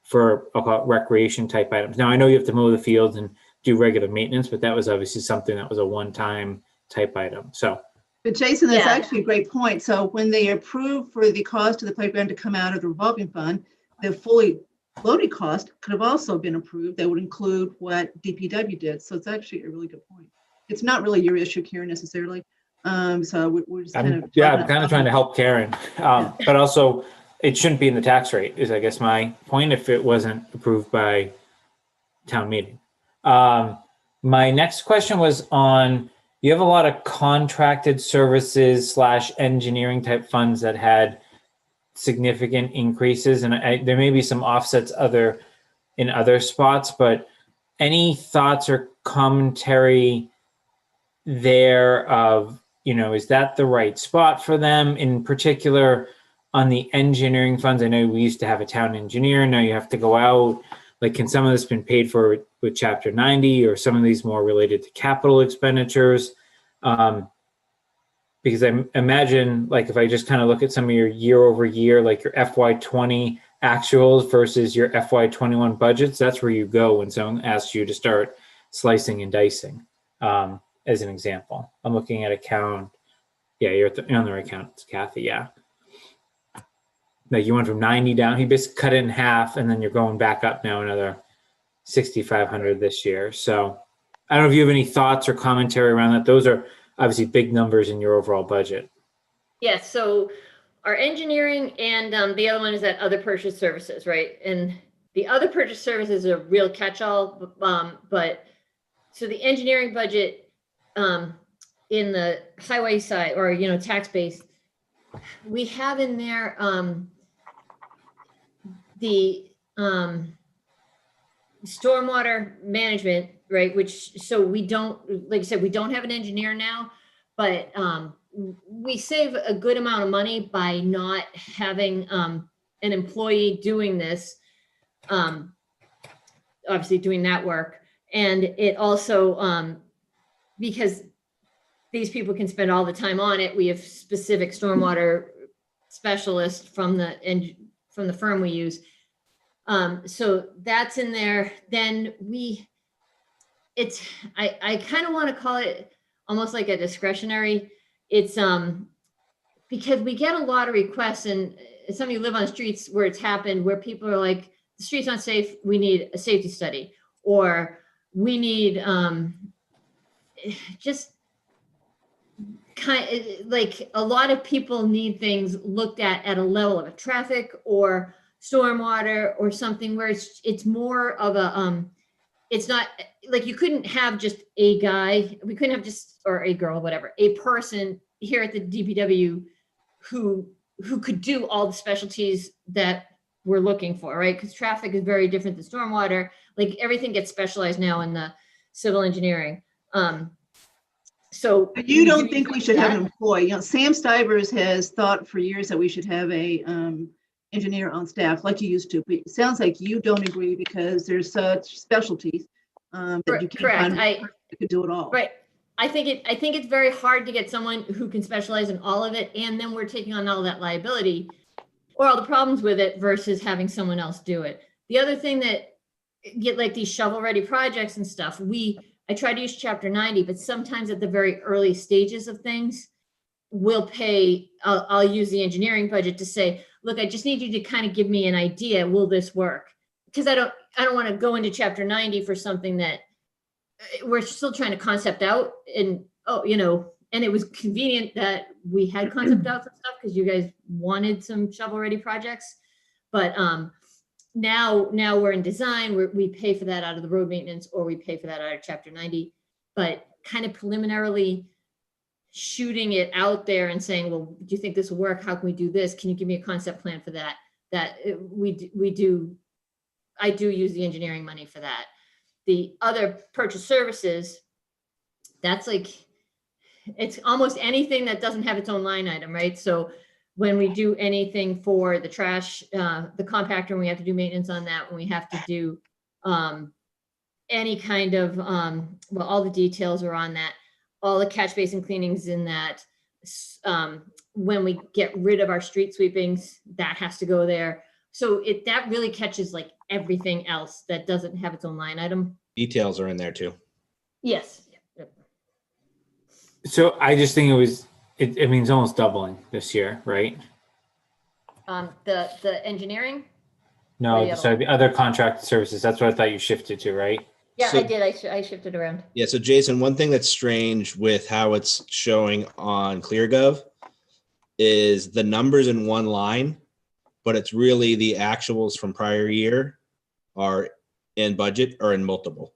for, I'll call it recreation type items. Now I know you have to mow the fields and do regular maintenance, but that was obviously something that was a one-time type item. So. But Jason, that's actually a great point. So when they approve for the cost of the playground to come out of the revolving fund, the fully loaded cost could have also been approved. That would include what DPW did. So it's actually a really good point. It's not really your issue, Karen, necessarily. So we're just I'm kind of trying to help Karen, but also it shouldn't be in the tax rate is I guess my point if it wasn't approved by town meeting. My next question was on, you have a lot of contracted services / engineering type funds that had significant increases, and there may be some offsets in other spots, but any thoughts or commentary there of, is that the right spot for them? In particular, on the engineering funds, I know we used to have a town engineer, now you have to go out. Like, can some of this been paid for with Chapter 90 or some of these more related to capital expenditures? Because I imagine, like, if I just kind of look at some of your year over year, like your FY20 actuals versus your FY21 budgets, that's where you go when someone asks you to start slicing and dicing, as an example. I'm looking at account. Yeah, you're on the right account. It's Kathy, yeah. Like you went from 90 down, he basically cut it in half, and then you're going back up now another 6,500 this year. So I don't know if you have any thoughts or commentary around that. Those are obviously big numbers in your overall budget. Yes, so our engineering and the other one is that other purchase services, right? And the other purchase services are a real catch-all, but so the engineering budget in the highway side or, tax base, we have in there the stormwater management, right? Which, so we don't, like I said, we don't have an engineer now, but we save a good amount of money by not having an employee doing this, obviously doing that work. And it also, because these people can spend all the time on it. We have specific stormwater specialists from the firm we use. So that's in there. Then I kind of want to call it almost like a discretionary. It's because we get a lot of requests, and some of you live on the streets where it's happened, where people are like, the street's not safe, we need a safety study, or we need just kind of like a lot of people need things looked at a level of a traffic or stormwater or something where it's more of a it's not like you couldn't have just a guy, we couldn't have just, or a girl, whatever, a person here at the DPW who could do all the specialties that we're looking for, right? Because traffic is very different than stormwater. Like everything gets specialized now in the civil engineering. So But you don't think we should have an employee? You know, Sam Stivers has thought for years that we should have a engineer on staff like you used to. But it sounds like you don't agree because there's such specialties that you can't correct. find a person that could do it all. Right. I think it's very hard to get someone who can specialize in all of it, and then we're taking on all that liability or all the problems with it versus having someone else do it. The other thing that get like these shovel-ready projects and stuff, I try to use Chapter 90, but sometimes at the very early stages of things, I'll use the engineering budget to say, look, I just need you to kind of give me an idea, will this work? Because I don't want to go into Chapter 90 for something that we're still trying to concept out, and and it was convenient that we had concept outs and stuff because you guys wanted some shovel-ready projects. But now we're in design, we pay for that out of the road maintenance, or we pay for that out of Chapter 90. But kind of preliminarily shooting it out there and saying, well, do you think this will work? How can we do this? Can you give me a concept plan for that? I do use the engineering money for that. The other purchase services, that's like, it's almost anything that doesn't have its own line item, right? So when we do anything for the trash, the compactor, we have to do maintenance on that. When we have to do any kind of, all the details are on that. All the catch basin cleanings in that. When we get rid of our street sweepings, that has to go there. So that really catches like everything else that doesn't have its own line item. Details are in there too. Yes. So I just think it means almost doubling this year, right? The engineering? No, sorry, the other contracted services. That's what I thought you shifted to, right? Yeah, So- I did. I shifted around. Yeah, so Jason, one thing that's strange with how it's showing on ClearGov is the numbers in one line, but it's really the actuals from prior year are in budget or in multiple.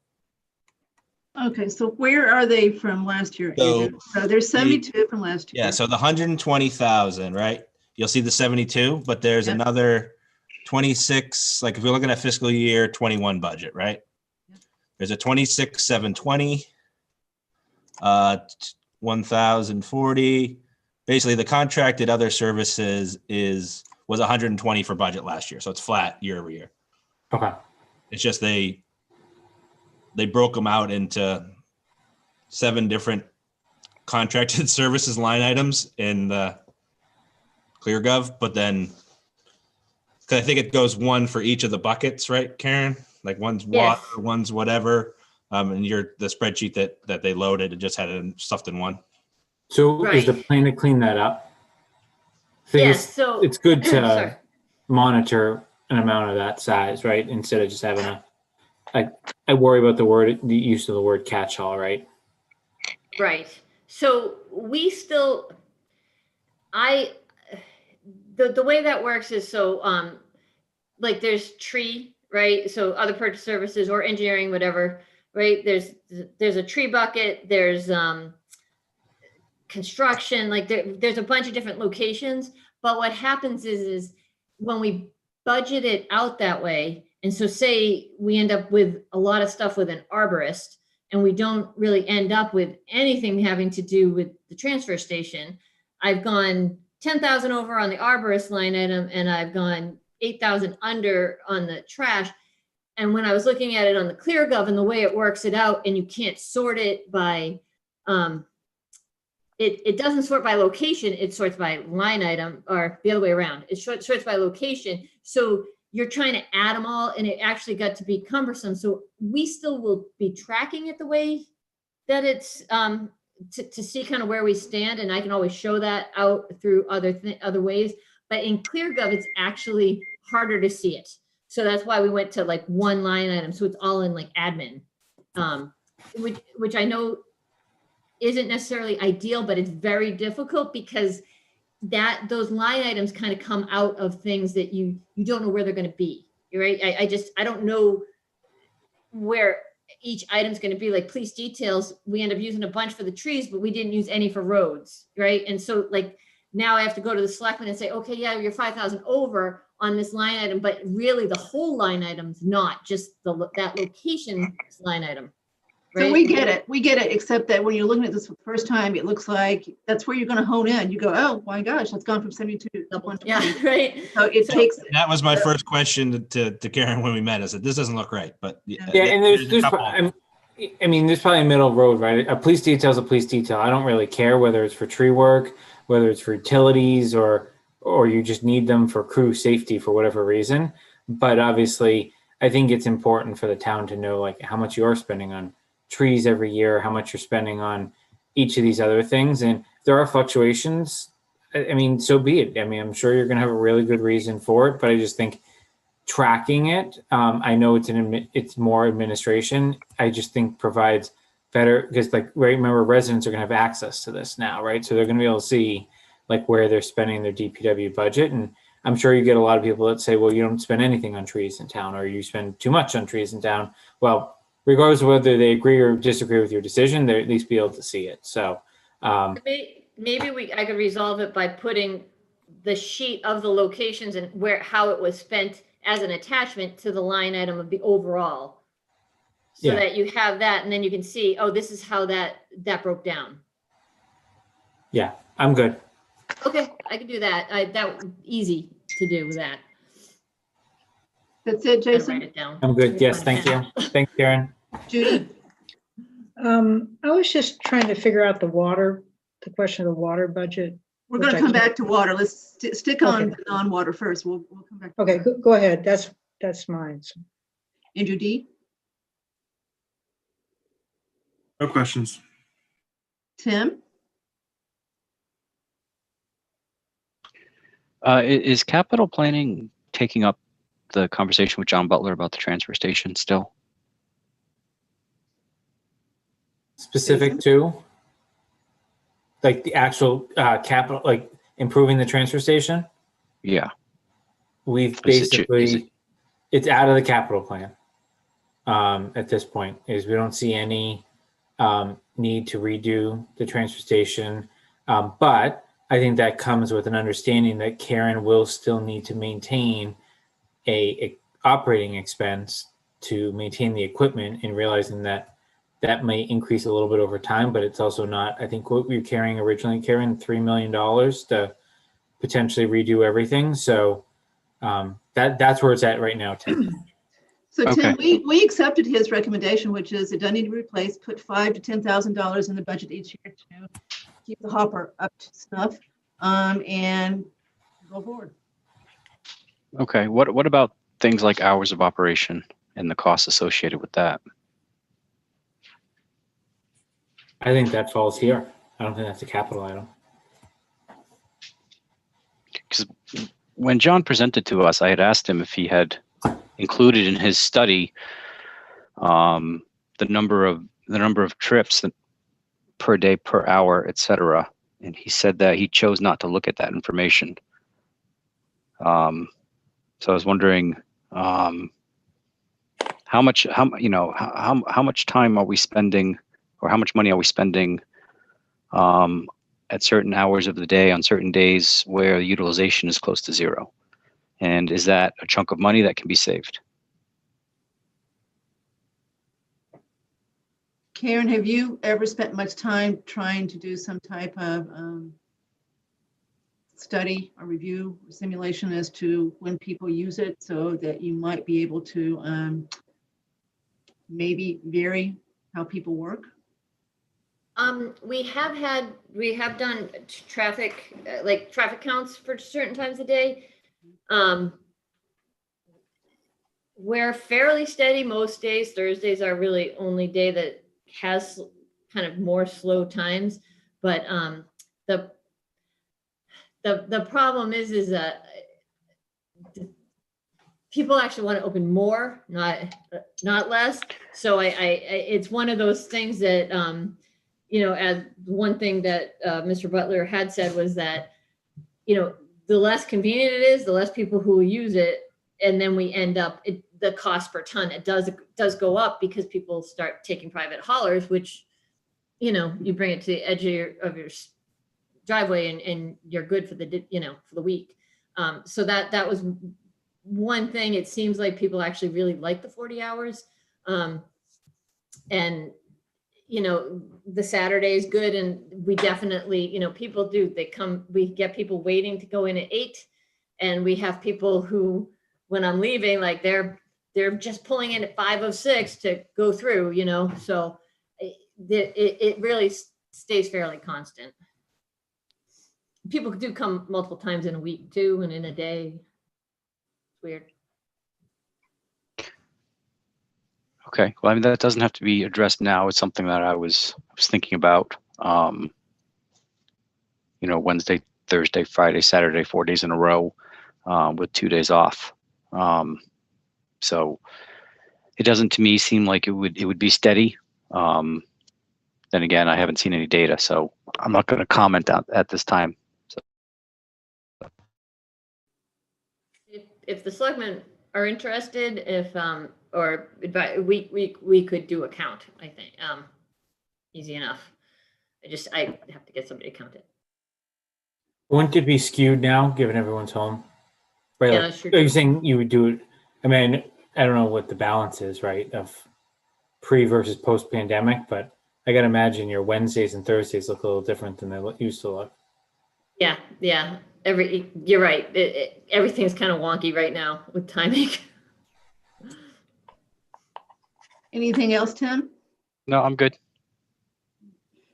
Okay, so where are they from last year? So Adrian? So there's 72 from last year. Yeah, so the 120,000, right? You'll see the 72, but there's Yep. another 26, like if you're looking at fiscal year 21 budget, right? There's a 26,720, 1,040. Basically, the contracted other services was 120 for budget last year, so it's flat year over year. Okay. It's just they broke them out into 7 different contracted services line items in the ClearGov, but then because I think it goes one for each of the buckets, right, Karen? Like one's water, Yes. one's whatever. And the spreadsheet that they loaded, it just had it stuffed in one. So is the Right. plan to clean that up? I think Yes, so- it's good to Sorry. monitor an amount of that size, right? Instead of just having I worry about the use of the word catch-all, right? Right. So we still, the way that works is like there's tree, right? So other purchase services or engineering, whatever, right? There's a tree bucket, there's construction, like there's a bunch of different locations. But what happens is when we budget it out that way, and so say we end up with a lot of stuff with an arborist, and we don't really end up with anything having to do with the transfer station. I've gone 10,000 over on the arborist line item, and I've gone 8,000 under on the trash. And when I was looking at it on the ClearGov and the way it works it out, and you can't sort it by it doesn't sort by location, it sorts by line item, or the other way around. It sorts by location. So you're trying to add them all, and it actually got to be cumbersome. So we still will be tracking it the way that it's to see kind of where we stand, and I can always show that out through other ways. But in ClearGov, it's actually harder to see it. So that's why we went to like one line item. So it's all in like admin, which I know isn't necessarily ideal, but it's very difficult because those line items kind of come out of things that you don't know where they're going to be. You're right. I don't know where each item's going to be. Like police details, we end up using a bunch for the trees, but we didn't use any for roads. Right. And so like now I have to go to the selectman and say, okay, yeah, you're 5,000 over on this line item, but really the whole line item's not just that location line item. So we get it, except that when you're looking at this for the first time, it looks like that's where you're going to hone in. You go, oh my gosh, that's gone from 72 to 120. Yeah, right. So it takes. That was my first question to Karen when we met. I said, this doesn't look right, but yeah, and there's I mean, there's probably a middle road, right? A police detail is a police detail. I don't really care whether it's for tree work, whether it's for utilities, or you just need them for crew safety for whatever reason. But obviously, I think it's important for the town to know like how much you are spending on trees every year, how much you're spending on each of these other things. And if there are fluctuations, I mean, so be it. I mean, I'm sure you're going to have a really good reason for it, but I just think tracking it, I know it's more administration. I just think provides better, because like, right, remember residents are going to have access to this now, right? So they're going to be able to see like where they're spending their DPW budget. And I'm sure you get a lot of people that say, well, you don't spend anything on trees in town, or you spend too much on trees in town. Well, regardless of whether they agree or disagree with your decision, they'll at least be able to see it. So maybe I could resolve it by putting the sheet of the locations and how it was spent as an attachment to the line item of the overall. So that you have that, and then you can see, oh, this is how that broke down. Yeah, I'm good. Okay, I can do that. That easy to do with that. That's it, Jason? Write it down. I'm good. Yes, thank you. Thanks, Karen. Judy? I was just trying to figure out the question of the water budget. We're going to come back to water. Let's stick on the non-water first. We'll come back. Okay, go ahead. That's mine. Andrew D? No questions. Tim? Is capital planning taking up the conversation with John Butler about the transfer station still? Specific to like the actual capital, like improving the transfer station? Yeah. We've basically, it's out of the capital plan at this point. Is we don't see any need to redo the transfer station. But I think that comes with an understanding that Karen will still need to maintain a operating expense to maintain the equipment, and realizing that may increase a little bit over time, but it's also not, I think what we were carrying originally, Karen, $3 million to potentially redo everything. So that's where it's at right now, Tim. So Tim, we accepted his recommendation, which is it doesn't need to be replaced, put $5,000 to $10,000 in the budget each year to keep the hopper up to snuff, and go forward. Okay. What about things like hours of operation and the costs associated with that? I think that falls here. I don't think that's a capital item. Because when John presented to us, I had asked him if he had included in his study the number of trips per day, per hour, etc. And he said that he chose not to look at that information. So I was wondering how much time are we spending, or how much money are we spending at certain hours of the day on certain days where utilization is close to zero? And is that a chunk of money that can be saved? Karen, have you ever spent much time trying to do some type of study or review or simulation as to when people use it, so that you might be able to maybe vary how people work? We have done traffic, like traffic counts for certain times of day. We're fairly steady most days. Thursdays are really only day that has kind of more slow times. But the problem is that people actually want to open more, not less. So it's one of those things that, as one thing that Mr. Butler had said was that, the less convenient it is, the less people who will use it. And then we end up, the cost per ton, it does go up because people start taking private haulers, which, you bring it to the edge of your driveway and you're good for the week. So that was one thing. It seems like people actually really like the 40 hours. And, the Saturday is good. And we definitely, people we get people waiting to go in at 8. And we have people who, when I'm leaving, like they're just pulling in at 5:06 to go through, so it really stays fairly constant. People do come multiple times in a week too, and in a day. It's weird. Okay, well, I mean, that doesn't have to be addressed now. It's something that I was thinking about. Wednesday, Thursday, Friday, Saturday, 4 days in a row, with 2 days off. So it doesn't to me seem like it would be steady. Then again, I haven't seen any data, so I'm not going to comment at this time. So. If the selectmen are interested, we could do a count, I think. Easy enough. I have to get somebody to count it. Wouldn't it be skewed now, given everyone's home? Right? Yeah, like, that's true. are you saying you would do it? I mean, I don't know what the balance is, right, of pre versus post pandemic, but I gotta imagine your Wednesdays and Thursdays look a little different than they used to look. Yeah. You're right. Everything's kind of wonky right now with timing. Anything else, Tim? No, I'm good.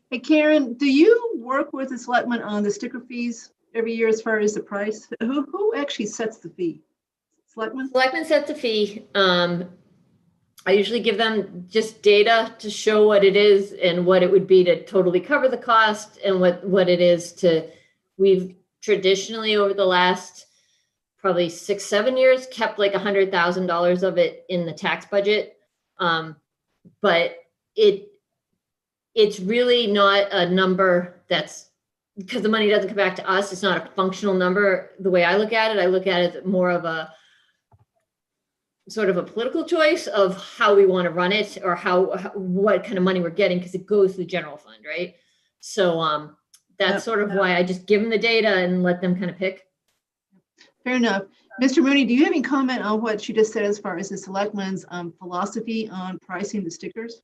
Hey, Karen, do you work with the selectmen on the sticker fees every year as far as the price? Who actually sets the fee? Selectmen? Selectmen set the fee. I usually give them just data to show what it is and what it would be to totally cover the cost and what it is we've traditionally over the last probably 6-7 years kept like $100,000 of it in the tax budget. But it's really not a number that's, because the money doesn't come back to us. It's not a functional number. The way I look at it, I look at it as more of a sort of a political choice of how we want to run it or what kind of money we're getting, because it goes to the general fund, right? So that's sort of why I just give them the data and let them kind of pick. Fair enough. Mr. Mooney, do you have any comment on what she just said as far as the selectmen's philosophy on pricing the stickers?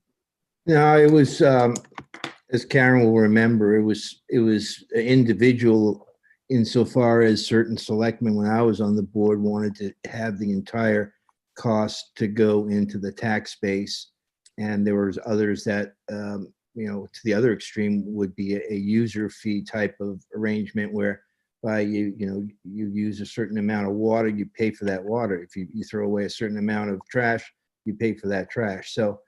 No, it was, as Karen will remember, it was individual insofar as certain selectmen, when I was on the board, wanted to have the entire cost to go into the tax base. And there was others that, to the other extreme would be a user fee type of arrangement where by you use a certain amount of water, you pay for that water. If you throw away a certain amount of trash, you pay for that trash. So,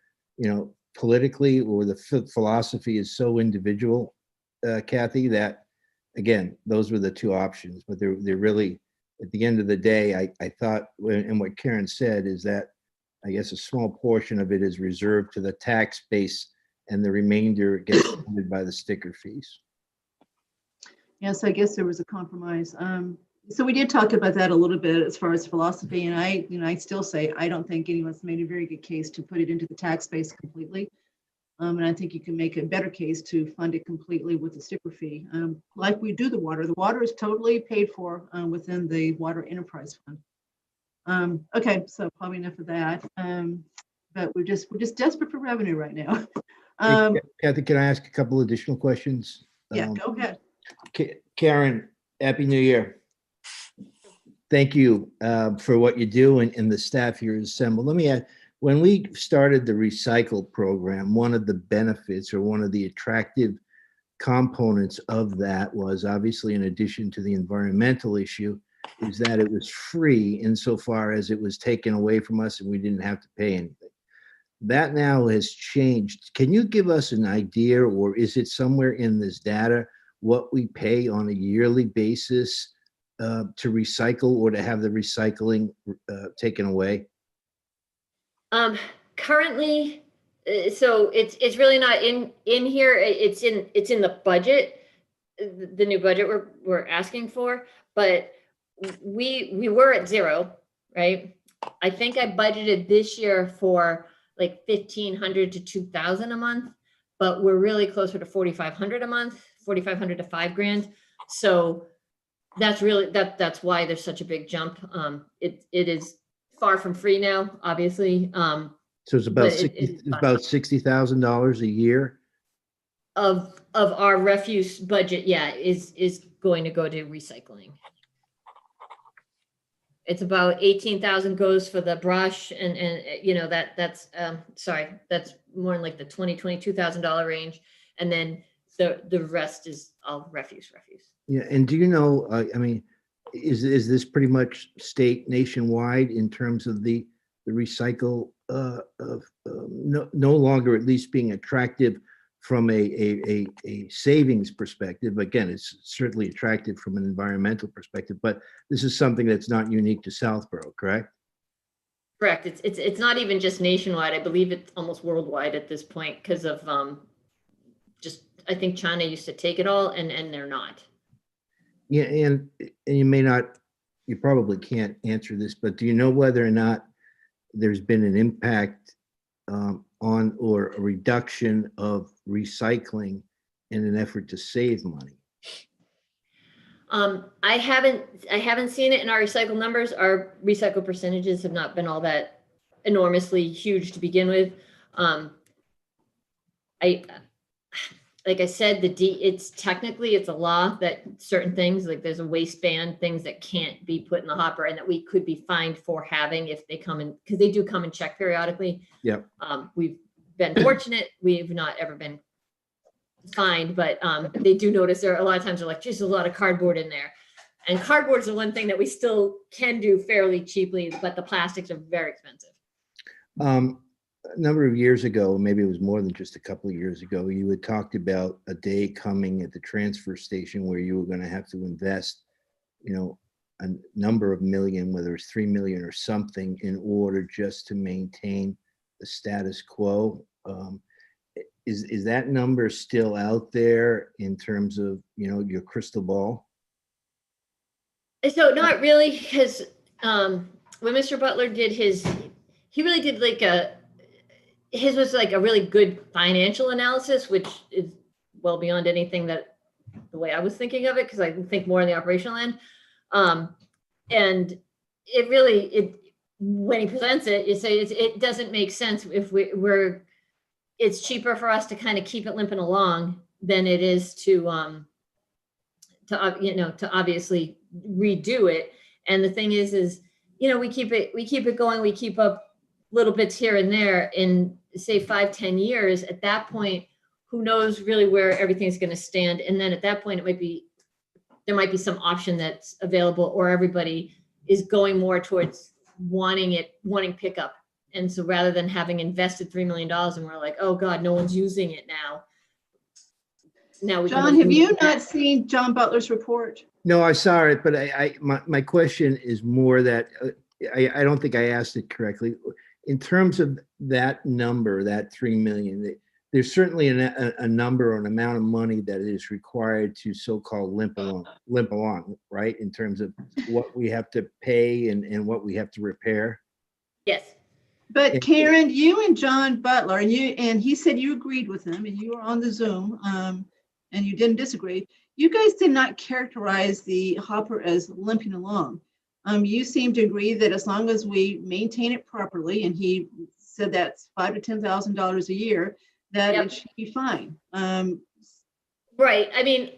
politically, or the philosophy is so individual, Kathy, that again, those were the two options, but they're really, at the end of the day, I thought, and what Karen said is that I guess a small portion of it is reserved to the tax base and the remainder gets funded by the sticker fees. Yes, I guess there was a compromise. So we did talk about that a little bit as far as philosophy, and I still say I don't think anyone's made a very good case to put it into the tax base completely. And I think you can make a better case to fund it completely with the sticker fee, like we do the water. The water is totally paid for within the Water Enterprise Fund. Okay, so probably enough of that. But we're just desperate for revenue right now. Hey, Kathy, can I ask a couple additional questions? Yeah, go ahead. Karen, Happy New Year. Thank you for what you do and the staff here is assembled. Let me add, when we started the recycle program, one of the benefits or one of the attractive components of that was, obviously, in addition to the environmental issue, is that it was free insofar as it was taken away from us and we didn't have to pay anything. That now has changed. Can you give us an idea, or is it somewhere in this data, what we pay on a yearly basis to recycle or to have the recycling taken away? Currently, so it's really not in here. It's in the budget, the new budget we're asking for, but we were at 0, right? I think I budgeted this year for like 1,500 to 2,000 a month, but we're really closer to 4,500 a month, 4,500 to $5,000. So that's really, that's why there's such a big jump. It is far from free now, obviously. So it's about $60,000 a year of our refuse budget. Yeah, is going to go to recycling. It's about 18,000 goes for the brush, and you know, that's more in like the $22,000 range, and then the rest is all refuse. Yeah, and do you know, I mean, is this pretty much state nationwide in terms of the recycle no longer at least being attractive from a savings perspective? Again, it's certainly attractive from an environmental perspective, but this is something that's not unique to Southborough, correct? Correct. It's not even just nationwide. I believe it's almost worldwide at this point because of just, I think China used to take it all and they're not. Yeah, and you probably can't answer this, but do you know whether or not there's been an impact on or a reduction of recycling in an effort to save money? I haven't seen it in our recycle numbers. Our recycle percentages have not been all that enormously huge to begin with. Like I said, it's technically a law that certain things, like there's a waistband, things that can't be put in the hopper and that we could be fined for having if they come in, because they do come and check periodically. Yep. We've been fortunate. We've not ever been fined, but they do notice there a lot of times they're like, geez, there's a lot of cardboard in there. And cardboard's the one thing that we still can do fairly cheaply, but the plastics are very expensive. A number of years ago, maybe it was more than just a couple of years ago, you had talked about a day coming at the transfer station where you were going to have to invest, you know, a number of million, whether it's 3 million or something, in order just to maintain the status quo. Is that number still out there in terms of, you know, your crystal ball? So not really, because when Mr. Butler did his, he really did like his was like a really good financial analysis, which is well beyond anything that the way I was thinking of it, because I think more on the operational end. And it really, when he presents it, you say it doesn't make sense if it's cheaper for us to kind of keep it limping along than it is to obviously redo it. And the thing is, you know, we keep it going, we keep up little bits here and there in say 5-10 years. At that point, who knows really where everything's going to stand. And then at that point, there might be some option that's available, or everybody is going more towards wanting pickup. And so rather than having invested $3 million and we're like, oh God, no one's using it now. John, have you not seen John Butler's report? No, I saw it, but my question is more that I don't think I asked it correctly. In terms of that number, that 3 million, there's certainly a number or an amount of money that is required to so-called limp along, right? In terms of what we have to pay and what we have to repair. Yes. But Karen, you and John Butler, and he said you agreed with him, and you were on the Zoom, and you didn't disagree. You guys did not characterize the hopper as limping along. You seem to agree that as long as we maintain it properly, and he said that's $5,000 to $10,000 a year, that it should be fine. Right. I mean,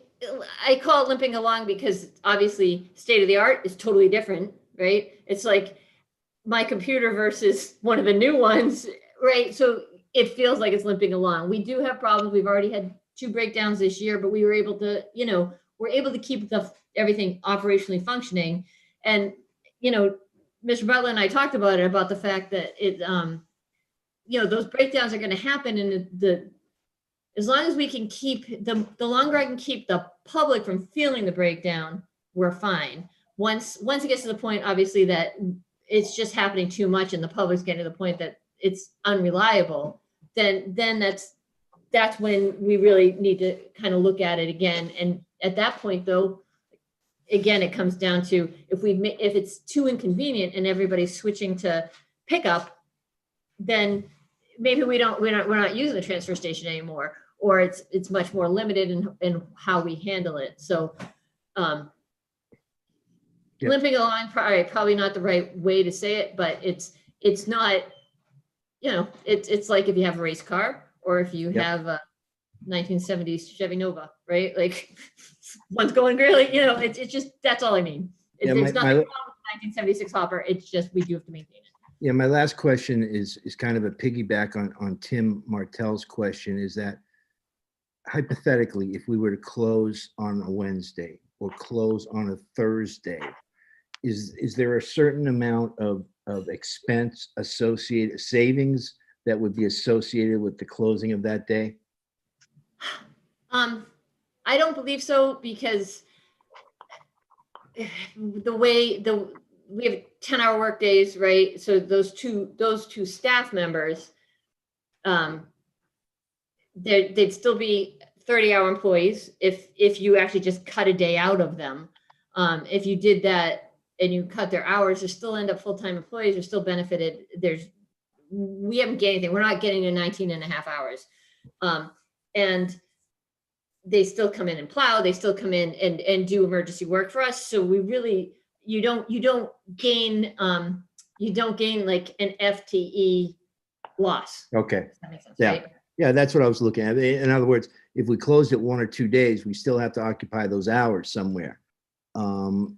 I call it limping along because obviously state of the art is totally different, right? It's like my computer versus one of the new ones, right? So it feels like it's limping along. We do have problems. We've already had 2 breakdowns this year, but we were able to, we're able to keep everything operationally functioning. And, Mr. Butler and I talked about it, about the fact that those breakdowns are going to happen, and as long as we can keep the longer I can keep the public from feeling the breakdown, we're fine. Once it gets to the point, obviously, that it's just happening too much and the public's getting to the point that it's unreliable, then that's when we really need to kind of look at it again. And at that point, though, again, it comes down to if it's too inconvenient and everybody's switching to pickup, then maybe we're not using the transfer station anymore, or it's much more limited in how we handle it. So limping along, probably not the right way to say it, but it's not, it's like if you have a race car or if you have a 1970s Chevy Nova, right? Like one's going really, it's just, that's all I mean. There's nothing wrong with the 1976 Hopper. It's just, we do have to maintain it. Yeah, my last question is kind of a piggyback on Tim Martell's question, is that hypothetically, if we were to close on a Wednesday or close on a Thursday, is there a certain amount of expense associated, savings that would be associated with the closing of that day? I don't believe so, because we have 10-hour work days, right? So those two staff members, they'd still be 30-hour employees if you actually just cut a day out of them. If you did that and you cut their hours, they still end up full-time employees. They're still benefited. We haven't gained anything. We're not getting to 19 and a half hours. And they still come in and plow. They still come in and do emergency work for us. So we really, you don't gain like an FTE loss. Okay. That makes sense, Yeah. right? Yeah, that's what I was looking at. In other words, if we closed it 1 or 2 days, we still have to occupy those hours somewhere. And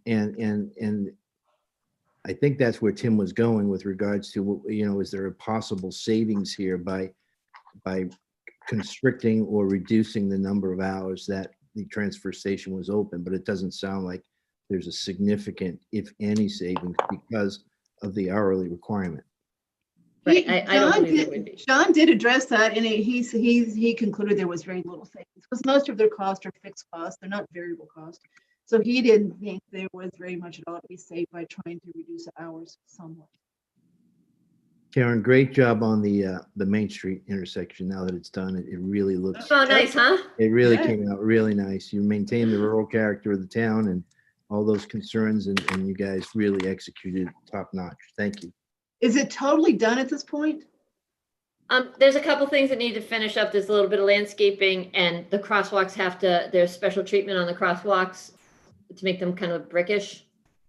I think that's where Tim was going with regards to, is there a possible savings here by constricting or reducing the number of hours that the transfer station was open? But it doesn't sound like there's a significant, if any, savings because of the hourly requirement. Right. I don't believe it would be. John did address that, and he concluded there was very little savings because most of their costs are fixed costs. They're not variable costs. So he didn't think there was very much at all to be saved by trying to reduce the hours somewhat. Karen, great job on the Main Street intersection. Now that it's done, it really looks. Oh, nice, huh? It really came out really nice. You maintained the rural character of the town and all those concerns, and you guys really executed top notch. Thank you. Is it totally done at this point? There's a couple things that need to finish up. There's a little bit of landscaping, and the crosswalks there's special treatment on the crosswalks to make them kind of brickish,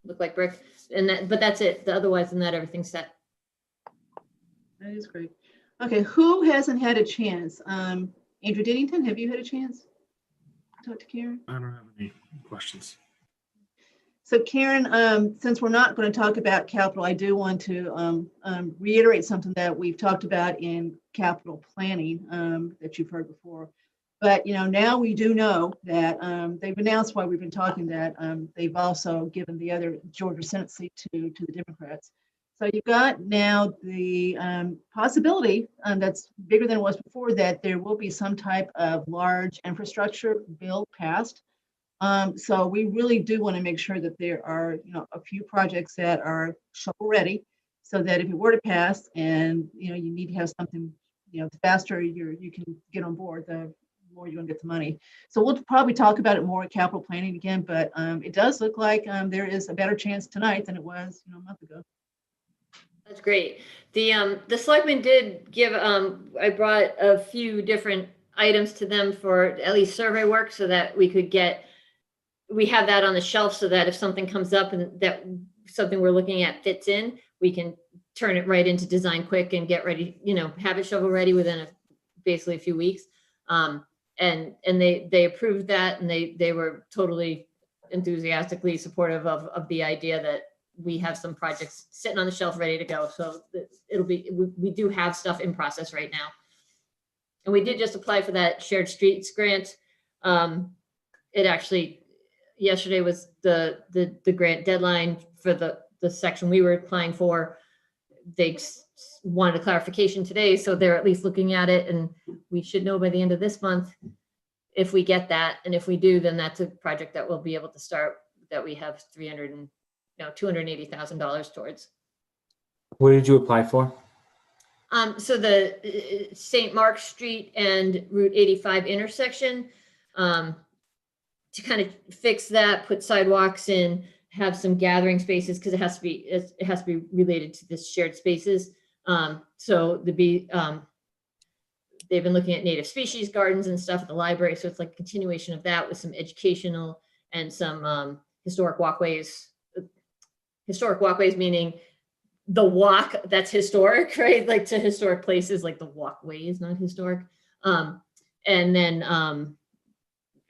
look like brick. But that's it. Otherwise than that, everything's set. That is great. Okay, who hasn't had a chance? Andrew Diddington, have you had a chance to talk to Karen? I don't have any questions. So Karen, since we're not going to talk about capital, I do want to reiterate something that we've talked about in capital planning that you've heard before. But now we do know that they've announced while we've been talking that they've also given the other Georgia Senate seat to the Democrats. So you've got now the possibility that's bigger than it was before, that there will be some type of large infrastructure bill passed. So we really do want to make sure that there are, a few projects that are shovel ready, so that if it were to pass and, you need to have something, the faster you can get on board, the more you're going to get the money. So we'll probably talk about it more at capital planning again, but it does look like there is a better chance tonight than it was, a month ago. That's great. The selectmen did give, I brought a few different items to them for at least survey work, so that we have that on the shelf, so that if something comes up and that something we're looking at fits in, we can turn it right into design quick and get ready, have it shovel ready within basically a few weeks. And they approved that, and they were totally enthusiastically supportive of the idea that we have some projects sitting on the shelf ready to go. So it'll be, we do have stuff in process right now. And we did just apply for that shared streets grant. It actually, yesterday was the grant deadline for the section we were applying for. They wanted a clarification today, so they're at least looking at it, and we should know by the end of this month if we get that. And if we do, then that's a project that we'll be able to start, that we have $280,000 towards. What did you apply for? So the St. Mark Street and Route 85 intersection, to kind of fix that, put sidewalks in, have some gathering spaces, because it has to be related to this shared spaces. So they've been looking at native species gardens and stuff at the library. So it's like a continuation of that with some educational and some historic walkways. Historic walkways meaning the walk that's historic, right? Like to historic places, like the walkway is not historic. And then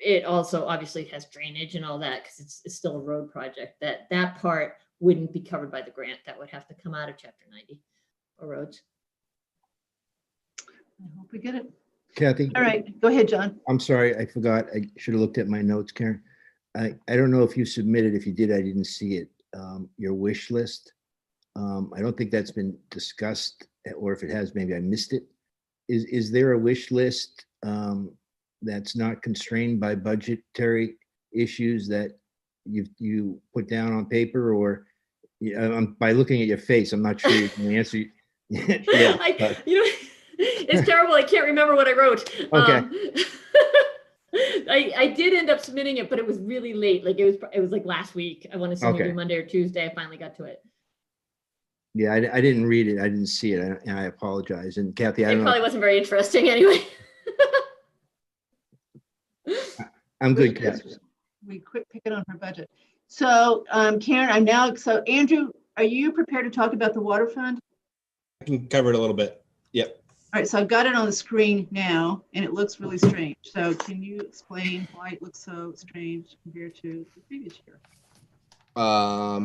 it also obviously has drainage and all that, because it's still a road project. That part wouldn't be covered by the grant. That would have to come out of Chapter 90 or roads. I hope we get it. Kathy? All right, go ahead, John. I'm sorry, I forgot. I should have looked at my notes, Karen. I don't know if you submitted. If you did, I didn't see it. Your wish list. I don't think that's been discussed, or if it has, maybe I missed it. Is there a wish list that's not constrained by budgetary issues that you put down on paper, or by looking at your face, I'm not sure you can answer. Yeah, it's terrible. I can't remember what I wrote. Okay. I did end up submitting it, but it was really late. Like it was like last week. I want to say maybe Monday or Tuesday. I finally got to it. Yeah, I didn't read it. I didn't see it, and I apologize. And Kathy, I It don't probably know. wasn't very interesting anyway. I'm good, Kathy. We quit picking on her budget. So Karen, so Andrew, are you prepared to talk about the water fund? I can cover it a little bit. Yep. All right, so I've got it on the screen now, and it looks really strange. So can you explain why it looks so strange compared to the previous year? I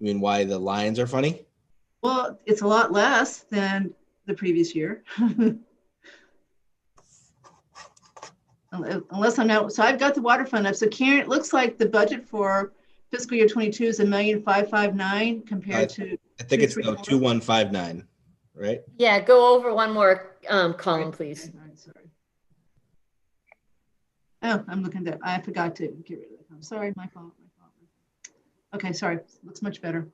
mean, why the lines are funny? Well, it's a lot less than the previous year. Unless I'm out. So I've got the water fund up. So Karen, it looks like the budget for fiscal year 22 is $1,559,000 compared to. I think it's 2159, right? Yeah, go over one more column, please. Sorry. Oh, I'm looking at that. I forgot to get rid of that. I'm sorry, my fault. Okay, sorry. Looks much better.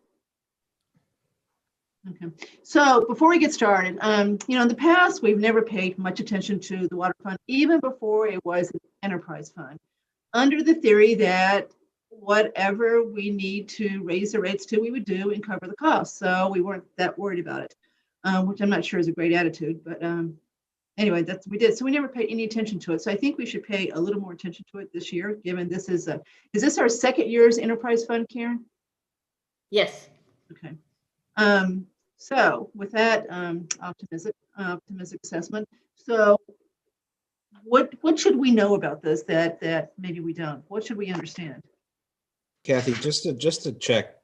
Okay, so before we get started, in the past, we've never paid much attention to the water fund, even before it was an enterprise fund, under the theory that whatever we need to raise the rates to, we would do and cover the costs. So we weren't that worried about it, which I'm not sure is a great attitude, but anyway, that's what we did. So we never paid any attention to it. So I think we should pay a little more attention to it this year, given this is this our second year's enterprise fund, Karen? Yes. Okay. So with that optimistic assessment, so what should we know about this that maybe we don't? What should we understand? Kathy, just to check.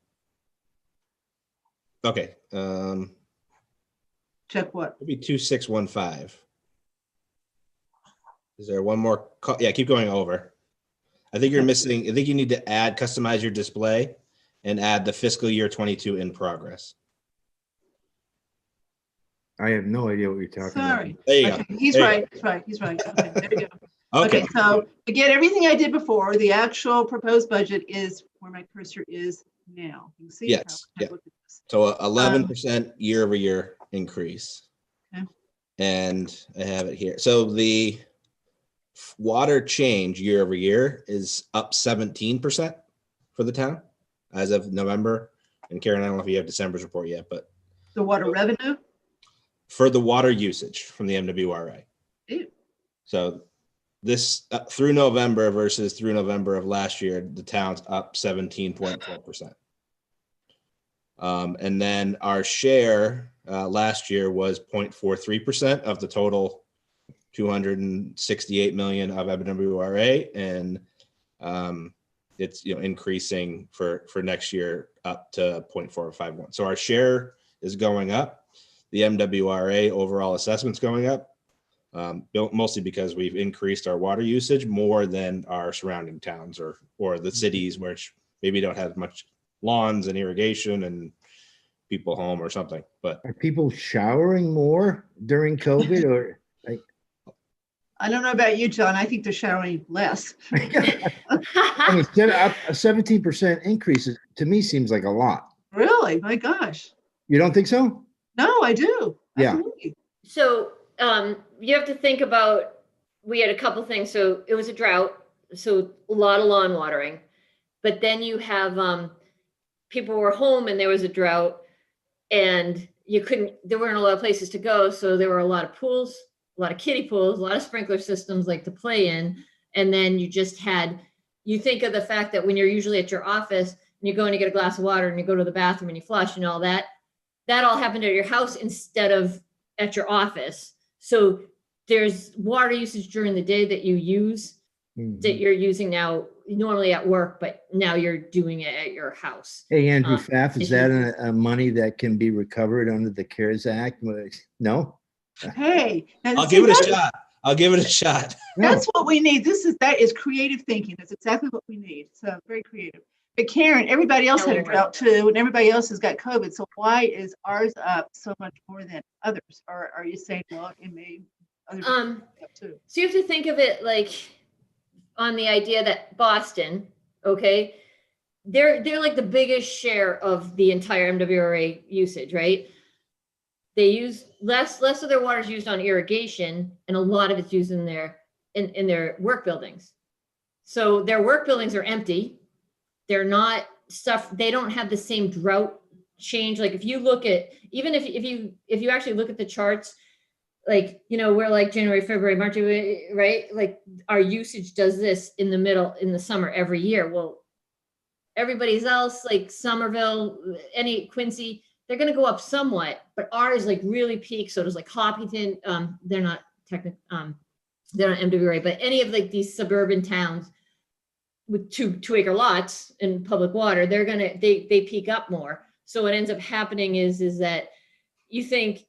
Okay. Check what? It'll be 2615. Is there one more? Yeah, keep going over. I think you're missing. I think you need to customize your display and add the fiscal year 22 in progress. I have no idea what you're talking Sorry. about. There you Okay, go. He's There you right. He's right. He's right. Okay, there we go. Okay. Okay, so again, everything I did before, the actual proposed budget is where my cursor is now. You can see. Yes. how I Yeah. look at this. So 11% year over year increase. Okay. And I have it here. So the water change year over year is up 17% for the town as of November. And Karen, I don't know if you have December's report yet, but The water revenue. for the water usage from the MWRA. Ew. So this through November versus through November of last year, the town's up 17.4%. And then our share last year was 0.43% of the total 268 million of MWRA, and it's, increasing for next year up to 0.451. So our share is going up. The MWRA overall assessment's going up, mostly because we've increased our water usage more than our surrounding towns or the cities, which maybe don't have much lawns and irrigation and people home or something. But Are people showering more during COVID or like? I don't know about you, John. I think they're showering less. I mean, a 17% increase to me seems like a lot. Really? My gosh. You don't think so? No, I do. Yeah. Absolutely. So you have to think about, we had a couple things. So it was a drought, so a lot of lawn watering. But then you have people were home and there was a drought and there weren't a lot of places to go. So there were a lot of pools, a lot of kiddie pools, a lot of sprinkler systems like to play in. And then you think of the fact that when you're usually at your office and you go and you get a glass of water and you go to the bathroom and you flush and all that all happened at your house instead of at your office. So there's water usage during the day that you use that you're using now normally at work, but now you're doing it at your house. Hey, Andrew Pfaff, is that a money that can be recovered under the CARES Act? No? Hey. I'll give it a shot. I'll give it a shot. That's what we need. That is creative thinking. That's exactly what we need. So very creative. But Karen, everybody else had a drought too, and everybody else has got COVID. So why is ours up so much more than others? Or are you saying, well, it may others up too? So you have to think of it like on the idea that Boston, okay, they're like the biggest share of the entire MWRA usage, right? They use less of their water is used on irrigation, and a lot of it's used in their work buildings. So their work buildings are empty. They're not stuff. They don't have the same drought change. Like if you look at, even if you actually look at the charts, like, we're like January, February, March, right? Like our usage does this in the summer every year. Well, everybody's else, like Somerville, Quincy, they're going to go up somewhat, but ours like really peaks. So does like Hopkinton. They're not they're not MWRA, but any of like these suburban towns with two acre lots and public water, they peak up more. So what ends up happening is that you think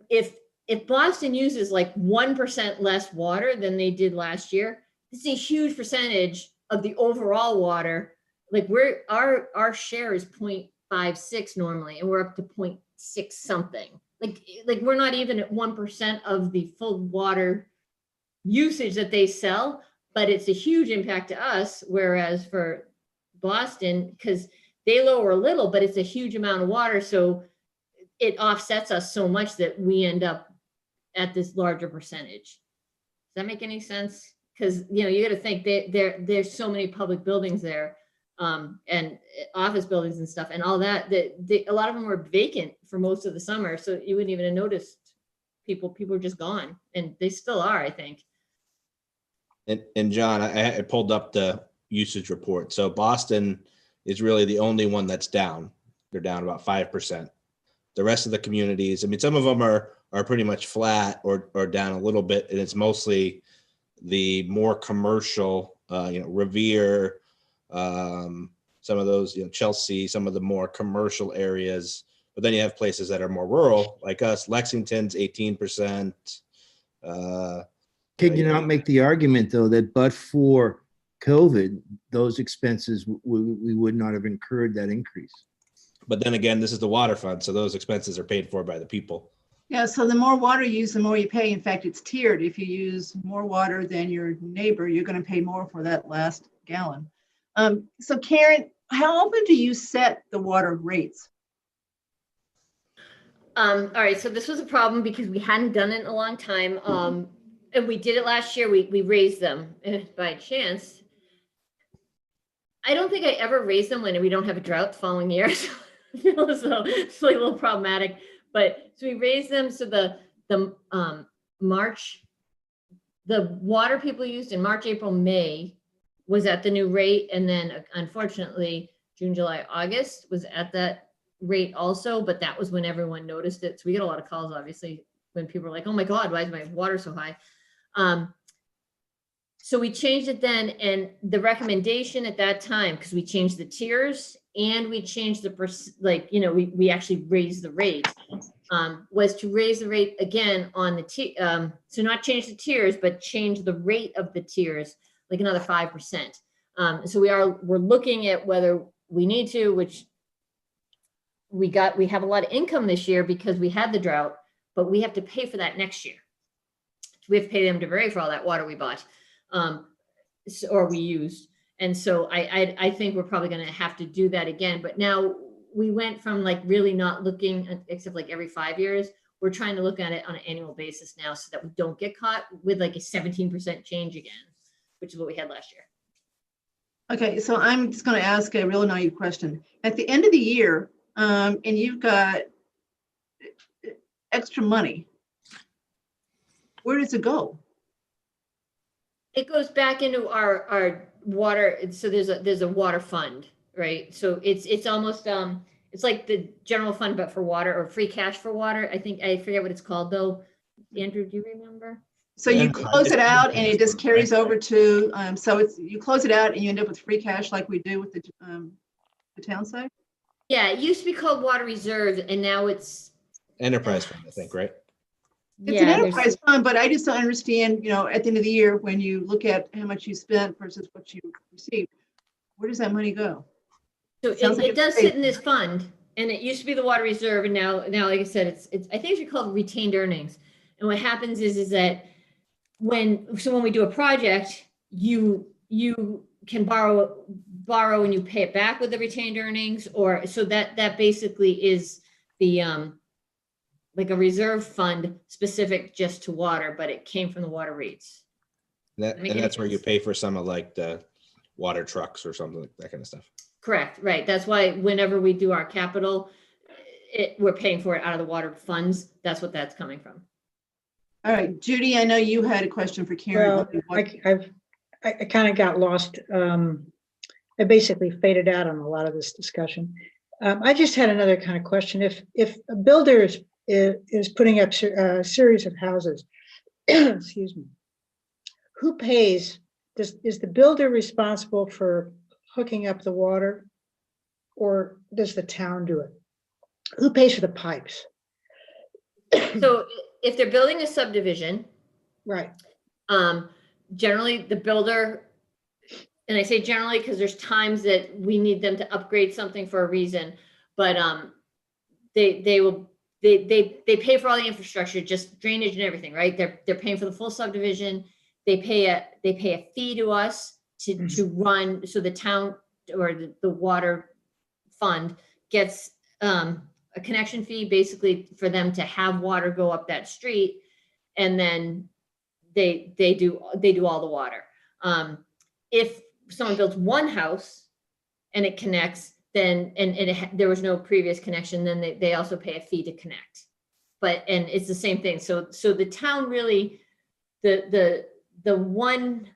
if Boston uses like 1% less water than they did last year, it's a huge percentage of the overall water. Like our share is 0.56 normally, and we're up to 0.6 something. Like we're not even at 1% of the full water usage that they sell, but it's a huge impact to us. Whereas for Boston, because they lower a little, but it's a huge amount of water. So it offsets us so much that we end up at this larger percentage. Does that make any sense? Because, you got to think there's so many public buildings there and office buildings and stuff and all that, a lot of them were vacant for most of the summer. So you wouldn't even have noticed people were just gone, and they still are, I think. And John, I pulled up the usage report. So Boston is really the only one that's down. They're down about 5%. The rest of the communities, I mean, some of them are pretty much flat or down a little bit, and it's mostly the more commercial, Revere, some of those, Chelsea, some of the more commercial areas. But then you have places that are more rural, like us. Lexington's 18%. Can you not make the argument, though, that but for COVID, those expenses, we would not have incurred that increase? But then again, this is the water fund, so those expenses are paid for by the people. Yeah, so the more water you use, the more you pay. In fact, it's tiered. If you use more water than your neighbor, you're going to pay more for that last gallon. So Karen, how often do you set the water rates? All right, so this was a problem because we hadn't done it in a long time. And we did it last year. We raised them by chance. I don't think I ever raised them when we don't have a drought the following year. So it's like a little problematic. But so we raised them. So the March, the water people used in March, April, May was at the new rate. And then unfortunately, June, July, August was at that rate also. But that was when everyone noticed it. So we get a lot of calls, obviously, when people are like, oh my God, why is my water so high? So we changed it then, and the recommendation at that time, because we changed the tiers and we changed the we actually raised the rate, was to raise the rate again on the so not change the tiers, but change the rate of the tiers, like another 5%. So we're looking at whether we need to, which we have a lot of income this year because we had the drought, but we have to pay for that next year. We have to pay them to pay for all that water we bought. Or we used. And so I think we're probably going to have to do that again. But now we went from like really not looking except like every 5 years. We're trying to look at it on an annual basis now so that we don't get caught with like a 17% change again, which is what we had last year. Okay, so I'm just going to ask a real naive question. At the end of the year, and you've got extra money, where does it go? It goes back into our water. So there's a water fund, right? So it's almost it's like the general fund, but for water, or free cash for water. I forget what it's called though. Andrew, do you remember? So you close it out and it just carries over to, so you close it out and you end up with free cash like we do with the town side? Yeah, it used to be called water reserves and now it's Enterprise fund, I think, right? It's an enterprise fund, but I just don't understand, at the end of the year, when you look at how much you spent versus what you received, where does that money go? So it does sit in this fund, and it used to be the water reserve, and now like I said, it's I think it's called retained earnings. And what happens is that when we do a project, you can borrow and you pay it back with the retained earnings, or so that basically is the like a reserve fund specific just to water, but it came from the water rates. And that's where you pay for some of like the water trucks or something, like that kind of stuff. Correct, right. That's why whenever we do our capital, we're paying for it out of the water funds. That's what that's coming from. All right, Judy, I know you had a question for Karen. Well, I kind of got lost. I basically faded out on a lot of this discussion. I just had another kind of question. If a builder is putting up a series of houses, excuse me, who pays? Is the builder responsible for hooking up the water, or does the town do it? Who pays for the pipes? So if they're building a subdivision, right? Generally the builder, and I say generally because there's times that we need them to upgrade something for a reason, but they pay for all the infrastructure, just drainage and everything, right? They're paying for the full subdivision. They pay a fee to us to run, so the town or the water fund gets a connection fee basically for them to have water go up that street, and then they do all the water. If someone builds one house and it connects, then there was no previous connection, then they also pay a fee to connect. And it's the same thing. So the town really, the one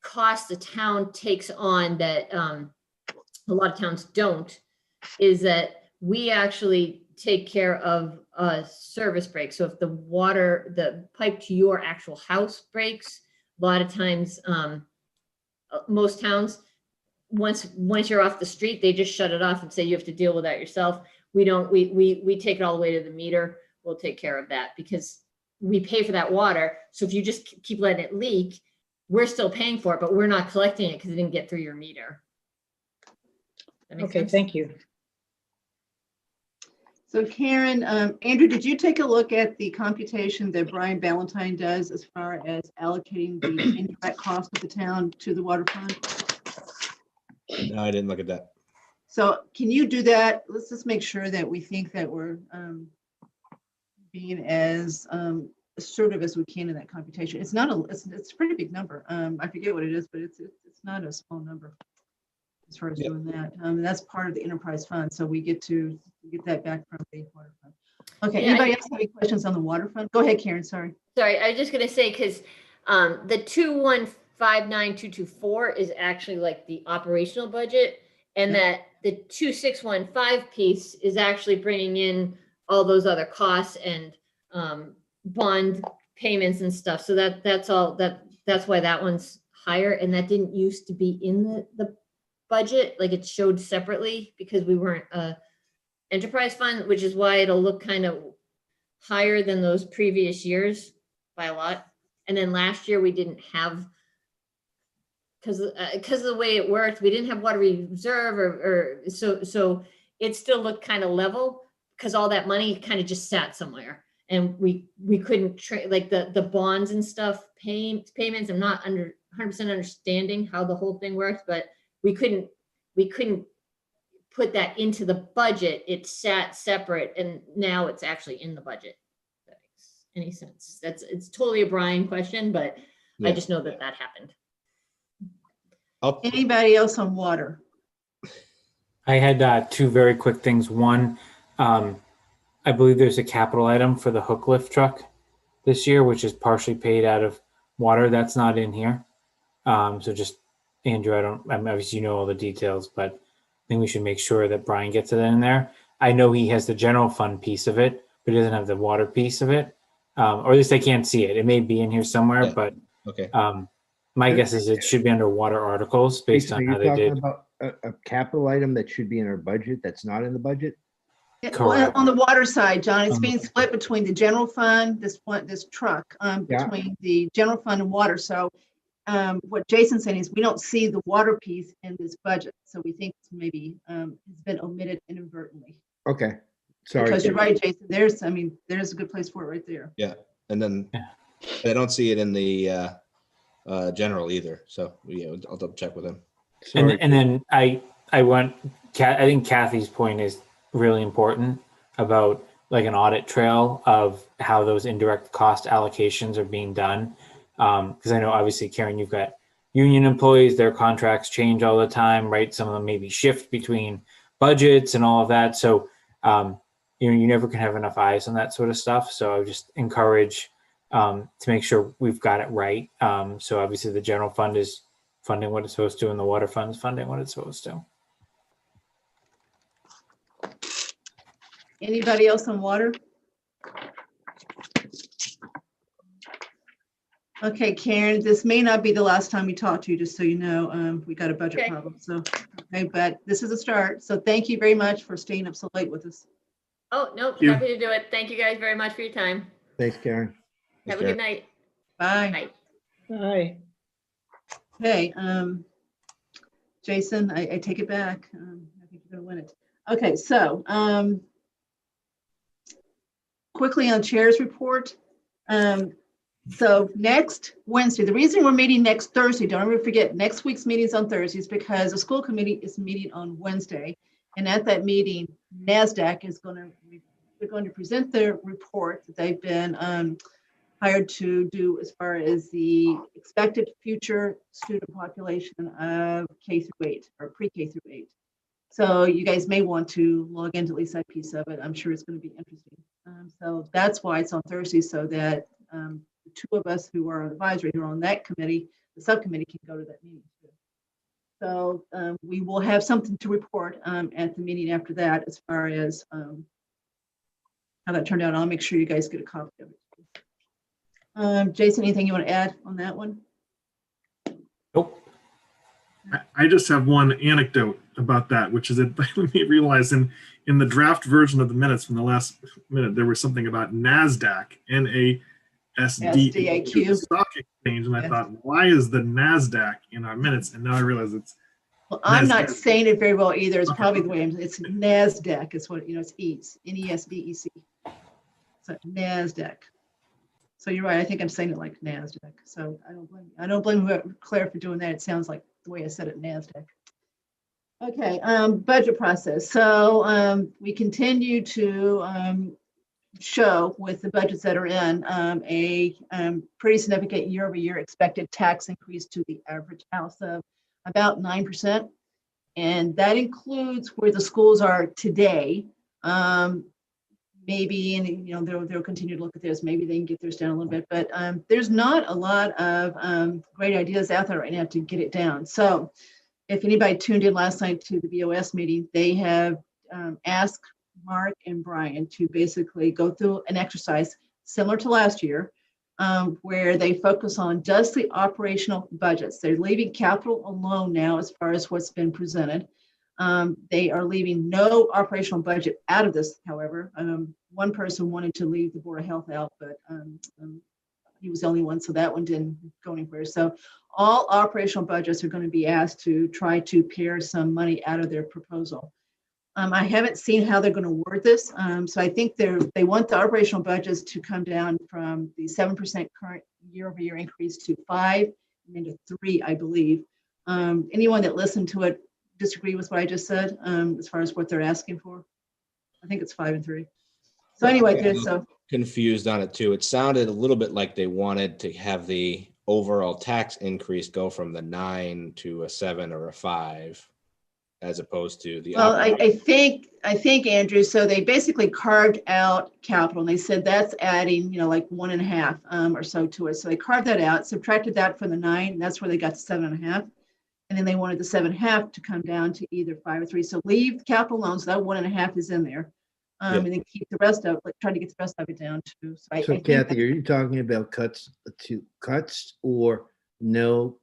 cost the town takes on that a lot of towns don't, is that we actually take care of a service break. So if the pipe to your actual house breaks, a lot of times, most towns, once you're off the street, they just shut it off and say you have to deal with that yourself. We don't, we take it all the way to the meter. We'll take care of that because we pay for that water. So if you just keep letting it leak, we're still paying for it, but we're not collecting it because it didn't get through your meter. Okay, thank you. So Karen, Andrew, did you take a look at the computation that Brian Ballantyne does as far as allocating the indirect cost of the town to the water fund? No, I didn't look at that. So can you do that? Let's just make sure that we think that we're being as assertive as we can in that computation. It's not it's a pretty big number. I forget what it is, but it's not a small number as far as doing that. That's part of the enterprise fund. So we get that back from the water fund. Okay, Yeah, anybody else have any questions on the water fund? Go ahead, Karen, sorry. Sorry, I was just gonna say, because the 2159224 is actually like the operational budget, and that the 2615 piece is actually bringing in all those other costs and bond payments and stuff. So that's all that's why that one's higher, and that didn't used to be in the budget, like it showed separately because we weren't a enterprise fund, which is why it'll look kind of higher than those previous years by a lot. And then last year we didn't have, because of the way it worked, we didn't have water reserve or so it still looked kind of level because all that money kind of just sat somewhere. And we couldn't like the bonds and stuff, payments. I'm not 100% understanding how the whole thing works, but we couldn't put that into the budget. It sat separate, and now it's actually in the budget. If that makes any sense? It's totally a Brian question, but Yeah. I just know that happened. Anybody else on water? I had two very quick things. One, I believe there's a capital item for the hook lift truck this year, which is partially paid out of water. That's not in here. So just, Andrew, I mean, obviously you know all the details, but I think we should make sure that Brian gets it in there. I know he has the general fund piece of it, but he doesn't have the water piece of it. Or at least I can't see it. It may be in here somewhere, Yeah. but Okay. my guess is it should be under water articles based Jason, on are how you they talking did. about a capital item that should be in our budget that's not in the budget? Well, Correct. on the water side, John, it's Um, being split between the general fund, this truck, Yeah. between the general fund and water. So what Jason's saying is we don't see the water piece in this budget. So we think maybe it's been omitted inadvertently. Okay, sorry. Because you're right, Jason, there's a good place for it right there. Yeah. And then Yeah. I don't see it in the general either. So I'll double check with him. Sorry. And then I think Kathy's point is really important about like an audit trail of how those indirect cost allocations are being done. Because I know obviously, Karen, you've got union employees, their contracts change all the time, right? Some of them maybe shift between budgets and all of that. So you never can have enough eyes on that sort of stuff. So I would just encourage to make sure we've got it right. So obviously the general fund is funding what it's supposed to, and the water fund is funding what it's supposed to. Anybody else on water? Okay, Karen, this may not be the last time we talk to you, just so you know. We got a budget Okay. problem, so, okay, but this is a start. So thank you very much for staying up so late with us. Oh, no, you. happy to do it. Thank you guys very much for your time. Thanks, Karen. Have a good night. Bye. Bye. Aye. Okay, Jason, I take it back. I think you're gonna win it. Okay, so quickly on Chair's report. So next Wednesday, the reason we're meeting next Thursday, don't ever forget, next week's meeting is on Thursday, is because the school committee is meeting on Wednesday. And at that meeting, NASDAQ is they're going to present their report that they've been hired to do as far as the expected future student population of K through 8 or pre-K through 8. So you guys may want to log into at least that piece of it. I'm sure it's going to be interesting. So that's why it's on Thursday, so that the two of us who are on advisory, who are on that committee, the subcommittee, can go to that meeting too. So we will have something to report at the meeting after that as far as how that turned out. I'll make sure you guys get a copy of it. Jason, anything you want to add on that one? Nope. I just have one anecdote about that, which is it made me realize in the draft version of the minutes from the last minute, there was something about NASDAQ, NASDAQ, stock exchange. And I thought, why is the NASDAQ in our minutes? And now I realize it's. Well, I'm not NASDAQ. saying it very well either. It's Okay. probably the way it's NASDAQ. It's what, it's EATS, NESDEC. So NASDAQ. So you're right. I think I'm saying it like NASDAQ. So I don't blame Claire for doing that. It sounds like the way I said it, NASDAQ. Okay, budget process. So we continue to show with the budgets that are in a pretty significant year-over-year expected tax increase to the average house of about 9%. And that includes where the schools are today. Maybe, and they'll continue to look at this. Maybe they can get theirs down a little bit, but there's not a lot of great ideas out there right now to get it down. So if anybody tuned in last night to the BOS meeting, they have asked Mark and Brian to basically go through an exercise similar to last year, where they focus on just the operational budgets. They're leaving capital alone now as far as what's been presented. They are leaving no operational budget out of this, however. One person wanted to leave the Board of Health out, but he was the only one, so that one didn't go anywhere. So all operational budgets are going to be asked to try to pare some money out of their proposal. I haven't seen how they're going to word this. So I think they want the operational budgets to come down from the 7% current year-over-year increase to 5% and then to 3%, I believe. Anyone that listened to it disagree with what I just said as far as what they're asking for? I think it's 5% and 3%. So anyway, good. So confused on it too. It sounded a little bit like they wanted to have the overall tax increase go from the 9 to a 7 or a 5, as opposed to the. Well, I think Andrew. So they basically carved out capital, and they said that's adding, like 1.5 or so to it. So they carved that out, subtracted that from the 9. And that's where they got the 7.5. And then they wanted the 7.5 to come down to either 5 or 3. So leave capital alone. So that 1.5 is in there. And then keep the rest of, try to get the rest of it down to. So, I think Kathy, are you talking about cuts or no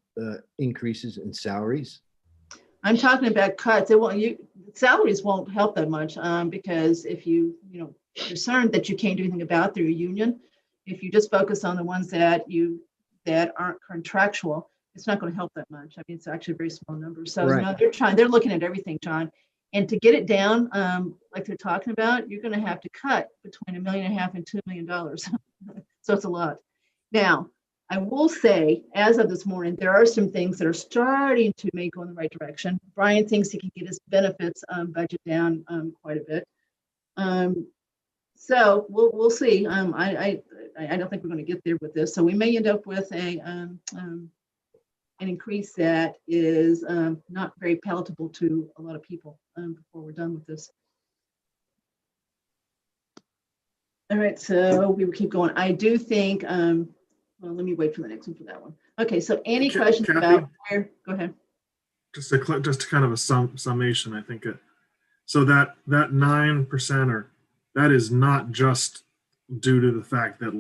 increases in salaries? I'm talking about cuts. Salaries won't help that much because if you're concerned that you can't do anything about through a union, if you just focus on the ones that aren't contractual, it's not going to help that much. I mean, it's actually a very small number. So Right. they're looking at everything, John. And to get it down, like they're talking about, you're going to have to cut between $1.5 million and $2 million. So it's a lot. Now, I will say, as of this morning, there are some things that are starting to make go in the right direction. Brian thinks he can get his benefits budget down quite a bit. So we'll see. I don't think we're going to get there with this. So we may end up with an increase that is not very palatable to a lot of people before we're done with this. All right, so we will keep going. I do think, well, let me wait for the next one for that one. Okay, so any questions Kathy? about where? Go ahead. Just kind of a summation, I think so that 9% that is not just due to the fact that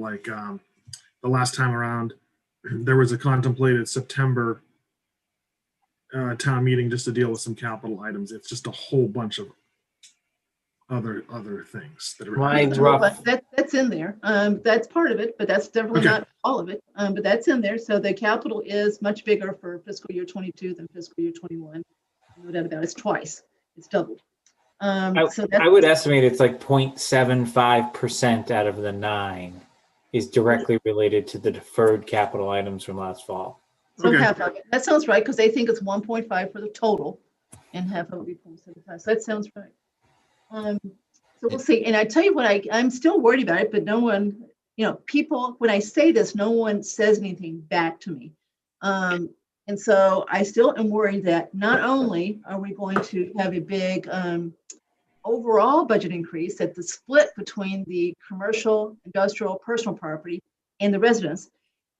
the last time around there was a contemplated September town meeting just to deal with some capital items. It's just a whole bunch of other things that are. That's in there. That's part of it, but that's definitely not all of it. But that's in there. So the capital is much bigger for fiscal year 22 than fiscal year 21. No doubt about it. It's twice. It's doubled. So I would estimate it's like 0.75% out of the 9 is directly related to the deferred capital items from last fall. So half of it. That sounds right because they think it's 1.5 for the total, and half of it will be 0.75. So that sounds right. So we'll see. And I tell you what, I'm still worried about it, but no one, people, when I say this, no one says anything back to me. And so I still am worried that not only are we going to have a big overall budget increase, that the split between the commercial, industrial, personal property and the residents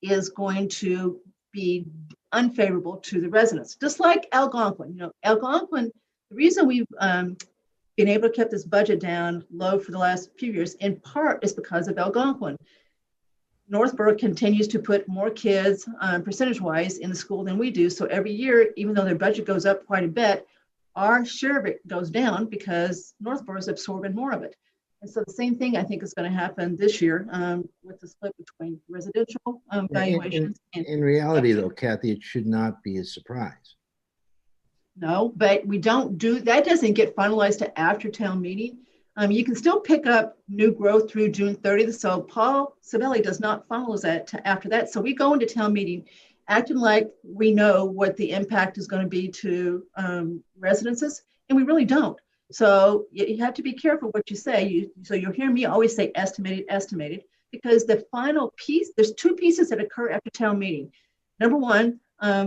is going to be unfavorable to the residents, just like Algonquin. Algonquin, the reason we've been able to keep this budget down low for the last few years, in part, is because of Algonquin. Northborough continues to put more kids percentage-wise in the school than we do. So every year, even though their budget goes up quite a bit, our share of it goes down because Northborough is absorbing more of it. And so the same thing I think is going to happen this year with the split between residential valuations. In reality, though, Kathy, it should not be a surprise. No, but we don't do that. Doesn't get finalized to after town meeting. You can still pick up new growth through June 30th. So Paul Sabelli does not finalize that to after that. So we go into town meeting acting like we know what the impact is going to be to residences, and we really don't. So you have to be careful what you say. So you'll hear me always say estimated, because the final piece, there's two pieces that occur after town meeting. Number one,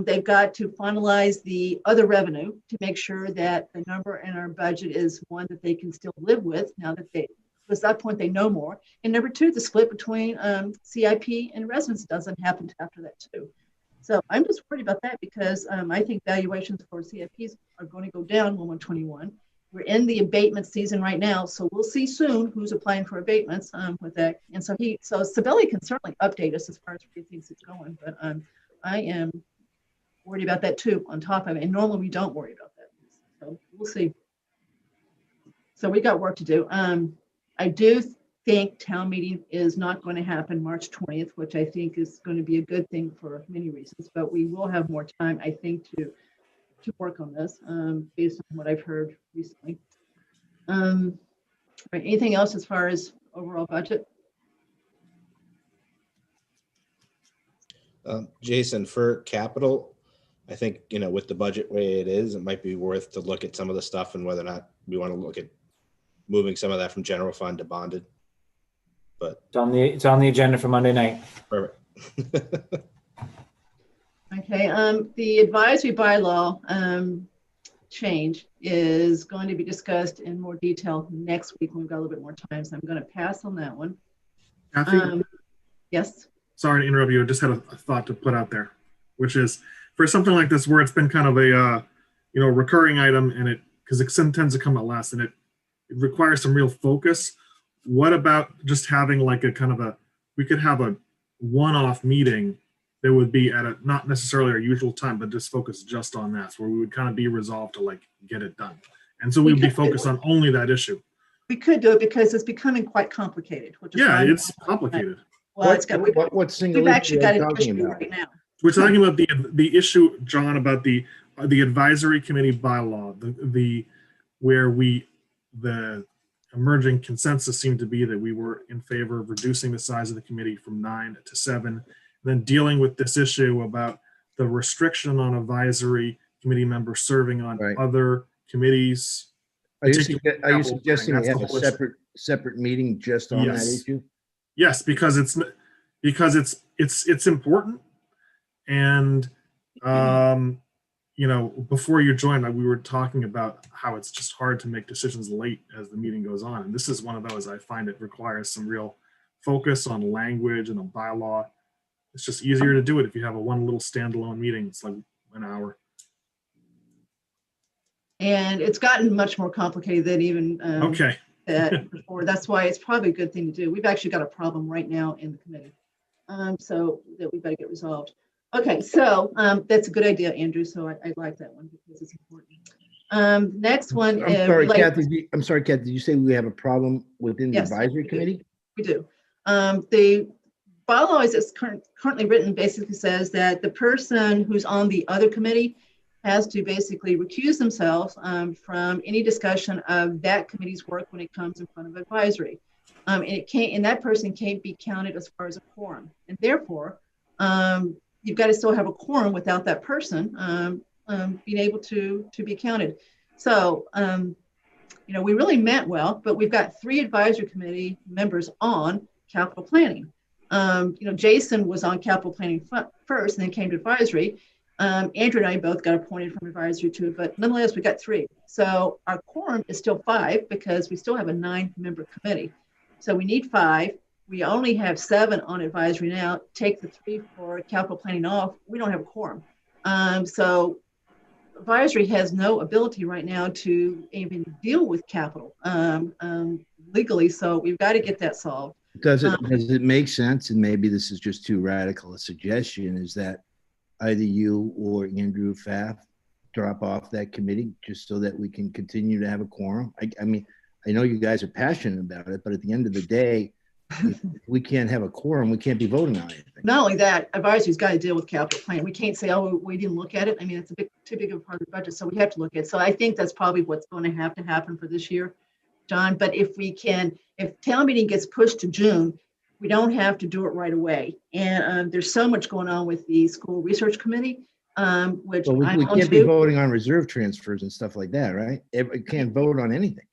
they've got to finalize the other revenue to make sure that the number in our budget is one that they can still live with now that at that point they know more. And number two, the split between CIP and residents doesn't happen after that too. So I'm just worried about that because I think valuations for CIPs are going to go down 1/1/21. we're in the abatement season right now, so we'll see soon who's applying for abatements with that. And so Sabelli can certainly update us as far as where he thinks it's going, but I am worried about that too on top of it. And normally we don't worry about that. So we'll see. So we got work to do. I do think town meeting is not going to happen March 20th, which I think is going to be a good thing for many reasons, but we will have more time, I think, to work on this based on what I've heard recently. Right, anything else as far as overall budget? Jason, for capital, I think, with the budget way it is, it might be worth to look at some of the stuff and whether or not we want to look at moving some of that from general fund to bonded. But it's on the agenda for Monday night. Perfect. Okay, the advisory bylaw change is going to be discussed in more detail next week when we've got a little bit more time. So I'm going to pass on that one. Kathy? Yes. Sorry to interrupt you. I just had a thought to put out there, which is for something like this where it's been kind of a recurring item, and because it tends to come at last, and it requires some real focus. What about just having like we could have a one-off meeting that would be at not necessarily our usual time, but just focus just on that, where we would kind of be resolved to get it done. And so we'd be focused on only that issue. We could do it because it's becoming quite complicated. Which is it's complicated. Well, what single we've actually got an talking issue about? right now. We're talking about the issue, John, about the advisory committee bylaw, where the emerging consensus seemed to be that we were in favor of reducing the size of the committee from 9 to 7, and then dealing with this issue about the restriction on advisory committee members serving on other committees. Are you suggesting we have a separate meeting just on that issue? Yes, because it's important, and before you joined, we were talking about how it's just hard to make decisions late as the meeting goes on, and this is one of those. I find it requires some real focus on language and a bylaw. It's just easier to do it if you have one little standalone meeting. It's like an hour. And it's gotten much more complicated than even that before. That's why it's probably a good thing to do. We've actually got a problem right now in the committee, so that we better get resolved. Okay, so that's a good idea, Andrew. So I like that one because it's important. Next one. I'm sorry, Kathy. Did you say we have a problem within the advisory committee? We do. The bylaw as it's currently written basically says that the person who's on the other committee has to basically recuse themselves from any discussion of that committee's work when it comes in front of advisory. And that person can't be counted as far as a quorum. And therefore, you've got to still have a quorum without that person being able to be counted. So, we really meant well, but we've got 3 advisory committee members on capital planning. Jason was on capital planning first and then came to advisory. Andrew and I both got appointed from advisory too, but nonetheless, we got 3. So our quorum is still 5 because we still have a 9-member committee. So we need 5. We only have 7 on advisory now. Take the 3 for capital planning off. We don't have a quorum. So advisory has no ability right now to even deal with capital legally. So we've got to get that solved. Does it make sense? And maybe this is just too radical a suggestion, is that either you or Andrew Pfaff drop off that committee just so that we can continue to have a quorum? I mean, I know you guys are passionate about it, but at the end of the day, if we can't have a quorum, we can't be voting on anything. Not only that, advisory's got to deal with capital plan. We can't say, oh, we didn't look at it. I mean, it's too big of a part of the budget, so we have to look at it. So I think that's probably what's going to happen for this year, John. But if town meeting gets pushed to June, we don't have to do it right away. And there's so much going on with the school research committee, which we can't be voting on reserve transfers and stuff like that, right? We can't vote on anything.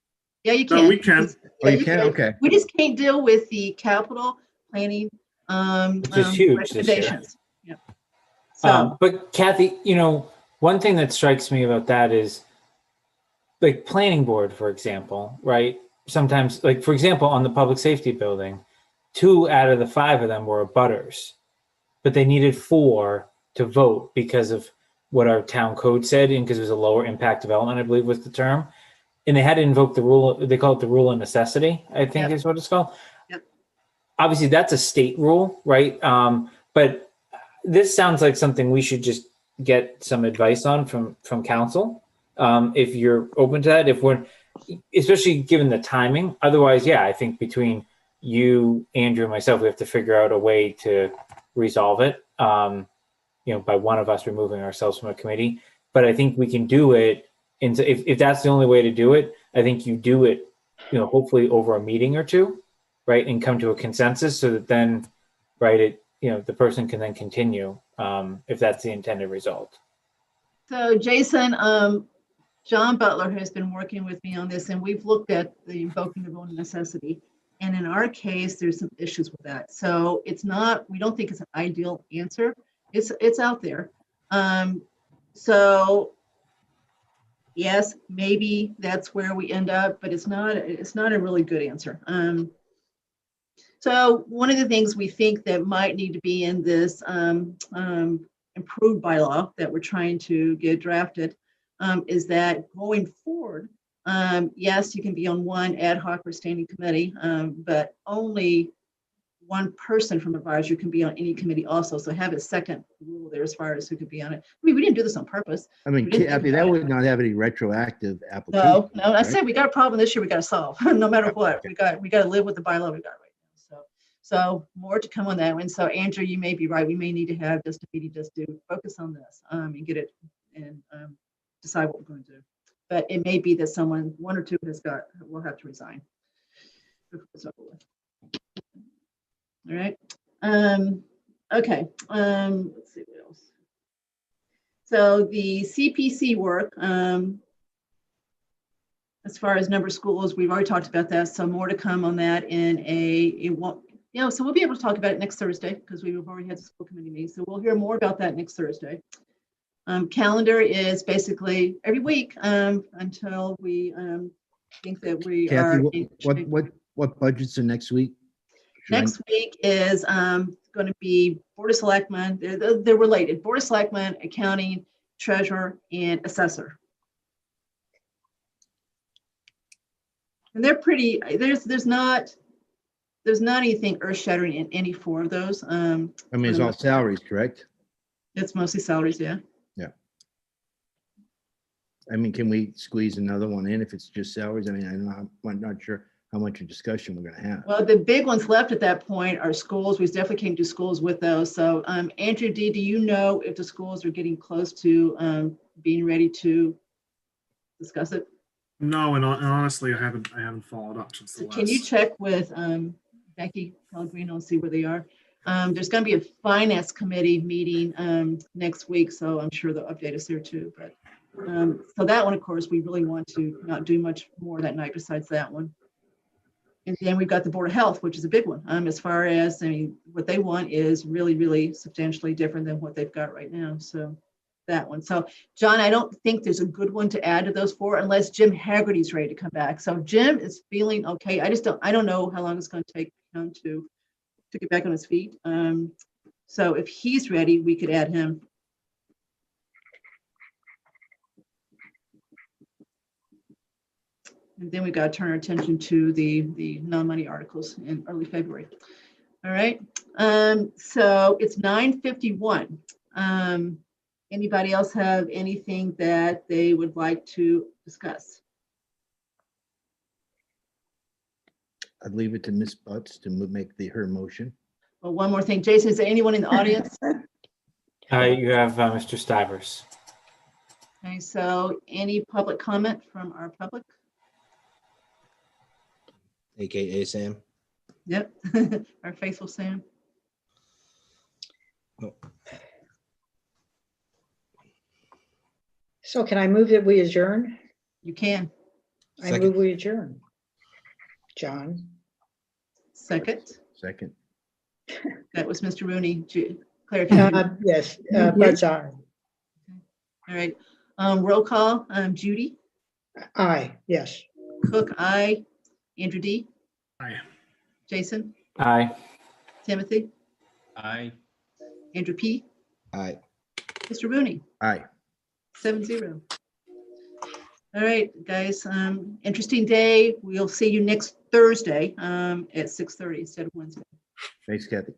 Yeah, you can. No, we can. You can? Okay. We just can't deal with the capital planning which is huge recommendations. Yeah. But Kathy, one thing that strikes me about that is like planning board, for example, right? Sometimes, like, for example, on the public safety building, 2 out of the 5 of them were abutters, but they needed 4 to vote because of what our town code said, and because it was a lower impact development, I believe was the term. and they had to invoke the rule, they call it the rule of necessity, I think Yep. is what it's called. Yep. Obviously, that's a state rule, right? But this sounds like something we should just get some advice on from council. If you're open to that, if we're, especially given the timing. Otherwise, yeah, I think between you, Andrew, and myself, we have to figure out a way to resolve it. By one of us removing ourselves from a committee. But I think we can do it. And so if that's the only way to do it, I think you do it, hopefully over a meeting or two, right? And come to a consensus so that then, right, the person can then continue if that's the intended result. So Jason, John Butler has been working with me on this, and we've looked at the invoking the rule of necessity. And in our case, there's some issues with that. So we don't think it's an ideal answer. It's out there. So yes, maybe that's where we end up, but it's not a really good answer. So one of the things we think that might need to be in this improved bylaw that we're trying to get drafted is that going forward, yes, you can be on one ad hoc or standing committee, but only one person from advisory can be on any committee also. So have a second rule there as far as who could be on it. I mean, we didn't do this on purpose. I mean, We didn't think that about would not have any retroactive No, application. I said we got a problem this year we got to solve, no matter what. We got to live with the bylaw we got right now. So more to come on that one. So Andrew, you may be right. We may need to have just a meeting just to focus on this and get it and decide what we're going to do. But it may be that one or two will have to resign. All right. Okay. Let's see what else. So the CPC work, as far as number of schools, we've already talked about that. So more to come on that so we'll be able to talk about it next Thursday because we've already had the school committee meeting. So we'll hear more about that next Thursday. Calendar is basically every week until we think that we Kathy, are. what budgets are next week? Next week is going to be Board of Selectmen. They're related. Board of Selectmen, accounting, treasurer, and assessor. And they're pretty. There's not anything earth-shattering in any four of those. I mean, it's all salaries, correct? It's mostly salaries, yeah. Yeah. I mean, can we squeeze another one in if it's just salaries? I mean, I'm not sure how much a discussion we're going to have. Well, the big ones left at that point are schools. We definitely can't do schools with those. So, Andrew D., do you know if the schools are getting close to being ready to discuss it? No, and honestly, I haven't followed up since the So last. can you check with Becky Pellegrino and see where they are? There's going to be a finance committee meeting next week, so I'm sure they'll update us there too. But so that one, of course, we really want to not do much more that night besides that one. And then we've got the Board of Health, which is a big one. As far as, what they want is really, really substantially different than what they've got right now. So that one. So John, I don't think there's a good one to add to those four unless Jim Haggerty's ready to come back. So Jim is feeling okay. I don't know how long it's going to take him to get back on his feet. So if he's ready, we could add him. And then we got to turn our attention to the non-money articles in early February. All right. So it's 9:51. Anybody else have anything that they would like to discuss? I'd leave it to Ms. Butts to make her motion. Well, one more thing. Jason, is there anyone in the audience? You have Mr. Stivers. Okay, so any public comment from our public? AKA Sam. Yep, our faithful Sam. Oh. So can I move that we adjourn? You can. I move we adjourn. John? Second. Second. That was Mr. Rooney. Claire, can you? Yes, Bud's aye. All right. Roll call. Judy? Aye, yes. Cook, aye. Andrew D? Aye. Jason? Aye. Timothy? Aye. Andrew P? Aye. Mr. Rooney? Aye. 7-0. All right, guys, interesting day. We'll see you next Thursday at 6:30 instead of Wednesday. Thanks, Kathy.